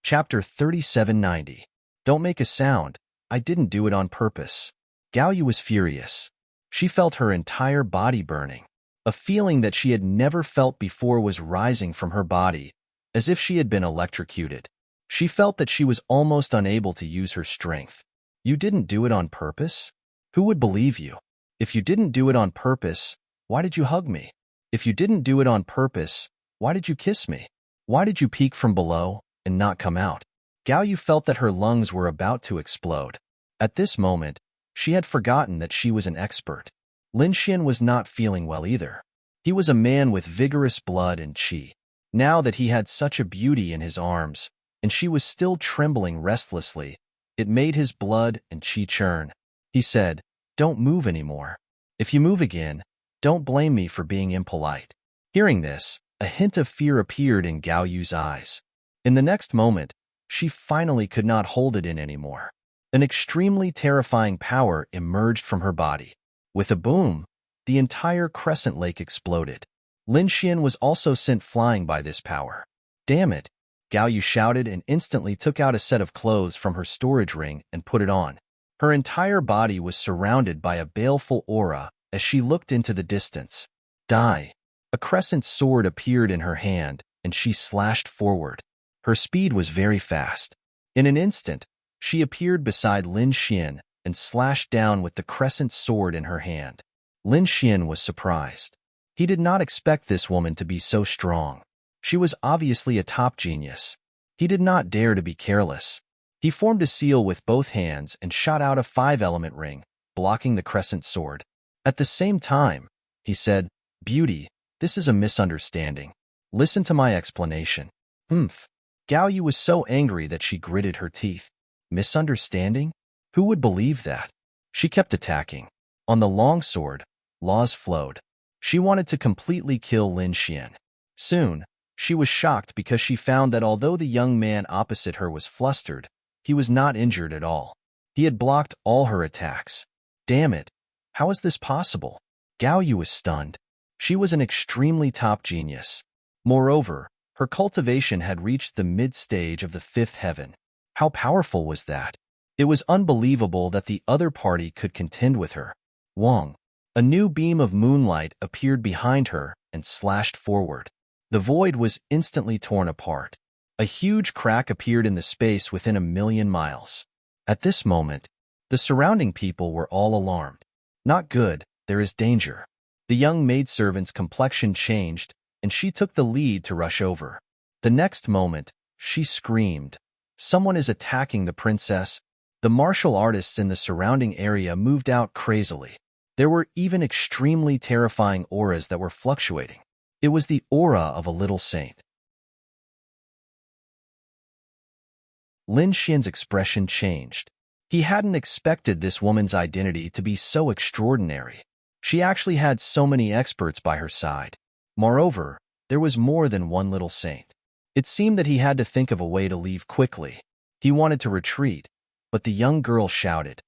Chapter 3790. Don't make a sound. I didn't do it on purpose. Gao Yu was furious. She felt her entire body burning. A feeling that she had never felt before was rising from her body, as if she had been electrocuted. She felt that she was almost unable to use her strength. You didn't do it on purpose? Who would believe you? If you didn't do it on purpose, why did you hug me? If you didn't do it on purpose, why did you kiss me? Why did you peek from below and not come out? Gao Yu felt that her lungs were about to explode. At this moment, she had forgotten that she was an expert. Lin Xian was not feeling well either. He was a man with vigorous blood and qi. Now that he had such a beauty in his arms, and she was still trembling restlessly, it made his blood and qi churn. He said, "Don't move anymore. If you move again, don't blame me for being impolite." Hearing this, a hint of fear appeared in Gao Yu's eyes. In the next moment, she finally could not hold it in anymore. An extremely terrifying power emerged from her body. With a boom, the entire crescent lake exploded. Lin Xian was also sent flying by this power. Damn it! Gao Yu shouted and instantly took out a set of clothes from her storage ring and put it on. Her entire body was surrounded by a baleful aura as she looked into the distance. Die! A crescent sword appeared in her hand, and she slashed forward. Her speed was very fast. In an instant, she appeared beside Lin Xian and slashed down with the crescent sword in her hand. Lin Xian was surprised. He did not expect this woman to be so strong. She was obviously a top genius. He did not dare to be careless. He formed a seal with both hands and shot out a 5-element ring, blocking the crescent sword. At the same time, he said, "Beauty, this is a misunderstanding. Listen to my explanation." Gao Yu was so angry that she gritted her teeth. Misunderstanding? Who would believe that? She kept attacking. On the longsword, laws flowed. She wanted to completely kill Lin Xian. Soon, she was shocked because she found that although the young man opposite her was flustered, he was not injured at all. He had blocked all her attacks. Damn it! How is this possible? Gao Yu was stunned. She was an extremely top genius. Moreover, Her cultivation had reached the mid-stage of the fifth heaven. How powerful was that? It was unbelievable that the other party could contend with her. Wong. A new beam of moonlight appeared behind her and slashed forward. The void was instantly torn apart. A huge crack appeared in the space within 1,000,000 miles. At this moment, the surrounding people were all alarmed. Not good, there is danger. The young maidservant's complexion changed, and she took the lead to rush over. The next moment, she screamed, "Someone is attacking the princess!" The martial artists in the surrounding area moved out crazily. There were even extremely terrifying auras that were fluctuating. It was the aura of a little saint. Lin Xian's expression changed. He hadn't expected this woman's identity to be so extraordinary. She actually had so many experts by her side. Moreover, there was more than one little saint. It seemed that he had to think of a way to leave quickly. He wanted to retreat, but the young girl shouted,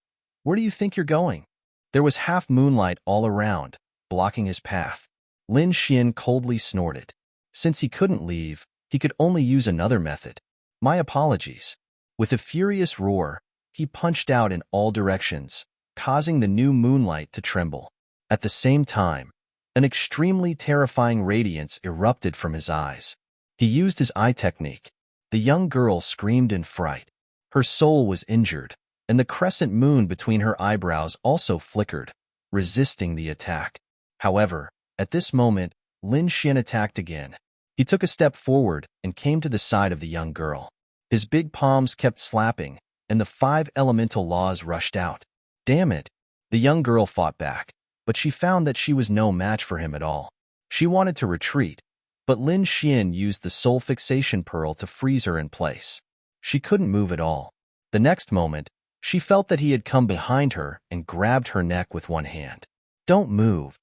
"Where do you think you're going?" There was half moonlight all around, blocking his path. Lin Xian coldly snorted. Since he couldn't leave, he could only use another method. "My apologies." With a furious roar, he punched out in all directions, causing the new moonlight to tremble. At the same time, an extremely terrifying radiance erupted from his eyes. He used his eye technique. The young girl screamed in fright. Her soul was injured, and the crescent moon between her eyebrows also flickered, resisting the attack. However, at this moment, Lin Xian attacked again. He took a step forward and came to the side of the young girl. His big palms kept slapping, and the 5 elemental laws rushed out. Damn it! The young girl fought back, but she found that she was no match for him at all. She wanted to retreat, but Lin Xian used the soul fixation pearl to freeze her in place. She couldn't move at all. The next moment, she felt that he had come behind her and grabbed her neck with one hand. "Don't move!"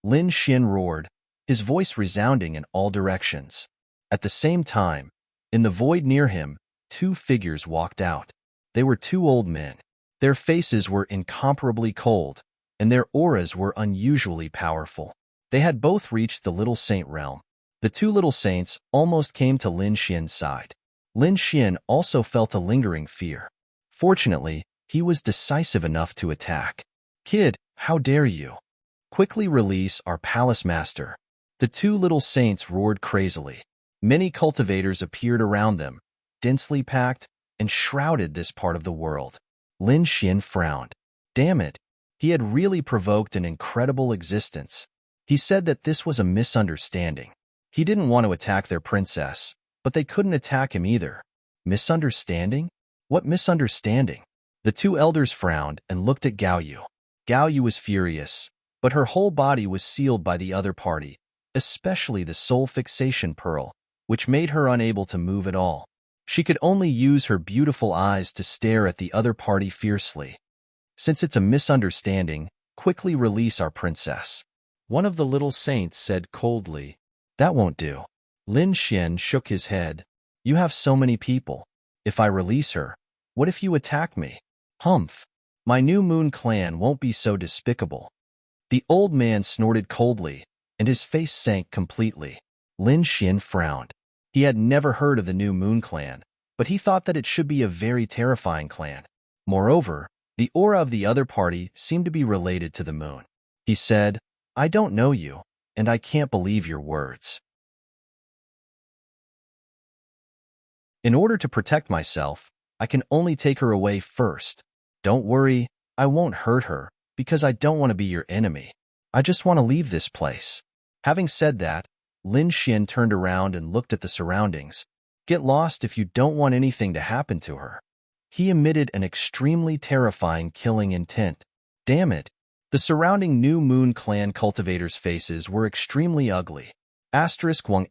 Lin Xian roared, his voice resounding in all directions. At the same time, in the void near him, 2 figures walked out. They were 2 old men. Their faces were incomparably cold, and their auras were unusually powerful. They had both reached the Little Saint realm. The 2 little saints almost came to Lin Xian's side. Lin Xian also felt a lingering fear. Fortunately, he was decisive enough to attack. "Kid, how dare you? Quickly release our palace master." The 2 little saints roared crazily. Many cultivators appeared around them, densely packed, and shrouded this part of the world. Lin Xian frowned. Damn it, he had really provoked an incredible existence. He said that this was a misunderstanding. He didn't want to attack their princess, but they couldn't attack him either. Misunderstanding? What misunderstanding? The 2 elders frowned and looked at Gao Yu. Gao Yu was furious, but her whole body was sealed by the other party, especially the soul fixation pearl, which made her unable to move at all. She could only use her beautiful eyes to stare at the other party fiercely. "Since it's a misunderstanding, quickly release our princess." One of the little saints said coldly. "That won't do." Lin Xian shook his head. "You have so many people. If I release her, what if you attack me? Humph! My new moon clan won't be so despicable." The old man snorted coldly, and his face sank completely. Lin Xian frowned. He had never heard of the new moon clan, but he thought that it should be a very terrifying clan. Moreover, the aura of the other party seemed to be related to the moon. He said, "I don't know you, and I can't believe your words." In order to protect myself, I can only take her away first. Don't worry, I won't hurt her, because I don't want to be your enemy. I just want to leave this place. Having said that, Lin Xian turned around and looked at the surroundings. Get lost if you don't want anything to happen to her. He emitted an extremely terrifying killing intent. Damn it! The surrounding New Moon clan cultivators' faces were extremely ugly. Wang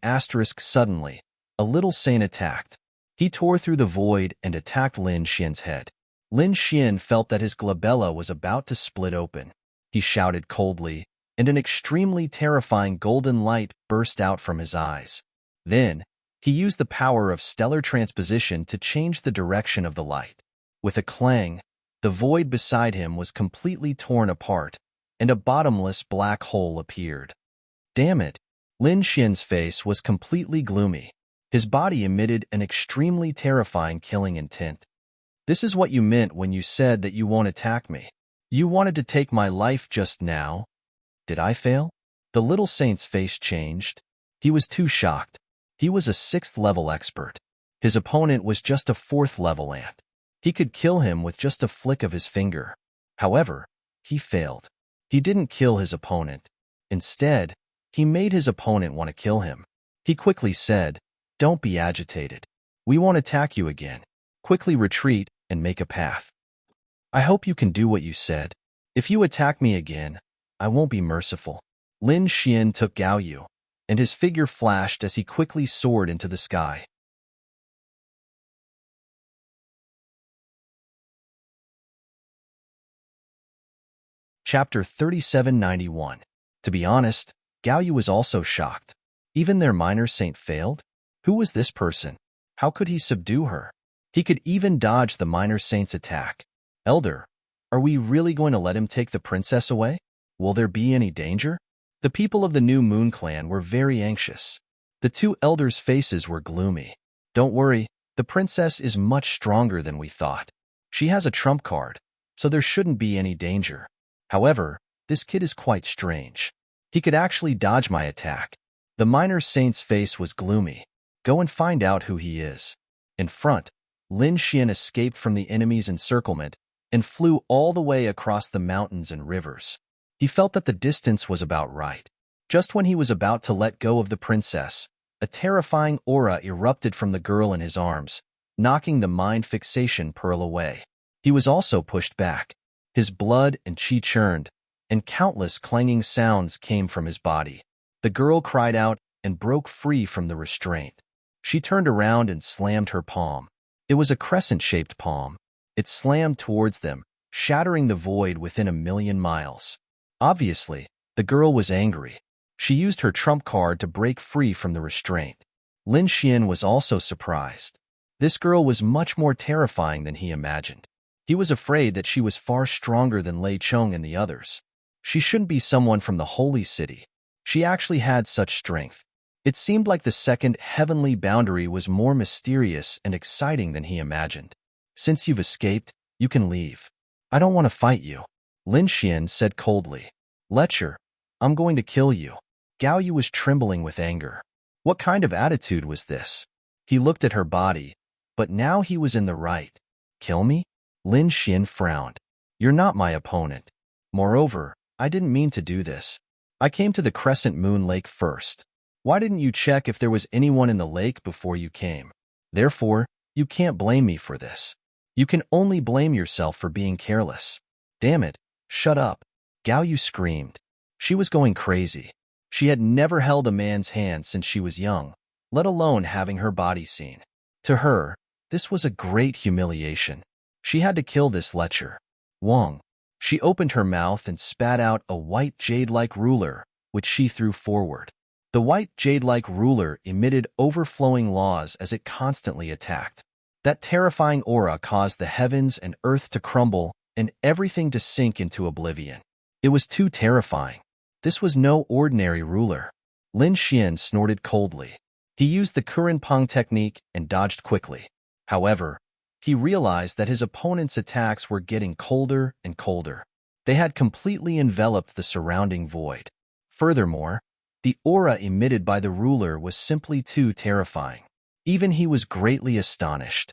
suddenly, a little saint attacked. He tore through the void and attacked Lin Xian's head. Lin Xian felt that his glabella was about to split open. He shouted coldly, and an extremely terrifying golden light burst out from his eyes. Then, he used the power of stellar transposition to change the direction of the light. With a clang, the void beside him was completely torn apart, and a bottomless black hole appeared. Damn it! Lin Xian's face was completely gloomy. His body emitted an extremely terrifying killing intent. This is what you meant when you said that you won't attack me. You wanted to take my life just now. Did I fail? The little saint's face changed. He was too shocked. He was a 6th-level expert. His opponent was just a 4th-level ant. He could kill him with just a flick of his finger. However, he failed. He didn't kill his opponent. Instead, he made his opponent want to kill him. He quickly said, "Don't be agitated. We won't attack you again. Quickly retreat and make a path. I hope you can do what you said. If you attack me again, I won't be merciful." Lin Xian took Gao Yu, and his figure flashed as he quickly soared into the sky. Chapter 3791. To be honest, Gao Yu was also shocked. Even their minor saint failed? Who was this person? How could he subdue her? He could even dodge the minor saint's attack. Elder, are we really going to let him take the princess away? Will there be any danger? The people of the New Moon clan were very anxious. The two elders' faces were gloomy. Don't worry, the princess is much stronger than we thought. She has a trump card, so there shouldn't be any danger. However, this kid is quite strange. He could actually dodge my attack. The minor saint's face was gloomy. Go and find out who he is. In front, Lin Xian escaped from the enemy's encirclement and flew all the way across the mountains and rivers. He felt that the distance was about right. Just when he was about to let go of the princess, a terrifying aura erupted from the girl in his arms, knocking the mind fixation pearl away. He was also pushed back. His blood and qi churned, and countless clanging sounds came from his body. The girl cried out and broke free from the restraint. She turned around and slammed her palm. It was a crescent-shaped palm. It slammed towards them, shattering the void within 1,000,000 miles. Obviously, the girl was angry. She used her trump card to break free from the restraint. Lin Xian was also surprised. This girl was much more terrifying than he imagined. He was afraid that she was far stronger than Lei Chong and the others. She shouldn't be someone from the holy city. She actually had such strength. It seemed like the second heavenly boundary was more mysterious and exciting than he imagined. Since you've escaped, you can leave. I don't want to fight you, Lin Xian said coldly. Lecher, I'm going to kill you. Gao Yu was trembling with anger. What kind of attitude was this? He looked at her body, but now he was in the right. Kill me? Lin Xian frowned. You're not my opponent. Moreover, I didn't mean to do this. I came to the Crescent Moon Lake first. Why didn't you check if there was anyone in the lake before you came? Therefore, you can't blame me for this. You can only blame yourself for being careless. Damn it, shut up. Gao Yu screamed. She was going crazy. She had never held a man's hand since she was young, let alone having her body seen. To her, this was a great humiliation. She had to kill this lecher. Wong. She opened her mouth and spat out a white jade-like ruler, which she threw forward. The white jade-like ruler emitted overflowing laws as it constantly attacked. That terrifying aura caused the heavens and earth to crumble and everything to sink into oblivion. It was too terrifying. This was no ordinary ruler. Lin Xian snorted coldly. He used the Kurenpong technique and dodged quickly. However, he realized that his opponent's attacks were getting colder and colder. They had completely enveloped the surrounding void. Furthermore, the aura emitted by the ruler was simply too terrifying. Even he was greatly astonished.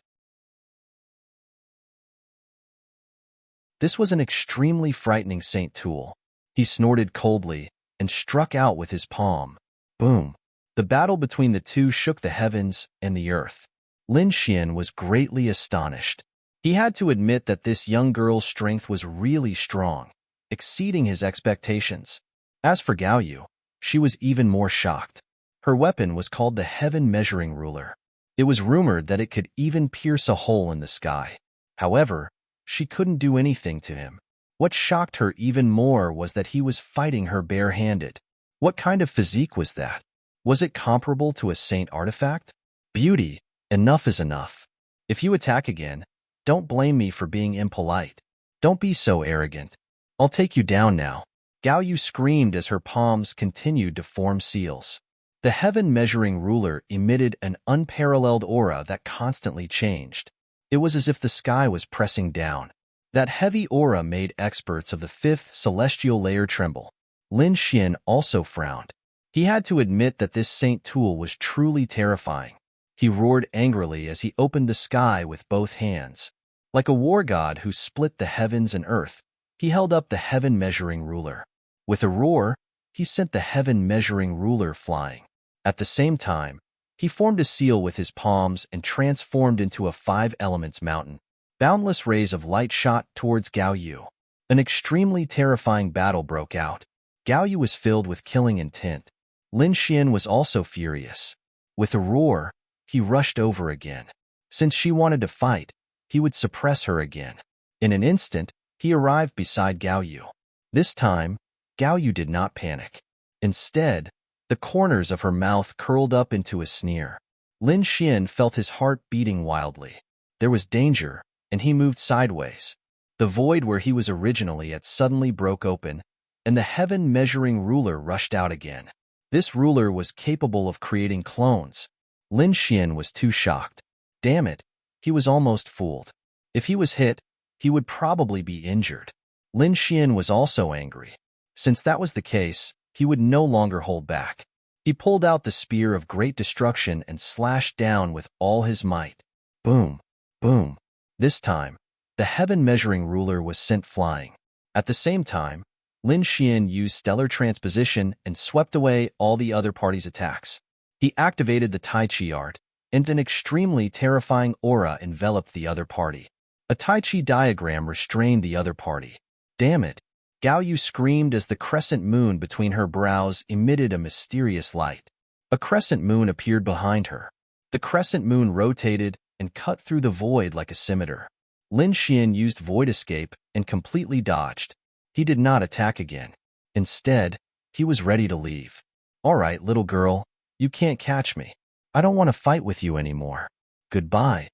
This was an extremely frightening Saint tool. He snorted coldly and struck out with his palm. Boom! The battle between the two shook the heavens and the earth. Lin Xian was greatly astonished. He had to admit that this young girl's strength was really strong, exceeding his expectations. As for Gao Yu, she was even more shocked. Her weapon was called the Heaven Measuring Ruler. It was rumored that it could even pierce a hole in the sky. However, she couldn't do anything to him. What shocked her even more was that he was fighting her bare-handed. What kind of physique was that? Was it comparable to a saint artifact? Beauty, enough is enough. If you attack again, don't blame me for being impolite. Don't be so arrogant. I'll take you down now. Gao Yu screamed as her palms continued to form seals. The heaven-measuring ruler emitted an unparalleled aura that constantly changed. It was as if the sky was pressing down. That heavy aura made experts of the fifth celestial layer tremble. Lin Xian also frowned. He had to admit that this saint tool was truly terrifying. He roared angrily as he opened the sky with both hands. Like a war god who split the heavens and earth, he held up the heaven-measuring ruler. With a roar, he sent the heaven-measuring ruler flying. At the same time, he formed a seal with his palms and transformed into a five-elements mountain. Boundless rays of light shot towards Gao Yu. An extremely terrifying battle broke out. Gao Yu was filled with killing intent. Lin Xian was also furious. With a roar, he rushed over again. Since she wanted to fight, he would suppress her again. In an instant, he arrived beside Gao Yu. This time, Gao Yu did not panic. Instead, the corners of her mouth curled up into a sneer. Lin Xian felt his heart beating wildly. There was danger, and he moved sideways. The void where he was originally at suddenly broke open, and the heaven-measuring ruler rushed out again. This ruler was capable of creating clones. Lin Xian was too shocked. Damn it, he was almost fooled. If he was hit, he would probably be injured. Lin Xian was also angry. Since that was the case, he would no longer hold back. He pulled out the spear of great destruction and slashed down with all his might. Boom, boom. This time, the heaven-measuring ruler was sent flying. At the same time, Lin Xian used stellar transposition and swept away all the other party's attacks. He activated the Tai Chi art, and an extremely terrifying aura enveloped the other party. A Tai Chi diagram restrained the other party. Damn it! Gao Yu screamed as the crescent moon between her brows emitted a mysterious light. A crescent moon appeared behind her. The crescent moon rotated and cut through the void like a scimitar. Lin Xian used Void Escape and completely dodged. He did not attack again. Instead, he was ready to leave. All right, little girl, you can't catch me. I don't want to fight with you anymore. Goodbye.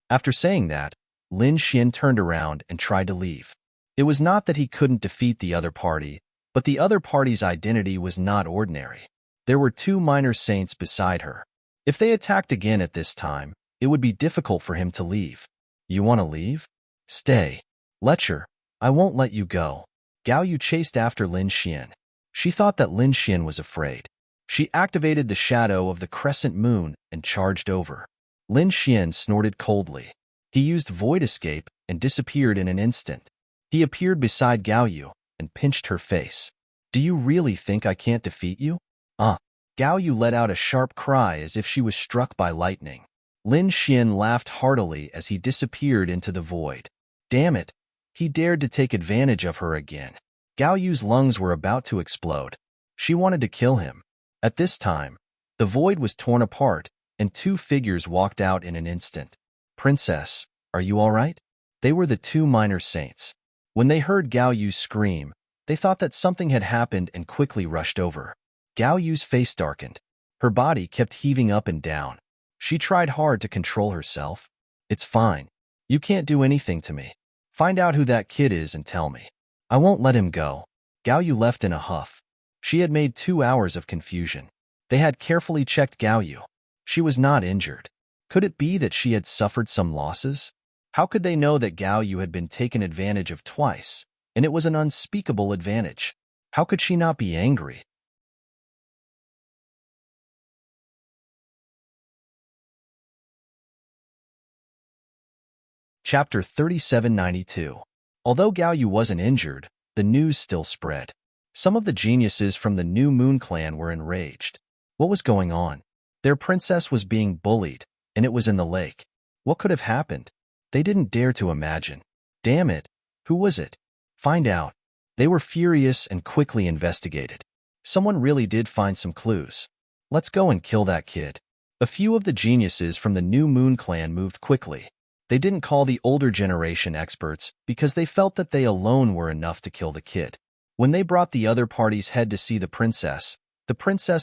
After saying that, Lin Xian turned around and tried to leave. It was not that he couldn't defeat the other party, but the other party's identity was not ordinary. There were two minor saints beside her. If they attacked again at this time, it would be difficult for him to leave. You want to leave? Stay. Lecher, I won't let you go. Gao Yu chased after Lin Xian. She thought that Lin Xian was afraid. She activated the shadow of the crescent moon and charged over. Lin Xian snorted coldly. He used Void Escape and disappeared in an instant. He appeared beside Gao Yu and pinched her face. Do you really think I can't defeat you? Gao Yu let out a sharp cry as if she was struck by lightning. Lin Xian laughed heartily as he disappeared into the void. Damn it! He dared to take advantage of her again. Gao Yu's lungs were about to explode. She wanted to kill him. At this time, the void was torn apart, and two figures walked out in an instant. Princess, are you all right? They were the two minor saints. When they heard Gao Yu scream, they thought that something had happened and quickly rushed over. Gao Yu's face darkened. Her body kept heaving up and down. She tried hard to control herself. It's fine. You can't do anything to me. Find out who that kid is and tell me. I won't let him go. Gao Yu left in a huff. She had made 2 hours of confusion. They had carefully checked Gao Yu. She was not injured. Could it be that she had suffered some losses? How could they know that Gao Yu had been taken advantage of twice, and it was an unspeakable advantage? How could she not be angry? Chapter 3792. Although Gao Yu wasn't injured, the news still spread. Some of the geniuses from the New Moon clan were enraged. What was going on? Their princess was being bullied, and it was in the lake. What could have happened? They didn't dare to imagine. Damn it! Who was it? Find out. They were furious and quickly investigated. Someone really did find some clues. Let's go and kill that kid. A few of the geniuses from the New Moon clan moved quickly. They didn't call the older generation experts because they felt that they alone were enough to kill the kid. When they brought the other party's head to see the princess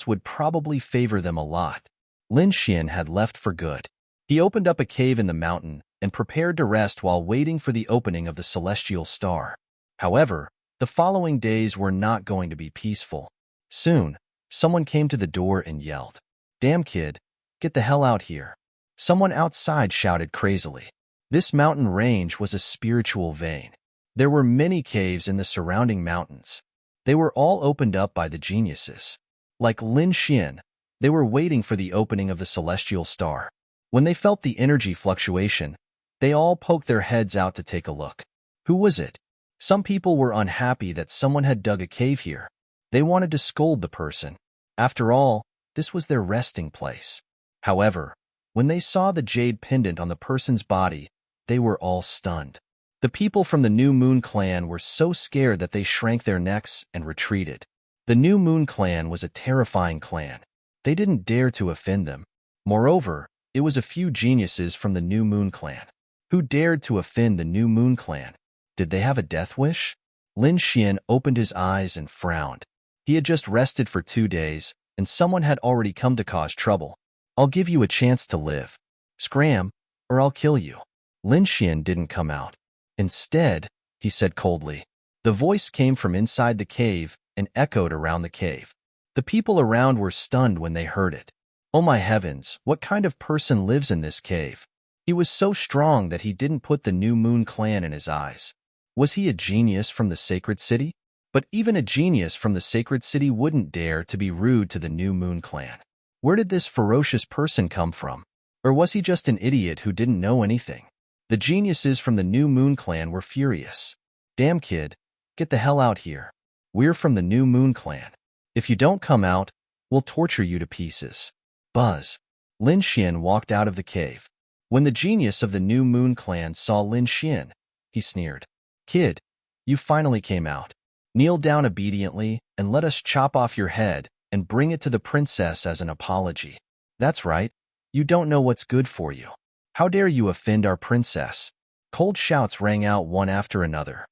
would probably favor them a lot. Lin Xian had left for good. He opened up a cave in the mountain and prepared to rest while waiting for the opening of the celestial star. However, The following days were not going to be peaceful. Soon, someone came to the door and yelled, "Damn kid, get the hell out here." Someone outside shouted crazily. This mountain range was a spiritual vein. There were many caves in the surrounding mountains. They were all opened up by the geniuses. Like Lin Xian, they were waiting for the opening of the celestial star. When they felt the energy fluctuation, they all poked their heads out to take a look. Who was it? Some people were unhappy that someone had dug a cave here. They wanted to scold the person. After all, this was their resting place. However, when they saw the jade pendant on the person's body, they were all stunned. The people from the New Moon clan were so scared that they shrank their necks and retreated. The New Moon clan was a terrifying clan. They didn't dare to offend them. Moreover, it was a few geniuses from the New Moon clan. Who dared to offend the New Moon clan? Did they have a death wish? Lin Xian opened his eyes and frowned. He had just rested for 2 days, and someone had already come to cause trouble. "I'll give you a chance to live. Scram, or I'll kill you." Lin Xian didn't come out. Instead, he said coldly. The voice came from inside the cave and echoed around the cave. The people around were stunned when they heard it. Oh my heavens, what kind of person lives in this cave? He was so strong that he didn't put the New Moon clan in his eyes. Was he a genius from the sacred city? But even a genius from the sacred city wouldn't dare to be rude to the New Moon clan. Where did this ferocious person come from? Or was he just an idiot who didn't know anything? The geniuses from the New Moon clan were furious. "Damn kid, get the hell out here. We're from the New Moon clan. If you don't come out, we'll torture you to pieces." Buzz. Lin Xian walked out of the cave. When the genius of the New Moon clan saw Lin Xian, he sneered. "Kid, you finally came out. Kneel down obediently and let us chop off your head and bring it to the princess as an apology." "That's right. You don't know what's good for you. How dare you offend our princess?" Cold shouts rang out one after another.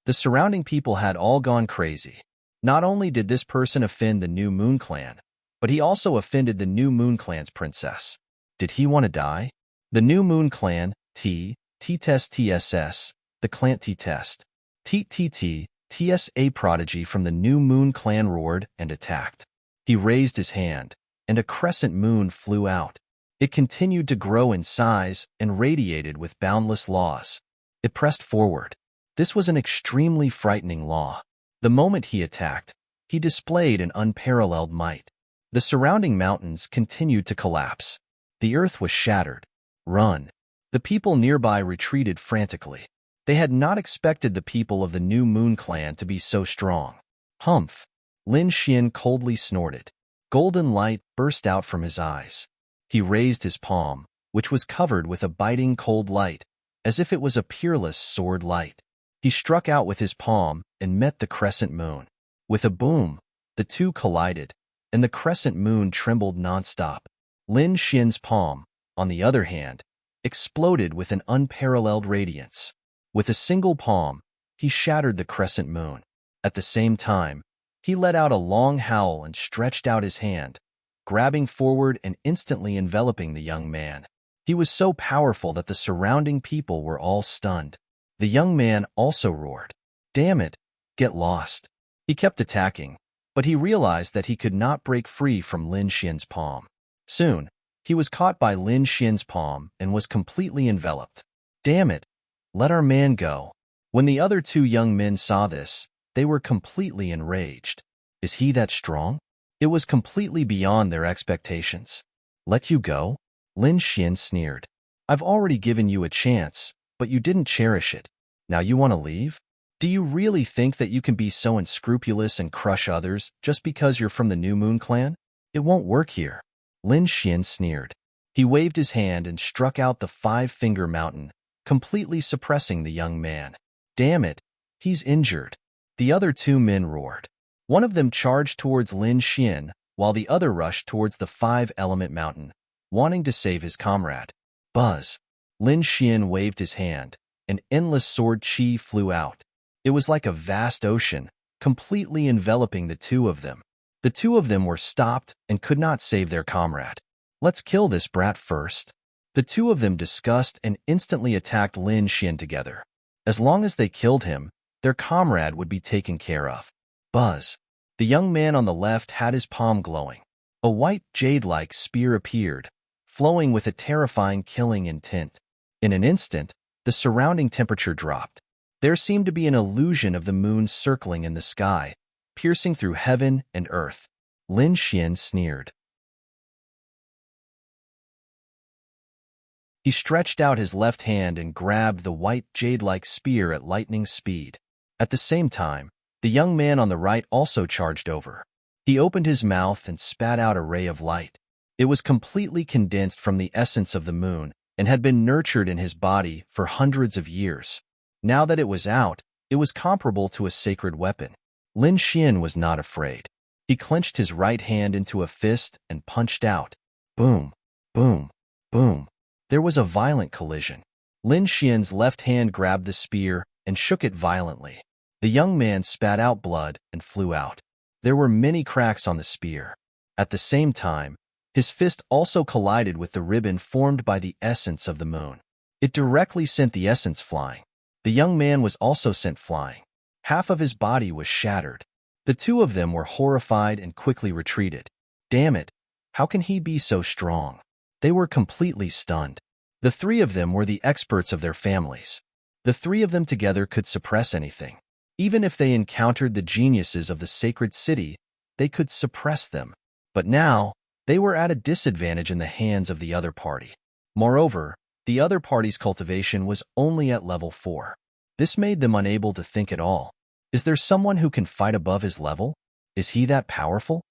The surrounding people had all gone crazy. Not only did this person offend the New Moon clan, but he also offended the New Moon clan's princess. Did he want to die? The New Moon clan, T-Test TSS, the clan T-Test, T-T-T, TSA prodigy from the New Moon clan roared and attacked. He raised his hand, and a crescent moon flew out. It continued to grow in size and radiated with boundless laws. It pressed forward. This was an extremely frightening law. The moment he attacked, he displayed an unparalleled might. The surrounding mountains continued to collapse. The earth was shattered. Run. The people nearby retreated frantically. They had not expected the people of the New Moon clan to be so strong. Humph. Lin Xian coldly snorted. Golden light burst out from his eyes. He raised his palm, which was covered with a biting cold light, as if it was a peerless sword light. He struck out with his palm and met the crescent moon. With a boom, the two collided, and the crescent moon trembled nonstop. Lin Xian's palm, on the other hand, exploded with an unparalleled radiance. With a single palm, he shattered the crescent moon. At the same time, he let out a long howl and stretched out his hand, grabbing forward and instantly enveloping the young man. He was so powerful that the surrounding people were all stunned. The young man also roared, "Damn it, get lost." He kept attacking, but he realized that he could not break free from Lin Xian's palm. Soon, he was caught by Lin Xian's palm and was completely enveloped. "Damn it, let our man go." When the other two young men saw this, they were completely enraged. Is he that strong? It was completely beyond their expectations. "Let you go?" Lin Xian sneered. "I've already given you a chance, but you didn't cherish it. Now you want to leave? Do you really think that you can be so unscrupulous and crush others just because you're from the New Moon clan? It won't work here." Lin Xian sneered. He waved his hand and struck out the 5-finger mountain, completely suppressing the young man. "Damn it, he's injured." The other two men roared. One of them charged towards Lin Xian, while the other rushed towards the 5-element mountain, wanting to save his comrade. Buzz. Lin Xian waved his hand, and endless sword chi flew out. It was like a vast ocean, completely enveloping the two of them. The two of them were stopped and could not save their comrade. "Let's kill this brat first." The two of them discussed and instantly attacked Lin Xian together. As long as they killed him, their comrade would be taken care of. Buzz. The young man on the left had his palm glowing. A white jade-like spear appeared, flowing with a terrifying killing intent. In an instant, the surrounding temperature dropped. There seemed to be an illusion of the moon circling in the sky, piercing through heaven and earth. Lin Xian sneered. He stretched out his left hand and grabbed the white jade-like spear at lightning speed. At the same time, the young man on the right also charged over. He opened his mouth and spat out a ray of light. It was completely condensed from the essence of the moon and had been nurtured in his body for hundreds of years. Now that it was out, it was comparable to a sacred weapon. Lin Xian was not afraid. He clenched his right hand into a fist and punched out. Boom, boom, boom. There was a violent collision. Lin Xian's left hand grabbed the spear and shook it violently. The young man spat out blood and flew out. There were many cracks on the spear. At the same time, his fist also collided with the ribbon formed by the essence of the moon. It directly sent the essence flying. The young man was also sent flying. Half of his body was shattered. The two of them were horrified and quickly retreated. Damn it! How can he be so strong? They were completely stunned. The three of them were the experts of their families. The three of them together could suppress anything. Even if they encountered the geniuses of the sacred city, they could suppress them. But now, they were at a disadvantage in the hands of the other party. Moreover, the other party's cultivation was only at level 4. This made them unable to think at all. Is there someone who can fight above his level? Is he that powerful?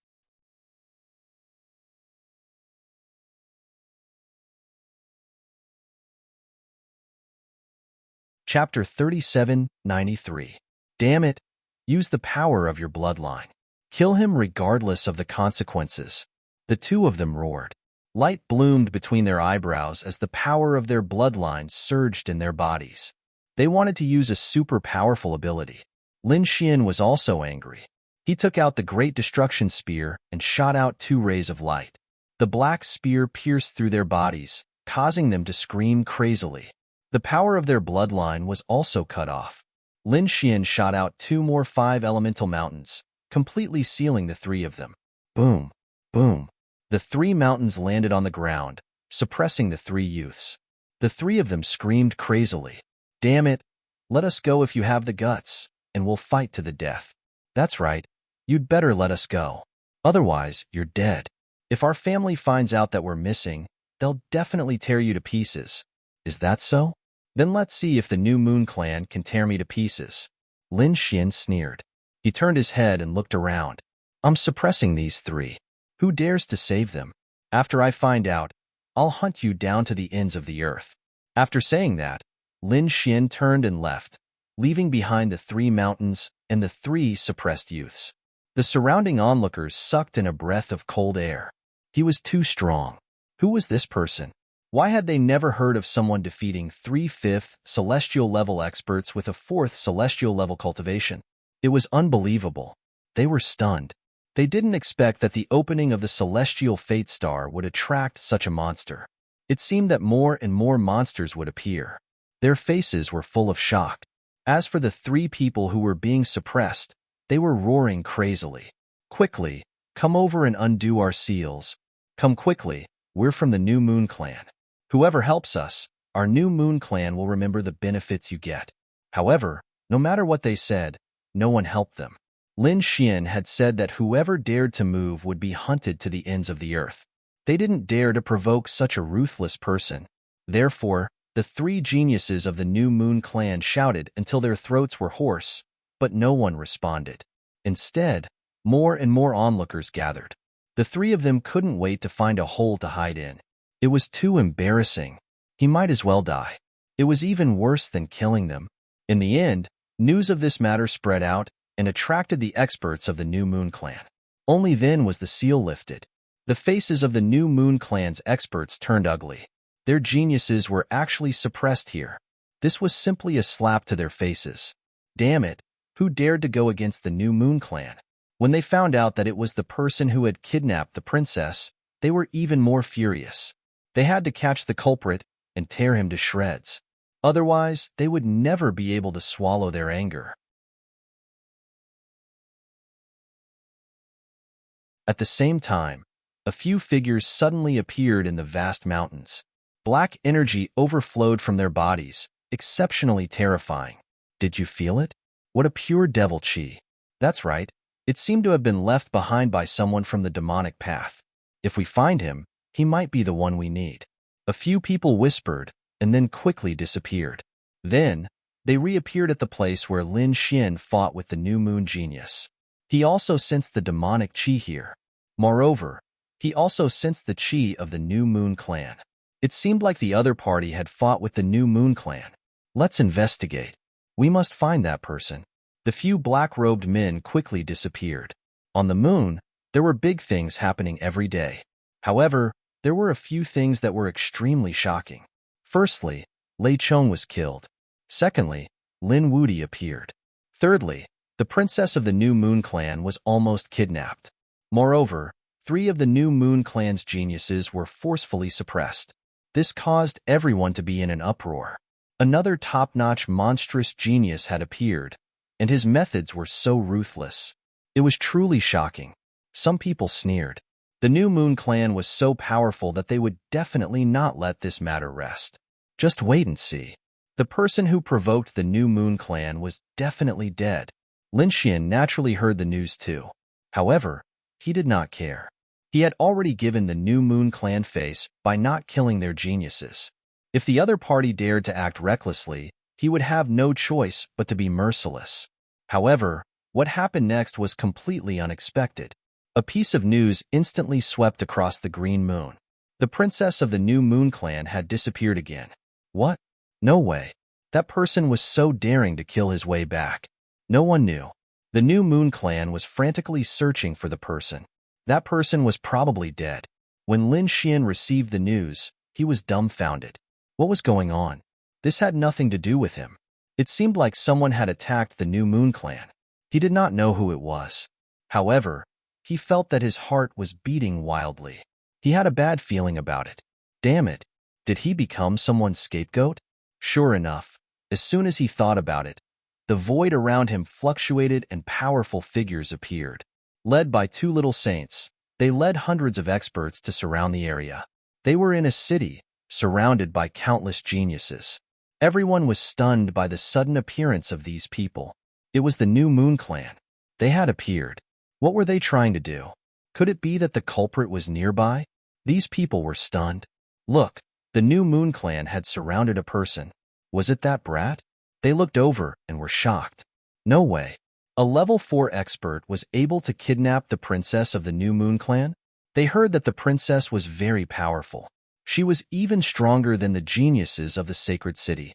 Chapter 37:93. Damn it! Use the power of your bloodline. Kill him regardless of the consequences. The two of them roared. Light bloomed between their eyebrows as the power of their bloodline surged in their bodies. They wanted to use a super powerful ability. Lin Xian was also angry. He took out the Great Destruction Spear and shot out 2 rays of light. The black spear pierced through their bodies, causing them to scream crazily. The power of their bloodline was also cut off. Lin Xian shot out 2 more 5 elemental mountains, completely sealing the 3 of them. Boom, boom. The 3 mountains landed on the ground, suppressing the 3 youths. The 3 of them screamed crazily. Damn it! Let us go if you have the guts, and we'll fight to the death. That's right. You'd better let us go. Otherwise, you're dead. If our family finds out that we're missing, they'll definitely tear you to pieces. Is that so? Then let's see if the New Moon Clan can tear me to pieces. Lin Xian sneered. He turned his head and looked around. I'm suppressing these 3. Who dares to save them? After I find out, I'll hunt you down to the ends of the earth. After saying that, Lin Xian turned and left, leaving behind the 3 mountains and the 3 suppressed youths. The surrounding onlookers sucked in a breath of cold air. He was too strong. Who was this person? Why had they never heard of someone defeating 3 5th celestial level experts with a 4th celestial level cultivation? It was unbelievable. They were stunned. They didn't expect that the opening of the celestial fate star would attract such a monster. It seemed that more and more monsters would appear. Their faces were full of shock. As for the 3 people who were being suppressed, they were roaring crazily. Quickly, come over and undo our seals. Come quickly, we're from the New Moon Clan. Whoever helps us, our New Moon Clan will remember the benefits you get. However, no matter what they said, no one helped them. Lin Xian had said that whoever dared to move would be hunted to the ends of the earth. They didn't dare to provoke such a ruthless person. Therefore, the 3 geniuses of the New Moon Clan shouted until their throats were hoarse, but no one responded. Instead, more and more onlookers gathered. The 3 of them couldn't wait to find a hole to hide in. It was too embarrassing. He might as well die. It was even worse than killing them. In the end, news of this matter spread out and attracted the experts of the New Moon Clan. Only then was the seal lifted. The faces of the New Moon Clan's experts turned ugly. Their geniuses were actually suppressed here. This was simply a slap to their faces. Damn it, who dared to go against the New Moon Clan? When they found out that it was the person who had kidnapped the princess, they were even more furious. They had to catch the culprit and tear him to shreds. Otherwise, they would never be able to swallow their anger. At the same time, a few figures suddenly appeared in the vast mountains. Black energy overflowed from their bodies, exceptionally terrifying. Did you feel it? What a pure devil chi. That's right. It seemed to have been left behind by someone from the demonic path. If we find him, he might be the one we need. A few people whispered and then quickly disappeared. Then, they reappeared at the place where Lin Xian fought with the New Moon Genius. He also sensed the demonic chi here. Moreover, he also sensed the chi of the New Moon Clan. It seemed like the other party had fought with the New Moon Clan. Let's investigate. We must find that person. The few black-robed men quickly disappeared. On the moon, there were big things happening every day. However, there were a few things that were extremely shocking. Firstly, Lei Chong was killed. Secondly, Lin Wudi appeared. Thirdly, the princess of the New Moon Clan was almost kidnapped. Moreover, 3 of the New Moon Clan's geniuses were forcefully suppressed. This caused everyone to be in an uproar. Another top-notch monstrous genius had appeared, and his methods were so ruthless. It was truly shocking. Some people sneered. The New Moon Clan was so powerful that they would definitely not let this matter rest. Just wait and see. The person who provoked the New Moon Clan was definitely dead. Lin Xian naturally heard the news too. However, he did not care. He had already given the New Moon Clan face by not killing their geniuses. If the other party dared to act recklessly, he would have no choice but to be merciless. However, what happened next was completely unexpected. A piece of news instantly swept across the green moon. The princess of the New Moon Clan had disappeared again. What? No way. That person was so daring to kill his way back. No one knew. The New Moon Clan was frantically searching for the person. That person was probably dead. When Lin Xian received the news, he was dumbfounded. What was going on? This had nothing to do with him. It seemed like someone had attacked the New Moon Clan. He did not know who it was. However, he felt that his heart was beating wildly. He had a bad feeling about it. Damn it. Did he become someone's scapegoat? Sure enough, as soon as he thought about it, the void around him fluctuated and powerful figures appeared. Led by 2 little saints, they led hundreds of experts to surround the area. They were in a city, surrounded by countless geniuses. Everyone was stunned by the sudden appearance of these people. It was the New Moon Clan. They had appeared. What were they trying to do? Could it be that the culprit was nearby? These people were stunned. Look, the New Moon Clan had surrounded a person. Was it that brat? They looked over and were shocked. No way. A level 4 expert was able to kidnap the princess of the New Moon Clan? They heard that the princess was very powerful. She was even stronger than the geniuses of the sacred city.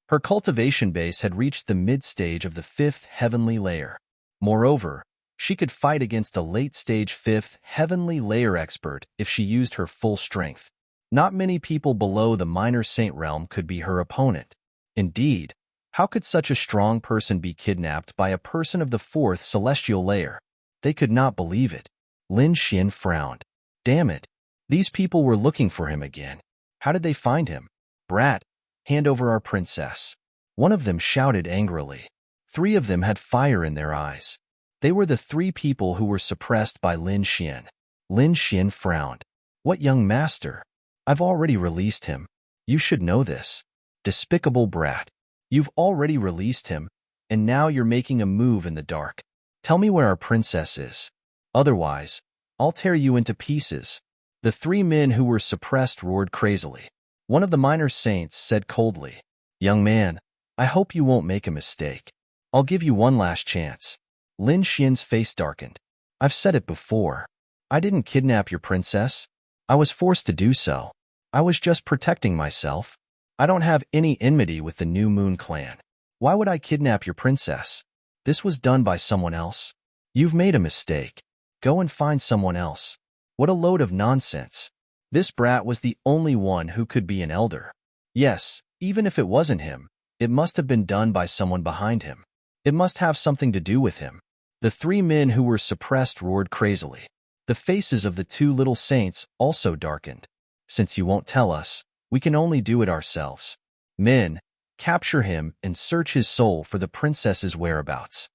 Her cultivation base had reached the mid-stage of the 5th heavenly layer. Moreover, she could fight against a late-stage 5th heavenly layer expert if she used her full strength. Not many people below the minor saint realm could be her opponent. Indeed, how could such a strong person be kidnapped by a person of the 4th celestial layer? They could not believe it. Lin Xian frowned. Damn it. These people were looking for him again. How did they find him? Brat, hand over our princess. One of them shouted angrily. 3 of them had fire in their eyes. They were the 3 people who were suppressed by Lin Xian. Lin Xian frowned. What young master? I've already released him. You should know this. Despicable brat. You've already released him, and now you're making a move in the dark. Tell me where our princess is. Otherwise, I'll tear you into pieces. The 3 men who were suppressed roared crazily. One of the minor saints said coldly, Young man, I hope you won't make a mistake. I'll give you one last chance. Lin Xian's face darkened. I've said it before. I didn't kidnap your princess. I was forced to do so. I was just protecting myself. I don't have any enmity with the New Moon Clan. Why would I kidnap your princess? This was done by someone else. You've made a mistake. Go and find someone else. What a load of nonsense. This brat was the only one who could be an elder. Yes, even if it wasn't him, it must have been done by someone behind him. It must have something to do with him. The 3 men who were suppressed roared crazily. The faces of the two little saints also darkened. Since you won't tell us, we can only do it ourselves. Men, capture him and search his soul for the princess's whereabouts.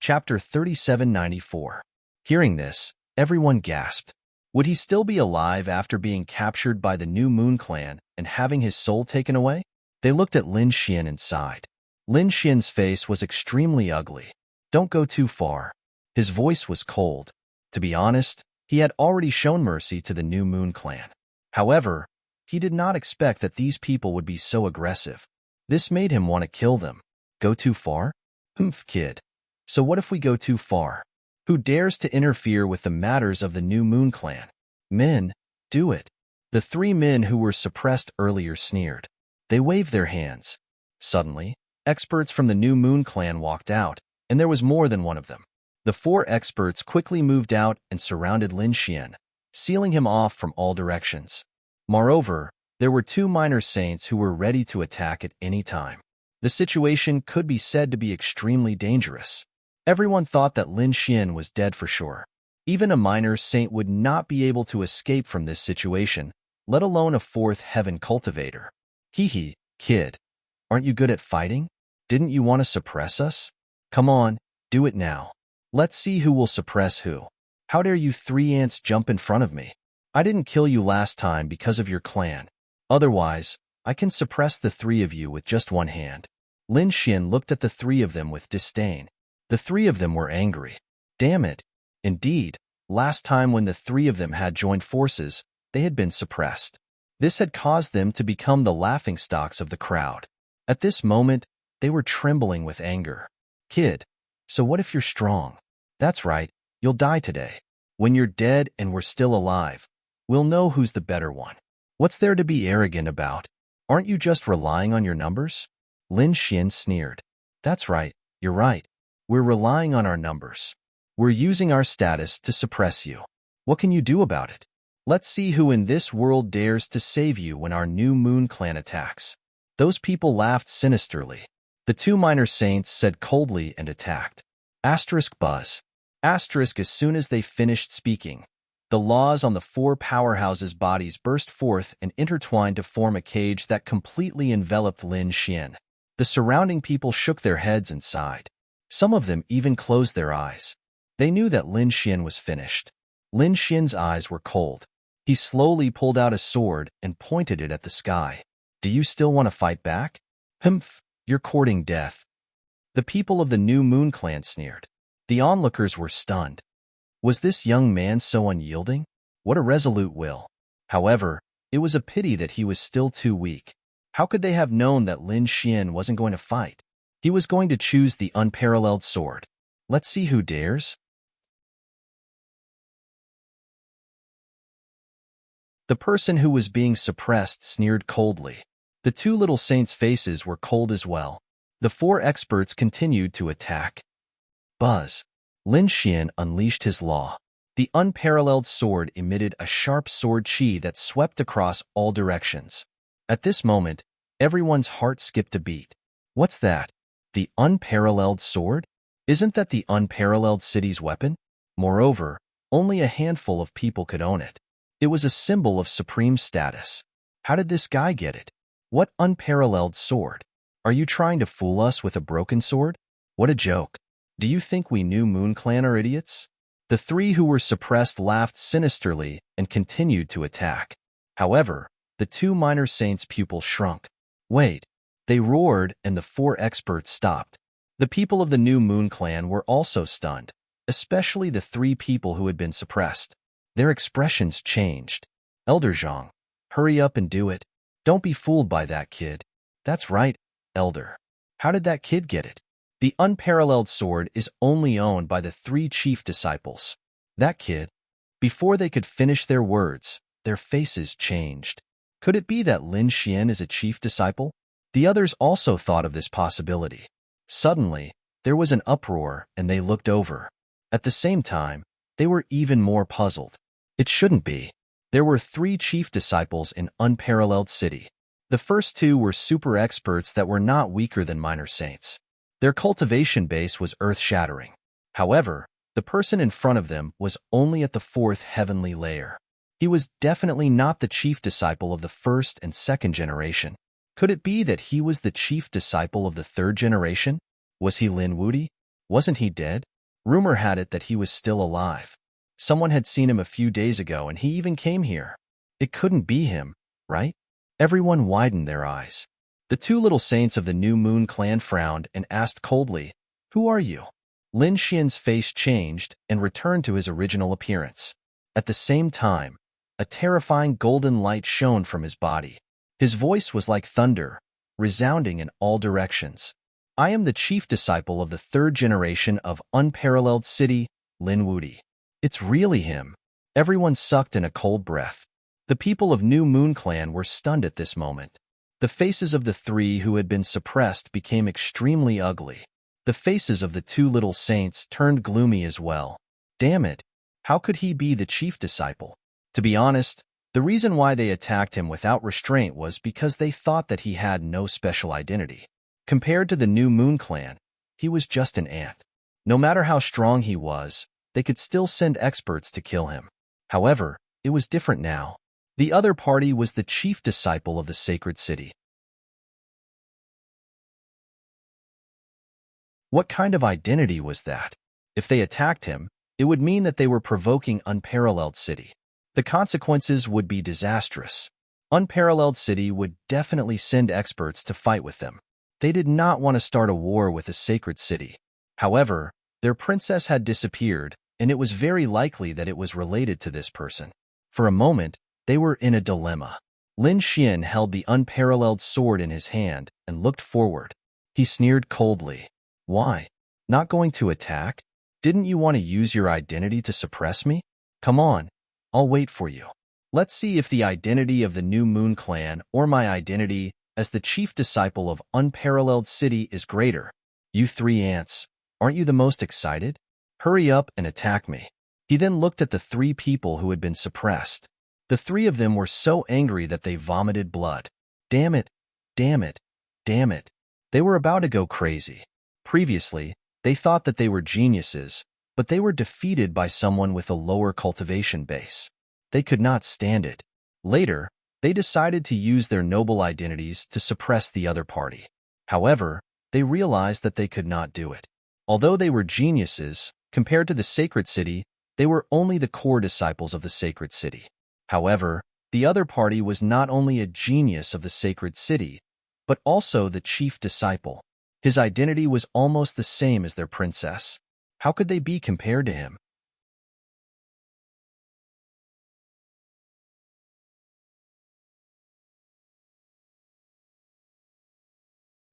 Chapter 3794. Hearing this, everyone gasped. Would he still be alive after being captured by the New Moon Clan and having his soul taken away? They looked at Lin Xian and sighed. Lin Xian's face was extremely ugly. Don't go too far. His voice was cold. To be honest, he had already shown mercy to the New Moon Clan. However, he did not expect that these people would be so aggressive. This made him want to kill them. Go too far? Kid. So what if we go too far? Who dares to interfere with the matters of the New Moon Clan? Men, do it. The three men who were suppressed earlier sneered. They waved their hands. Suddenly, experts from the New Moon Clan walked out, and there was more than one of them. The four experts quickly moved out and surrounded Lin Xian, sealing him off from all directions. Moreover, there were two minor saints who were ready to attack at any time. The situation could be said to be extremely dangerous. Everyone thought that Lin Xian was dead for sure. Even a minor saint would not be able to escape from this situation, let alone a fourth heaven cultivator. Hee, kid. Aren't you good at fighting? Didn't you want to suppress us? Come on, do it now. Let's see who will suppress who. How dare you three ants jump in front of me? I didn't kill you last time because of your clan. Otherwise, I can suppress the three of you with just one hand. Lin Xian looked at the three of them with disdain. The three of them were angry. Damn it. Indeed, last time when the three of them had joined forces, they had been suppressed. This had caused them to become the laughingstocks of the crowd. At this moment, they were trembling with anger. Kid, so what if you're strong? That's right, you'll die today. When you're dead and we're still alive, we'll know who's the better one. What's there to be arrogant about? Aren't you just relying on your numbers? Lin Xian sneered. That's right, you're right. We're relying on our numbers. We're using our status to suppress you. What can you do about it? Let's see who in this world dares to save you when our New Moon Clan attacks. Those people laughed sinisterly. The two minor saints said coldly and attacked. Buzz. As soon as they finished speaking, the laws on the four powerhouses' bodies burst forth and intertwined to form a cage that completely enveloped Lin Xian. The surrounding people shook their heads and sighed. Some of them even closed their eyes. They knew that Lin Xian was finished. Lin Xian's eyes were cold. He slowly pulled out a sword and pointed it at the sky. Do you still want to fight back? You're courting death. The people of the New Moon Clan sneered. The onlookers were stunned. Was this young man so unyielding? What a resolute will. However, it was a pity that he was still too weak. How could they have known that Lin Xian wasn't going to fight? He was going to choose the unparalleled sword. Let's see who dares. The person who was being suppressed sneered coldly. The two little saints' faces were cold as well. The four experts continued to attack. Buzz. Lin Xian unleashed his law. The unparalleled sword emitted a sharp sword chi that swept across all directions. At this moment, everyone's heart skipped a beat. What's that? The unparalleled sword? Isn't that the unparalleled city's weapon? Moreover, only a handful of people could own it. It was a symbol of supreme status. How did this guy get it? What unparalleled sword? Are you trying to fool us with a broken sword? What a joke. Do you think we New Moon Clan are idiots? The three who were suppressed laughed sinisterly and continued to attack. However, the two minor saints' pupils shrunk. Wait. They roared and the four experts stopped. The people of the New Moon Clan were also stunned, especially the three people who had been suppressed. Their expressions changed. Elder Zhang, hurry up and do it. Don't be fooled by that kid. That's right, Elder. How did that kid get it? The unparalleled sword is only owned by the three chief disciples. That kid. Before they could finish their words, their faces changed. Could it be that Lin Xian is a chief disciple? The others also thought of this possibility. Suddenly, there was an uproar and they looked over. At the same time, they were even more puzzled. It shouldn't be. There were three chief disciples in Unparalleled City. The first two were super experts that were not weaker than minor saints. Their cultivation base was earth-shattering. However, the person in front of them was only at the fourth heavenly layer. He was definitely not the chief disciple of the first and second generation. Could it be that he was the chief disciple of the third generation? Was he Lin Wudi? Wasn't he dead? Rumor had it that he was still alive. Someone had seen him a few days ago and he even came here. It couldn't be him, right? Everyone widened their eyes. The two little saints of the New Moon clan frowned and asked coldly, "Who are you?" Lin Xian's face changed and returned to his original appearance. At the same time, a terrifying golden light shone from his body. His voice was like thunder, resounding in all directions. "I am the chief disciple of the third generation of unparalleled city, Lin Wudi." It's really him. Everyone sucked in a cold breath. The people of New Moon Clan were stunned at this moment. The faces of the three who had been suppressed became extremely ugly. The faces of the two little saints turned gloomy as well. Damn it! How could he be the chief disciple? To be honest, the reason why they attacked him without restraint was because they thought that he had no special identity. Compared to the New Moon Clan, he was just an ant. No matter how strong he was, they could still send experts to kill him. However, it was different now. The other party was the chief disciple of the sacred city. What kind of identity was that? If they attacked him, it would mean that they were provoking unparalleled city. The consequences would be disastrous. Unparalleled city would definitely send experts to fight with them. They did not want to start a war with a sacred city. However, their princess had disappeared, and it was very likely that it was related to this person. For a moment, they were in a dilemma. Lin Xian held the unparalleled sword in his hand and looked forward. He sneered coldly. "Why? Not going to attack? Didn't you want to use your identity to suppress me? Come on, I'll wait for you. Let's see if the identity of the New Moon Clan or my identity as the chief disciple of unparalleled city is greater. You three ants, aren't you the most excited? Hurry up and attack me." He then looked at the three people who had been suppressed. The three of them were so angry that they vomited blood. Damn it, damn it, damn it. They were about to go crazy. Previously, they thought that they were geniuses, but they were defeated by someone with a lower cultivation base. They could not stand it. Later, they decided to use their noble identities to suppress the other party. However, they realized that they could not do it. Although they were geniuses, compared to the sacred city, they were only the core disciples of the sacred city. However, the other party was not only a genius of the sacred city, but also the chief disciple. His identity was almost the same as their princess. How could they be compared to him?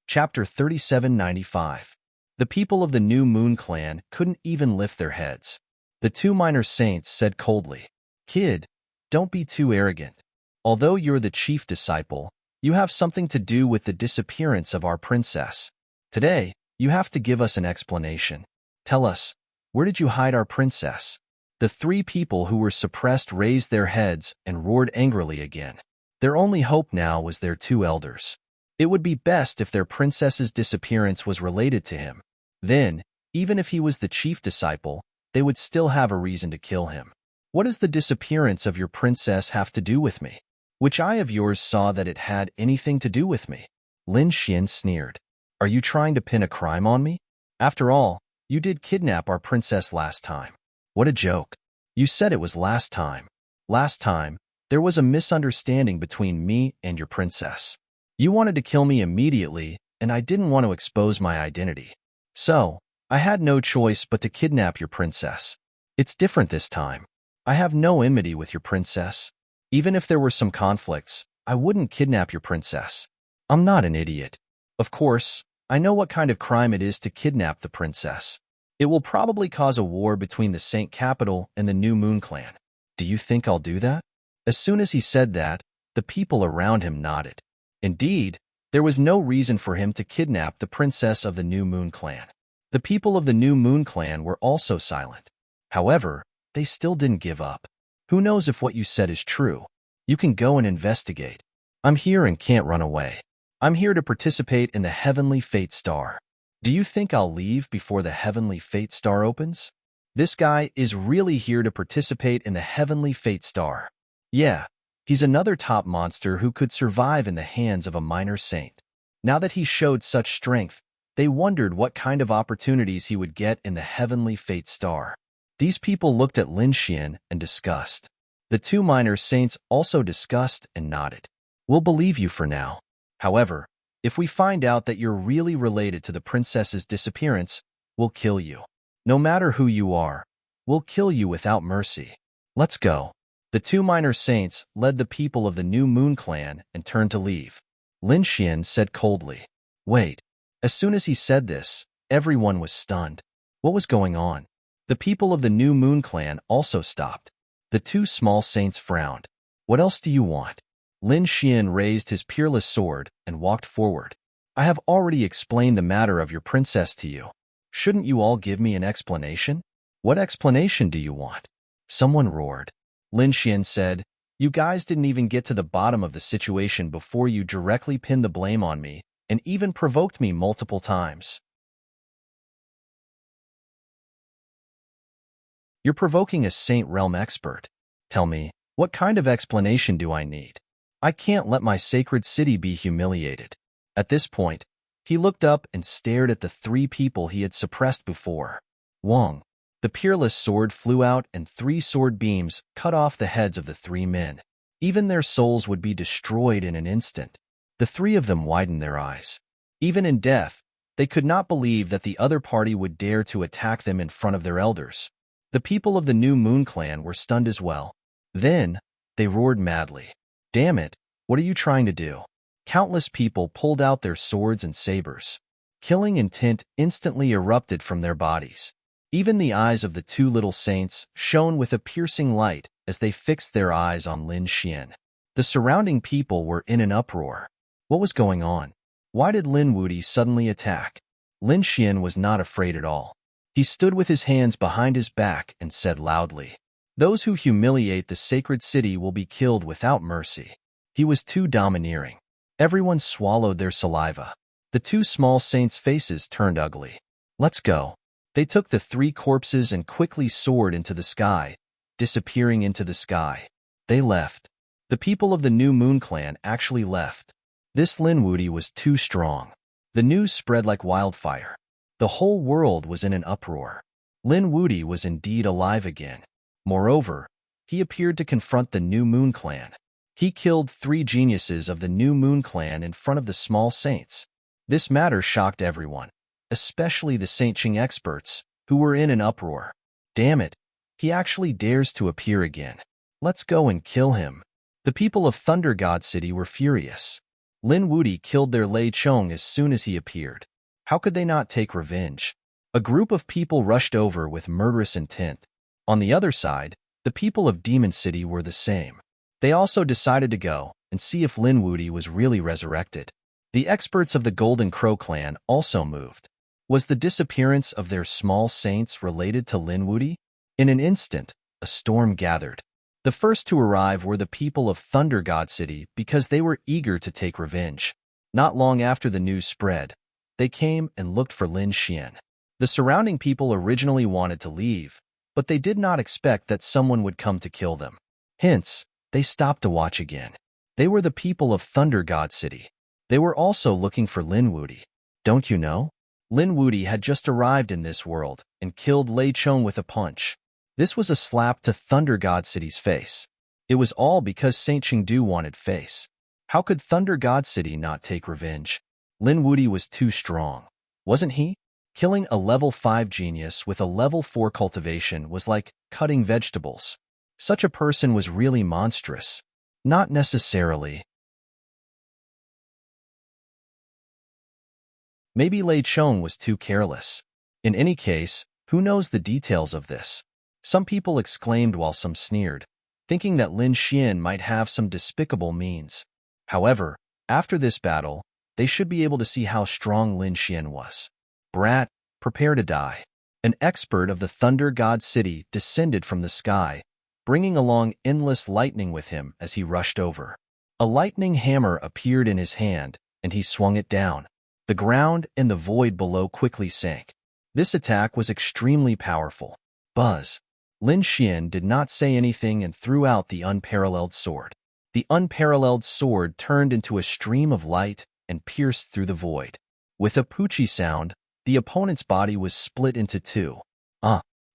Chapter 3795. The people of the New Moon Clan couldn't even lift their heads. The two minor saints said coldly, "Kid, don't be too arrogant. Although you're the chief disciple, you have something to do with the disappearance of our princess. Today, you have to give us an explanation. Tell us, where did you hide our princess?" The three people who were suppressed raised their heads and roared angrily again. Their only hope now was their two elders. It would be best if their princess's disappearance was related to him. Then, even if he was the chief disciple, they would still have a reason to kill him. "What does the disappearance of your princess have to do with me? Which eye of yours saw that it had anything to do with me?" Lin Xian sneered. "Are you trying to pin a crime on me? After all, you did kidnap our princess last time." "What a joke. You said it was last time. Last time, there was a misunderstanding between me and your princess. You wanted to kill me immediately, and I didn't want to expose my identity. So, I had no choice but to kidnap your princess. It's different this time. I have no enmity with your princess. Even if there were some conflicts, I wouldn't kidnap your princess. I'm not an idiot. Of course, I know what kind of crime it is to kidnap the princess. It will probably cause a war between the Saint Capital and the New Moon Clan. Do you think I'll do that?" As soon as he said that, the people around him nodded. Indeed, there was no reason for him to kidnap the princess of the New Moon Clan. The people of the New Moon Clan were also silent. However, they still didn't give up. "Who knows if what you said is true? You can go and investigate. I'm here and can't run away. I'm here to participate in the Heavenly Fate Star. Do you think I'll leave before the Heavenly Fate Star opens? This guy is really here to participate in the Heavenly Fate Star. Yeah, he's another top monster who could survive in the hands of a minor saint. Now that he showed such strength, they wondered what kind of opportunities he would get in the Heavenly Fate Star. These people looked at Lin Xian and discussed. The two minor saints also discussed and nodded. We'll believe you for now. However, if we find out that you're really related to the princess's disappearance, we'll kill you. No matter who you are, we'll kill you without mercy. Let's go. The two minor saints led the people of the New Moon clan and turned to leave. Lin Xian said coldly, "Wait." As soon as he said this, everyone was stunned. What was going on? The people of the New Moon clan also stopped. The two small saints frowned. What else do you want? Lin Xian raised his peerless sword and walked forward. I have already explained the matter of your princess to you. Shouldn't you all give me an explanation? What explanation do you want? Someone roared. Lin Xian said, "You guys didn't even get to the bottom of the situation before you directly pinned the blame on me and even provoked me multiple times. You're provoking a Saint Realm expert. Tell me, what kind of explanation do I need? I can't let my sacred city be humiliated." At this point, he looked up and stared at the three people he had suppressed before. Wong. The peerless sword flew out and three sword beams cut off the heads of the three men. Even their souls would be destroyed in an instant. The three of them widened their eyes. Even in death, they could not believe that the other party would dare to attack them in front of their elders. The people of the New Moon clan were stunned as well. Then, they roared madly. "Damn it, what are you trying to do?" Countless people pulled out their swords and sabers. Killing intent instantly erupted from their bodies. Even the eyes of the two little saints shone with a piercing light as they fixed their eyes on Lin Xian. The surrounding people were in an uproar. What was going on? Why did Lin Wuti suddenly attack? Lin Xian was not afraid at all. He stood with his hands behind his back and said loudly, "Those who humiliate the sacred city will be killed without mercy." He was too domineering. Everyone swallowed their saliva. The two small saints' faces turned ugly. "Let's go." They took the three corpses and quickly soared into the sky, disappearing into the sky. They left. The people of the New Moon clan actually left. This Lin Wuti was too strong. The news spread like wildfire. The whole world was in an uproar. Lin Wuti was indeed alive again. Moreover, he appeared to confront the New Moon clan. He killed three geniuses of the New Moon clan in front of the small saints. This matter shocked everyone, especially the Saint Qing experts, who were in an uproar. Damn it, he actually dares to appear again. Let's go and kill him. The people of Thunder God City were furious. Lin Wuti killed their Lei Chong as soon as he appeared. How could they not take revenge? A group of people rushed over with murderous intent. On the other side, the people of Demon City were the same. They also decided to go and see if Lin Wuti was really resurrected. The experts of the Golden Crow clan also moved. Was the disappearance of their small saints related to Lin Wuti? In an instant, a storm gathered. The first to arrive were the people of Thunder God City because they were eager to take revenge. Not long after the news spread, they came and looked for Lin Xian. The surrounding people originally wanted to leave, but they did not expect that someone would come to kill them. Hence, they stopped to watch again. They were the people of Thunder God City. They were also looking for Lin Wuti. Don't you know? Lin Wuti had just arrived in this world and killed Lei Chong with a punch. This was a slap to Thunder God City's face. It was all because Saint Chengdu wanted face. How could Thunder God City not take revenge? Lin Wuti was too strong, wasn't he? Killing a level 5 genius with a level 4 cultivation was like cutting vegetables. Such a person was really monstrous. Not necessarily. Maybe Lei Chong was too careless. In any case, who knows the details of this? Some people exclaimed while some sneered, thinking that Lin Xian might have some despicable means. However, after this battle, they should be able to see how strong Lin Xian was. Brat, prepare to die. An expert of the Thunder God City descended from the sky, bringing along endless lightning with him as he rushed over. A lightning hammer appeared in his hand, and he swung it down. The ground and the void below quickly sank. This attack was extremely powerful. Buzz. Lin Xian did not say anything and threw out the unparalleled sword. The unparalleled sword turned into a stream of light and pierced through the void. With a poochie sound, the opponent's body was split into two.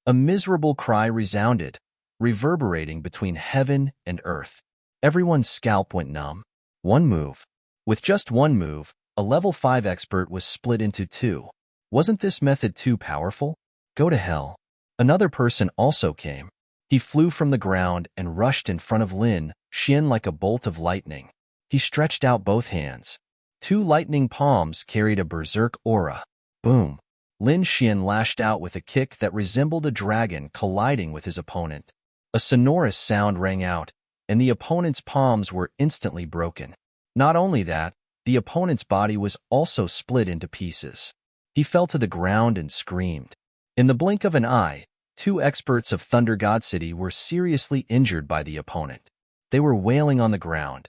A miserable cry resounded, reverberating between heaven and earth. Everyone's scalp went numb. One move. With just one move, a level 5 expert was split into two. Wasn't this method too powerful? Go to hell. Another person also came. He flew from the ground and rushed in front of Lin Xian like a bolt of lightning. He stretched out both hands. Two lightning palms carried a berserk aura. Boom. Lin Xian lashed out with a kick that resembled a dragon colliding with his opponent. A sonorous sound rang out, and the opponent's palms were instantly broken. Not only that, the opponent's body was also split into pieces. He fell to the ground and screamed. In the blink of an eye, two experts of Thunder God City were seriously injured by the opponent. They were wailing on the ground.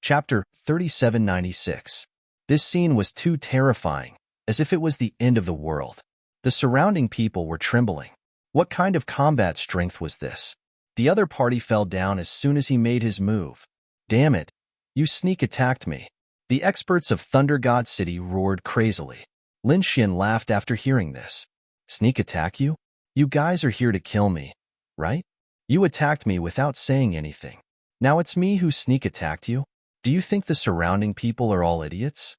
Chapter 3796. This scene was too terrifying, as if it was the end of the world. The surrounding people were trembling. What kind of combat strength was this? The other party fell down as soon as he made his move. Damn it, you sneak attacked me. The experts of Thunder God City roared crazily. Lin Xian laughed after hearing this. Sneak attack you? You guys are here to kill me, right? You attacked me without saying anything. Now it's me who sneak attacked you? Do you think the surrounding people are all idiots?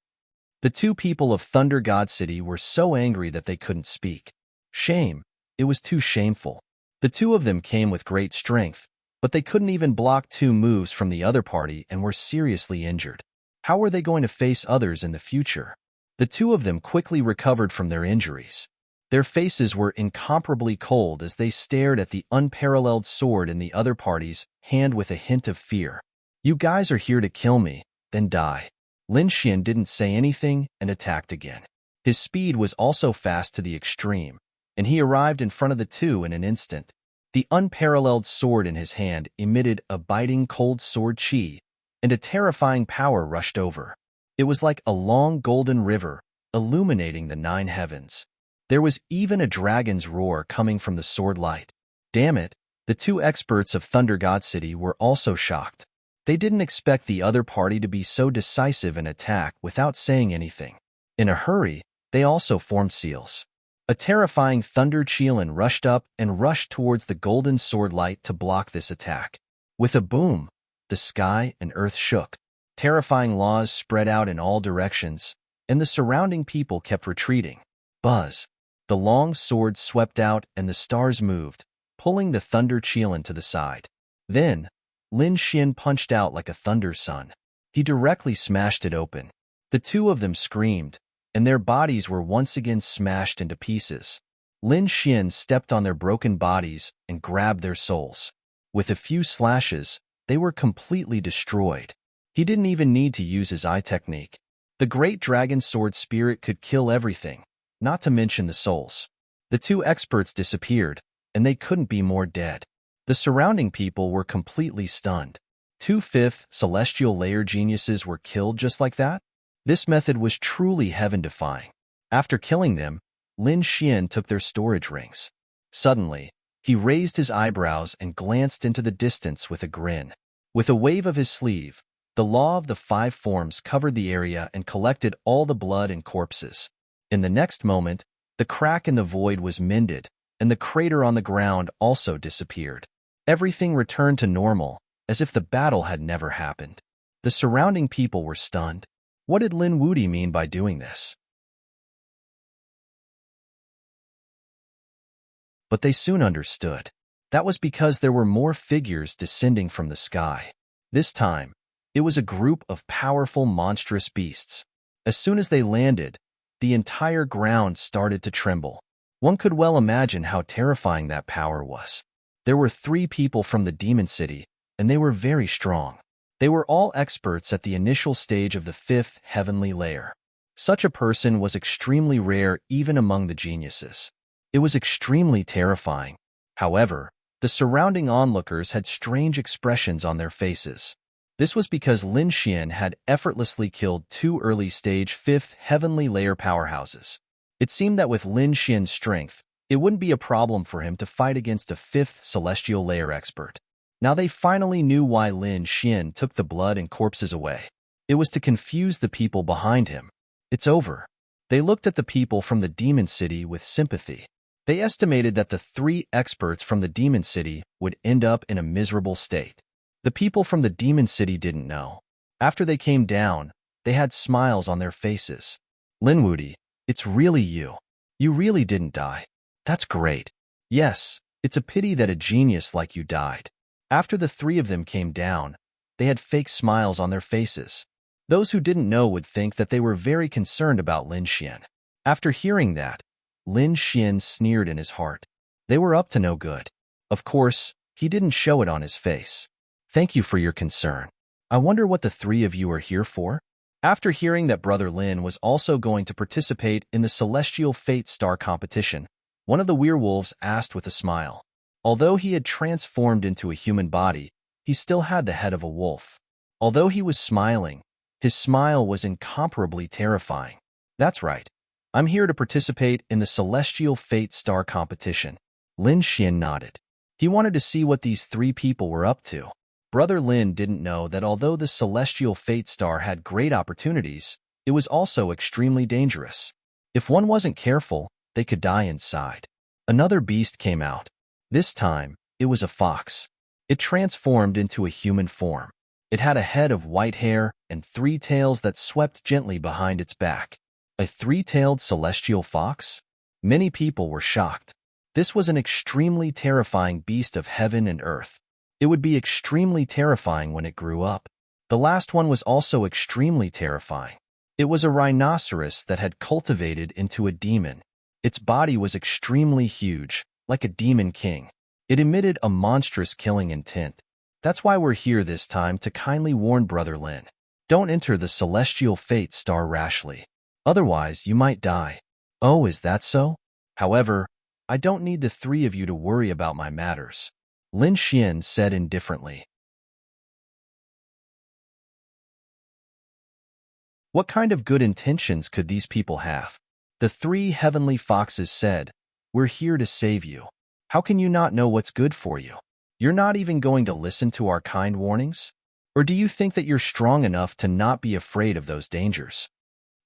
The two people of Thunder God City were so angry that they couldn't speak. Shame. It was too shameful. The two of them came with great strength, but they couldn't even block two moves from the other party and were seriously injured. How were they going to face others in the future? The two of them quickly recovered from their injuries. Their faces were incomparably cold as they stared at the unparalleled sword in the other party's hand with a hint of fear. You guys are here to kill me, then die. Lin Xian didn't say anything and attacked again. His speed was also fast to the extreme, and he arrived in front of the two in an instant. The unparalleled sword in his hand emitted a biting cold sword chi, and a terrifying power rushed over. It was like a long golden river, illuminating the 9 heavens. There was even a dragon's roar coming from the sword light. Damn it, the two experts of Thunder God City were also shocked. They didn't expect the other party to be so decisive in attack without saying anything. In a hurry, they also formed seals. A terrifying thunder Qilin rushed up and rushed towards the golden sword light to block this attack. With a boom, the sky and earth shook. Terrifying laws spread out in all directions, and the surrounding people kept retreating. Buzz. The long sword swept out and the stars moved, pulling the thunder Qilin to the side. Then, Lin Xian punched out like a thunder sun. He directly smashed it open. The two of them screamed, and their bodies were once again smashed into pieces. Lin Xian stepped on their broken bodies and grabbed their souls. With a few slashes, they were completely destroyed. He didn't even need to use his eye technique. The great dragon sword spirit could kill everything, not to mention the souls. The two experts disappeared, and they couldn't be more dead. The surrounding people were completely stunned. 2/5 celestial layer geniuses were killed just like that? This method was truly heaven-defying. After killing them, Lin Xian took their storage rings. Suddenly, he raised his eyebrows and glanced into the distance with a grin. With a wave of his sleeve, the law of the 5 forms covered the area and collected all the blood and corpses. In the next moment, the crack in the void was mended, and the crater on the ground also disappeared. Everything returned to normal, as if the battle had never happened. The surrounding people were stunned. What did Lin Wudi mean by doing this? But they soon understood. That was because there were more figures descending from the sky. This time, it was a group of powerful monstrous beasts. As soon as they landed, the entire ground started to tremble. One could well imagine how terrifying that power was. There were 3 people from the Demon City, and they were very strong. They were all experts at the initial stage of the 5th heavenly layer. Such a person was extremely rare even among the geniuses. It was extremely terrifying. However, the surrounding onlookers had strange expressions on their faces. This was because Lin Xian had effortlessly killed two early-stage 5th heavenly layer powerhouses. It seemed that with Lin Xian's strength, it wouldn't be a problem for him to fight against a 5th celestial layer expert. Now they finally knew why Lin Xian took the blood and corpses away. It was to confuse the people behind him. It's over. They looked at the people from the Demon City with sympathy. They estimated that the 3 experts from the Demon City would end up in a miserable state. The people from the Demon City didn't know. After they came down, they had smiles on their faces. Lin Wudi, it's really you. You really didn't die. That's great. Yes, it's a pity that a genius like you died. After the 3 of them came down, they had fake smiles on their faces. Those who didn't know would think that they were very concerned about Lin Xian. After hearing that, Lin Xian sneered in his heart. They were up to no good. Of course, he didn't show it on his face. Thank you for your concern. I wonder what the 3 of you are here for? After hearing that Brother Lin was also going to participate in the Celestial Fate Star competition, one of the werewolves asked with a smile. Although he had transformed into a human body, he still had the head of a wolf. Although he was smiling, his smile was incomparably terrifying. That's right. I'm here to participate in the Celestial Fate Star competition. Lin Xian nodded. He wanted to see what these 3 people were up to. Brother Lin didn't know that although the Celestial Fate Star had great opportunities, it was also extremely dangerous. If one wasn't careful, they could die inside. Another beast came out. This time, it was a fox. It transformed into a human form. It had a head of white hair and 3 tails that swept gently behind its back. A 3-tailed celestial fox? Many people were shocked. This was an extremely terrifying beast of heaven and earth. It would be extremely terrifying when it grew up. The last one was also extremely terrifying. It was a rhinoceros that had cultivated into a demon. Its body was extremely huge, like a demon king. It emitted a monstrous killing intent. That's why we're here this time to kindly warn Brother Lin. Don't enter the Celestial Fate Star rashly. Otherwise, you might die. Oh, is that so? However, I don't need the 3 of you to worry about my matters. Lin Xian said indifferently. What kind of good intentions could these people have? The 3 heavenly foxes said, We're here to save you. How can you not know what's good for you? You're not even going to listen to our kind warnings? Or do you think that you're strong enough to not be afraid of those dangers?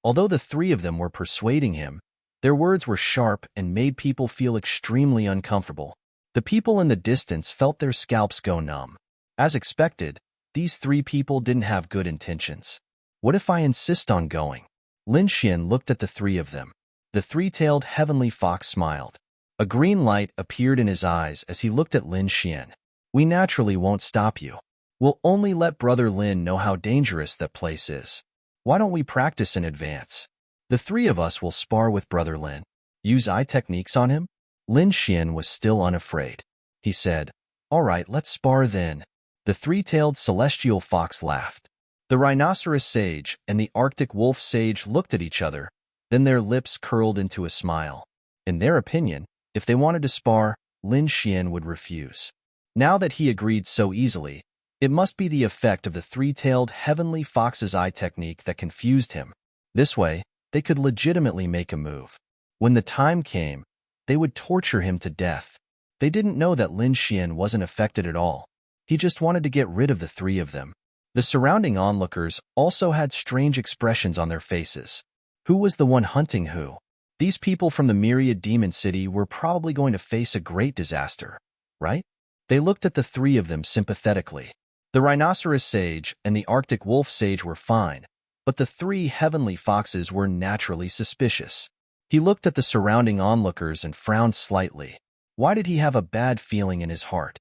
Although the 3 of them were persuading him, their words were sharp and made people feel extremely uncomfortable. The people in the distance felt their scalps go numb. As expected, these 3 people didn't have good intentions. What if I insist on going? Lin Xian looked at the 3 of them. The 3-tailed heavenly fox smiled. A green light appeared in his eyes as he looked at Lin Xian. We naturally won't stop you. We'll only let Brother Lin know how dangerous that place is. Why don't we practice in advance? The 3 of us will spar with Brother Lin. Use eye techniques on him? Lin Xian was still unafraid. He said, All right, let's spar then. The 3-tailed celestial fox laughed. The rhinoceros sage and the Arctic wolf sage looked at each other, then their lips curled into a smile. In their opinion, if they wanted to spar, Lin Xian would refuse. Now that he agreed so easily, it must be the effect of the 3-tailed heavenly fox's eye technique that confused him. This way, they could legitimately make a move. When the time came, they would torture him to death. They didn't know that Lin Xian wasn't affected at all. He just wanted to get rid of the 3 of them. The surrounding onlookers also had strange expressions on their faces. Who was the one hunting who? These people from the Myriad Demon City were probably going to face a great disaster, right? They looked at the 3 of them sympathetically. The rhinoceros sage and the Arctic wolf sage were fine, but the 3 heavenly foxes were naturally suspicious. He looked at the surrounding onlookers and frowned slightly. Why did he have a bad feeling in his heart?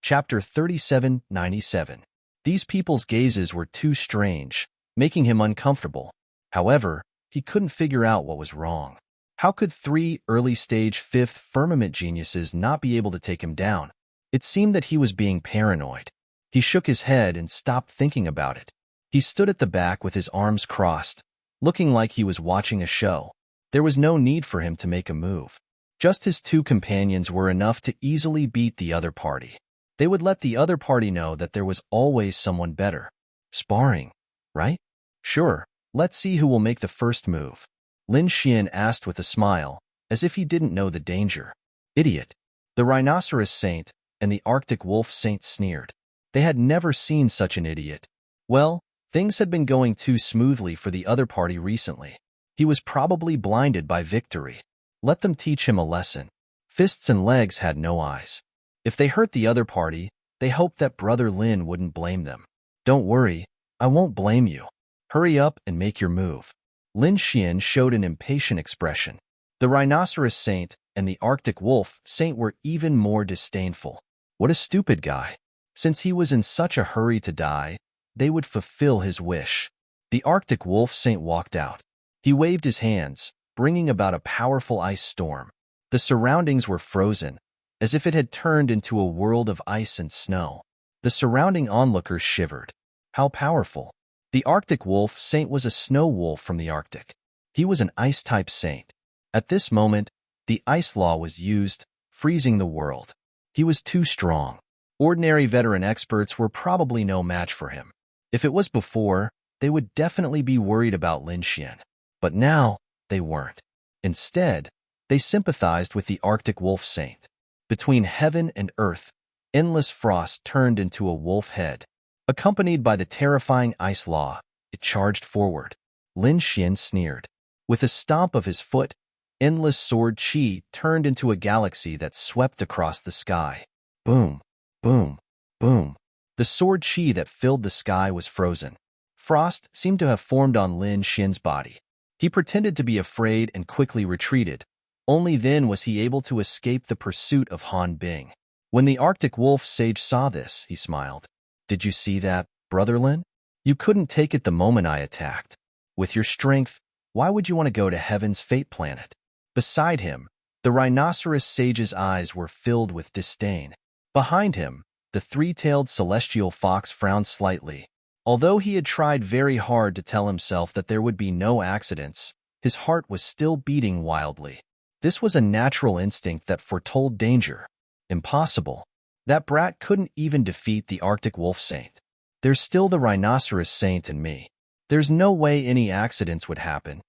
Chapter 3797. These people's gazes were too strange, making him uncomfortable. However, he couldn't figure out what was wrong. How could three early-stage fifth firmament geniuses not be able to take him down? It seemed that he was being paranoid. He shook his head and stopped thinking about it. He stood at the back with his arms crossed, looking like he was watching a show. There was no need for him to make a move. Just his two companions were enough to easily beat the other party. They would let the other party know that there was always someone better. Sparring, right? Sure, let's see who will make the first move. Lin Xian asked with a smile, as if he didn't know the danger. Idiot. The rhinoceros saint and the Arctic wolf saint sneered. They had never seen such an idiot. Well, things had been going too smoothly for the other party recently. He was probably blinded by victory. Let them teach him a lesson. Fists and legs had no eyes. If they hurt the other party, they hoped that Brother Lin wouldn't blame them. Don't worry, I won't blame you. Hurry up and make your move. Lin Xian showed an impatient expression. The rhinoceros saint and the Arctic wolf saint were even more disdainful. What a stupid guy. Since he was in such a hurry to die, they would fulfill his wish. The Arctic wolf saint walked out. He waved his hands, bringing about a powerful ice storm. The surroundings were frozen, as if it had turned into a world of ice and snow. The surrounding onlookers shivered. How powerful! The Arctic wolf saint was a snow wolf from the Arctic. He was an ice-type saint. At this moment, the ice law was used, freezing the world. He was too strong. Ordinary veteran experts were probably no match for him. If it was before, they would definitely be worried about Lin Xian. But now, they weren't. Instead, they sympathized with the Arctic wolf saint. Between heaven and earth, endless frost turned into a wolf head. Accompanied by the terrifying ice law, it charged forward. Lin Xian sneered. With a stomp of his foot, endless sword chi turned into a galaxy that swept across the sky. Boom, boom, boom. The sword chi that filled the sky was frozen. Frost seemed to have formed on Lin Xian's body. He pretended to be afraid and quickly retreated. Only then was he able to escape the pursuit of Han Bing. When the Arctic wolf sage saw this, he smiled. Did you see that, Brother Lin? You couldn't take it the moment I attacked. With your strength, why would you want to go to Heaven's fate planet? Beside him, the rhinoceros sage's eyes were filled with disdain. Behind him, the three-tailed celestial fox frowned slightly. Although he had tried very hard to tell himself that there would be no accidents, his heart was still beating wildly. This was a natural instinct that foretold danger. Impossible. That brat couldn't even defeat the Arctic wolf saint. There's still the rhinoceros saint in me. There's no way any accidents would happen.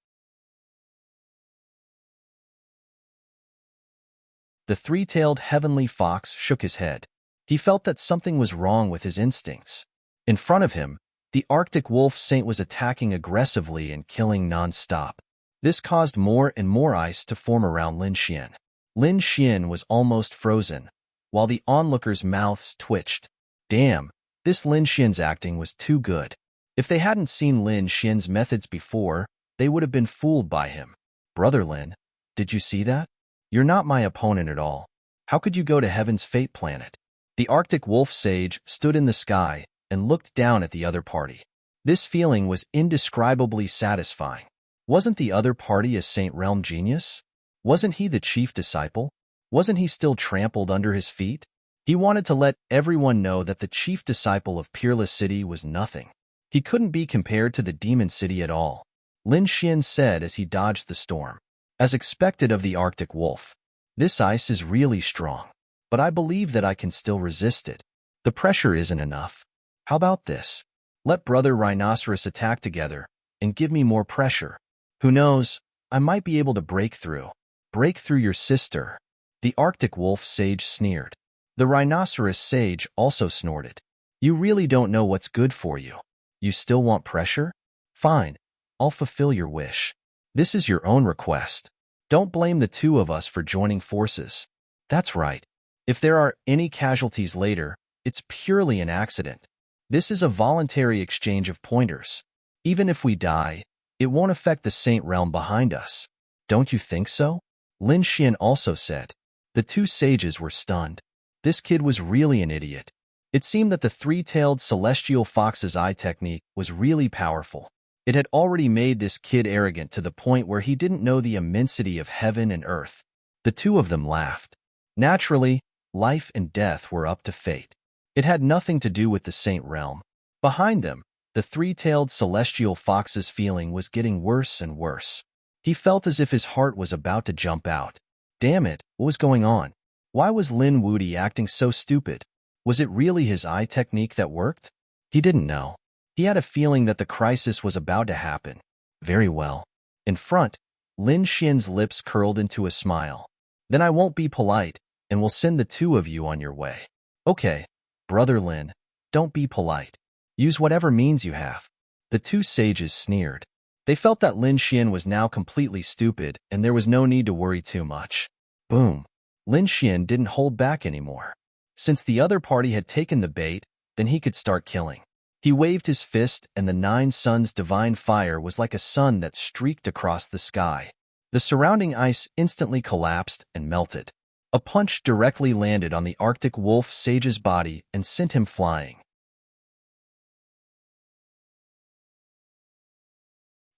The three-tailed heavenly fox shook his head. He felt that something was wrong with his instincts. In front of him, the Arctic wolf saint was attacking aggressively and killing non-stop. This caused more and more ice to form around Lin Xian. Lin Xian was almost frozen, while the onlookers' mouths twitched. Damn, this Lin Xian's acting was too good. If they hadn't seen Lin Xian's methods before, they would have been fooled by him. Brother Lin, did you see that? You're not my opponent at all. How could you go to Heaven's fate planet? The Arctic wolf sage stood in the sky and looked down at the other party. This feeling was indescribably satisfying. Wasn't the other party a Saint Realm genius? Wasn't he the chief disciple? Wasn't he still trampled under his feet? He wanted to let everyone know that the chief disciple of Peerless City was nothing. He couldn't be compared to the Demon City at all. Lin Xian said as he dodged the storm. As expected of the Arctic wolf, this ice is really strong, but I believe that I can still resist it. The pressure isn't enough. How about this? Let Brother Rhinoceros attack together and give me more pressure. Who knows, I might be able to break through. Break through your sister. The Arctic wolf sage sneered. The rhinoceros sage also snorted. You really don't know what's good for you. You still want pressure? Fine, I'll fulfill your wish. This is your own request. Don't blame the two of us for joining forces. That's right. If there are any casualties later, it's purely an accident. This is a voluntary exchange of pointers. Even if we die, it won't affect the Saint Realm behind us. Don't you think so? Lin Xian also said. The two sages were stunned. This kid was really an idiot. It seemed that the three-tailed celestial fox's eye technique was really powerful. It had already made this kid arrogant to the point where he didn't know the immensity of heaven and earth. The two of them laughed. Naturally, life and death were up to fate. It had nothing to do with the Saint Realm. Behind them, the three-tailed celestial fox's feeling was getting worse and worse. He felt as if his heart was about to jump out. Damn it, what was going on? Why was Lin Wudi acting so stupid? Was it really his eye technique that worked? He didn't know. He had a feeling that the crisis was about to happen. Very well. In front, Lin Xian's lips curled into a smile. Then I won't be polite, and will send the two of you on your way. Okay, Brother Lin, don't be polite. Use whatever means you have. The two sages sneered. They felt that Lin Xian was now completely stupid, and there was no need to worry too much. Boom. Lin Xian didn't hold back anymore. Since the other party had taken the bait, then he could start killing. He waved his fist, and the 9 suns' divine fire was like a sun that streaked across the sky. The surrounding ice instantly collapsed and melted. A punch directly landed on the Arctic wolf sage's body and sent him flying.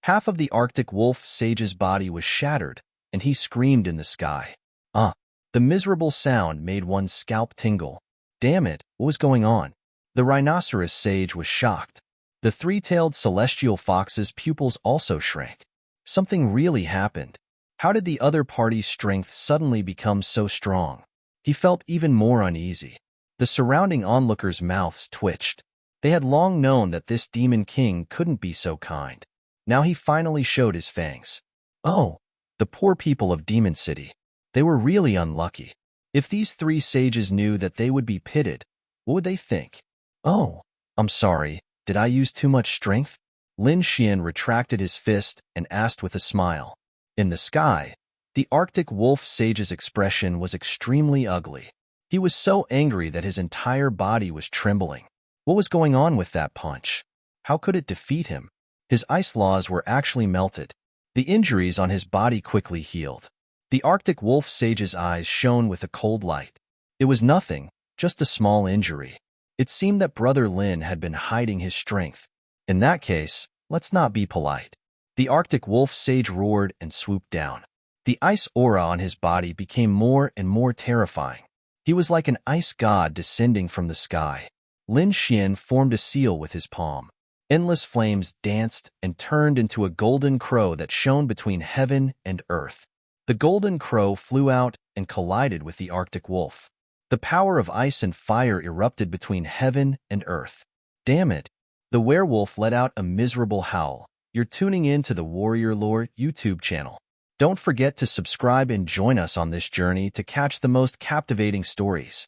Half of the Arctic wolf sage's body was shattered, and he screamed in the sky. The miserable sound made one's scalp tingle. Damn it, what was going on? The rhinoceros sage was shocked. The three-tailed celestial fox's pupils also shrank. Something really happened. How did the other party's strength suddenly become so strong? He felt even more uneasy. The surrounding onlookers' mouths twitched. They had long known that this demon king couldn't be so kind. Now he finally showed his fangs. Oh, the poor people of Demon City. They were really unlucky. If these 3 sages knew that they would be pitted, what would they think? Oh, I'm sorry, did I use too much strength? Lin Xian retracted his fist and asked with a smile. In the sky, the Arctic wolf sage's expression was extremely ugly. He was so angry that his entire body was trembling. What was going on with that punch? How could it defeat him? His ice laws were actually melted. The injuries on his body quickly healed. The Arctic wolf sage's eyes shone with a cold light. It was nothing, just a small injury. It seemed that Brother Lin had been hiding his strength. In that case, let's not be polite. The Arctic wolf sage roared and swooped down. The ice aura on his body became more and more terrifying. He was like an ice god descending from the sky. Lin Xian formed a seal with his palm. Endless flames danced and turned into a golden crow that shone between heaven and earth. The golden crow flew out and collided with the Arctic wolf. The power of ice and fire erupted between heaven and earth. Damn it! The werewolf let out a miserable howl. You're tuning in to the Warrior Lore YouTube channel. Don't forget to subscribe and join us on this journey to catch the most captivating stories.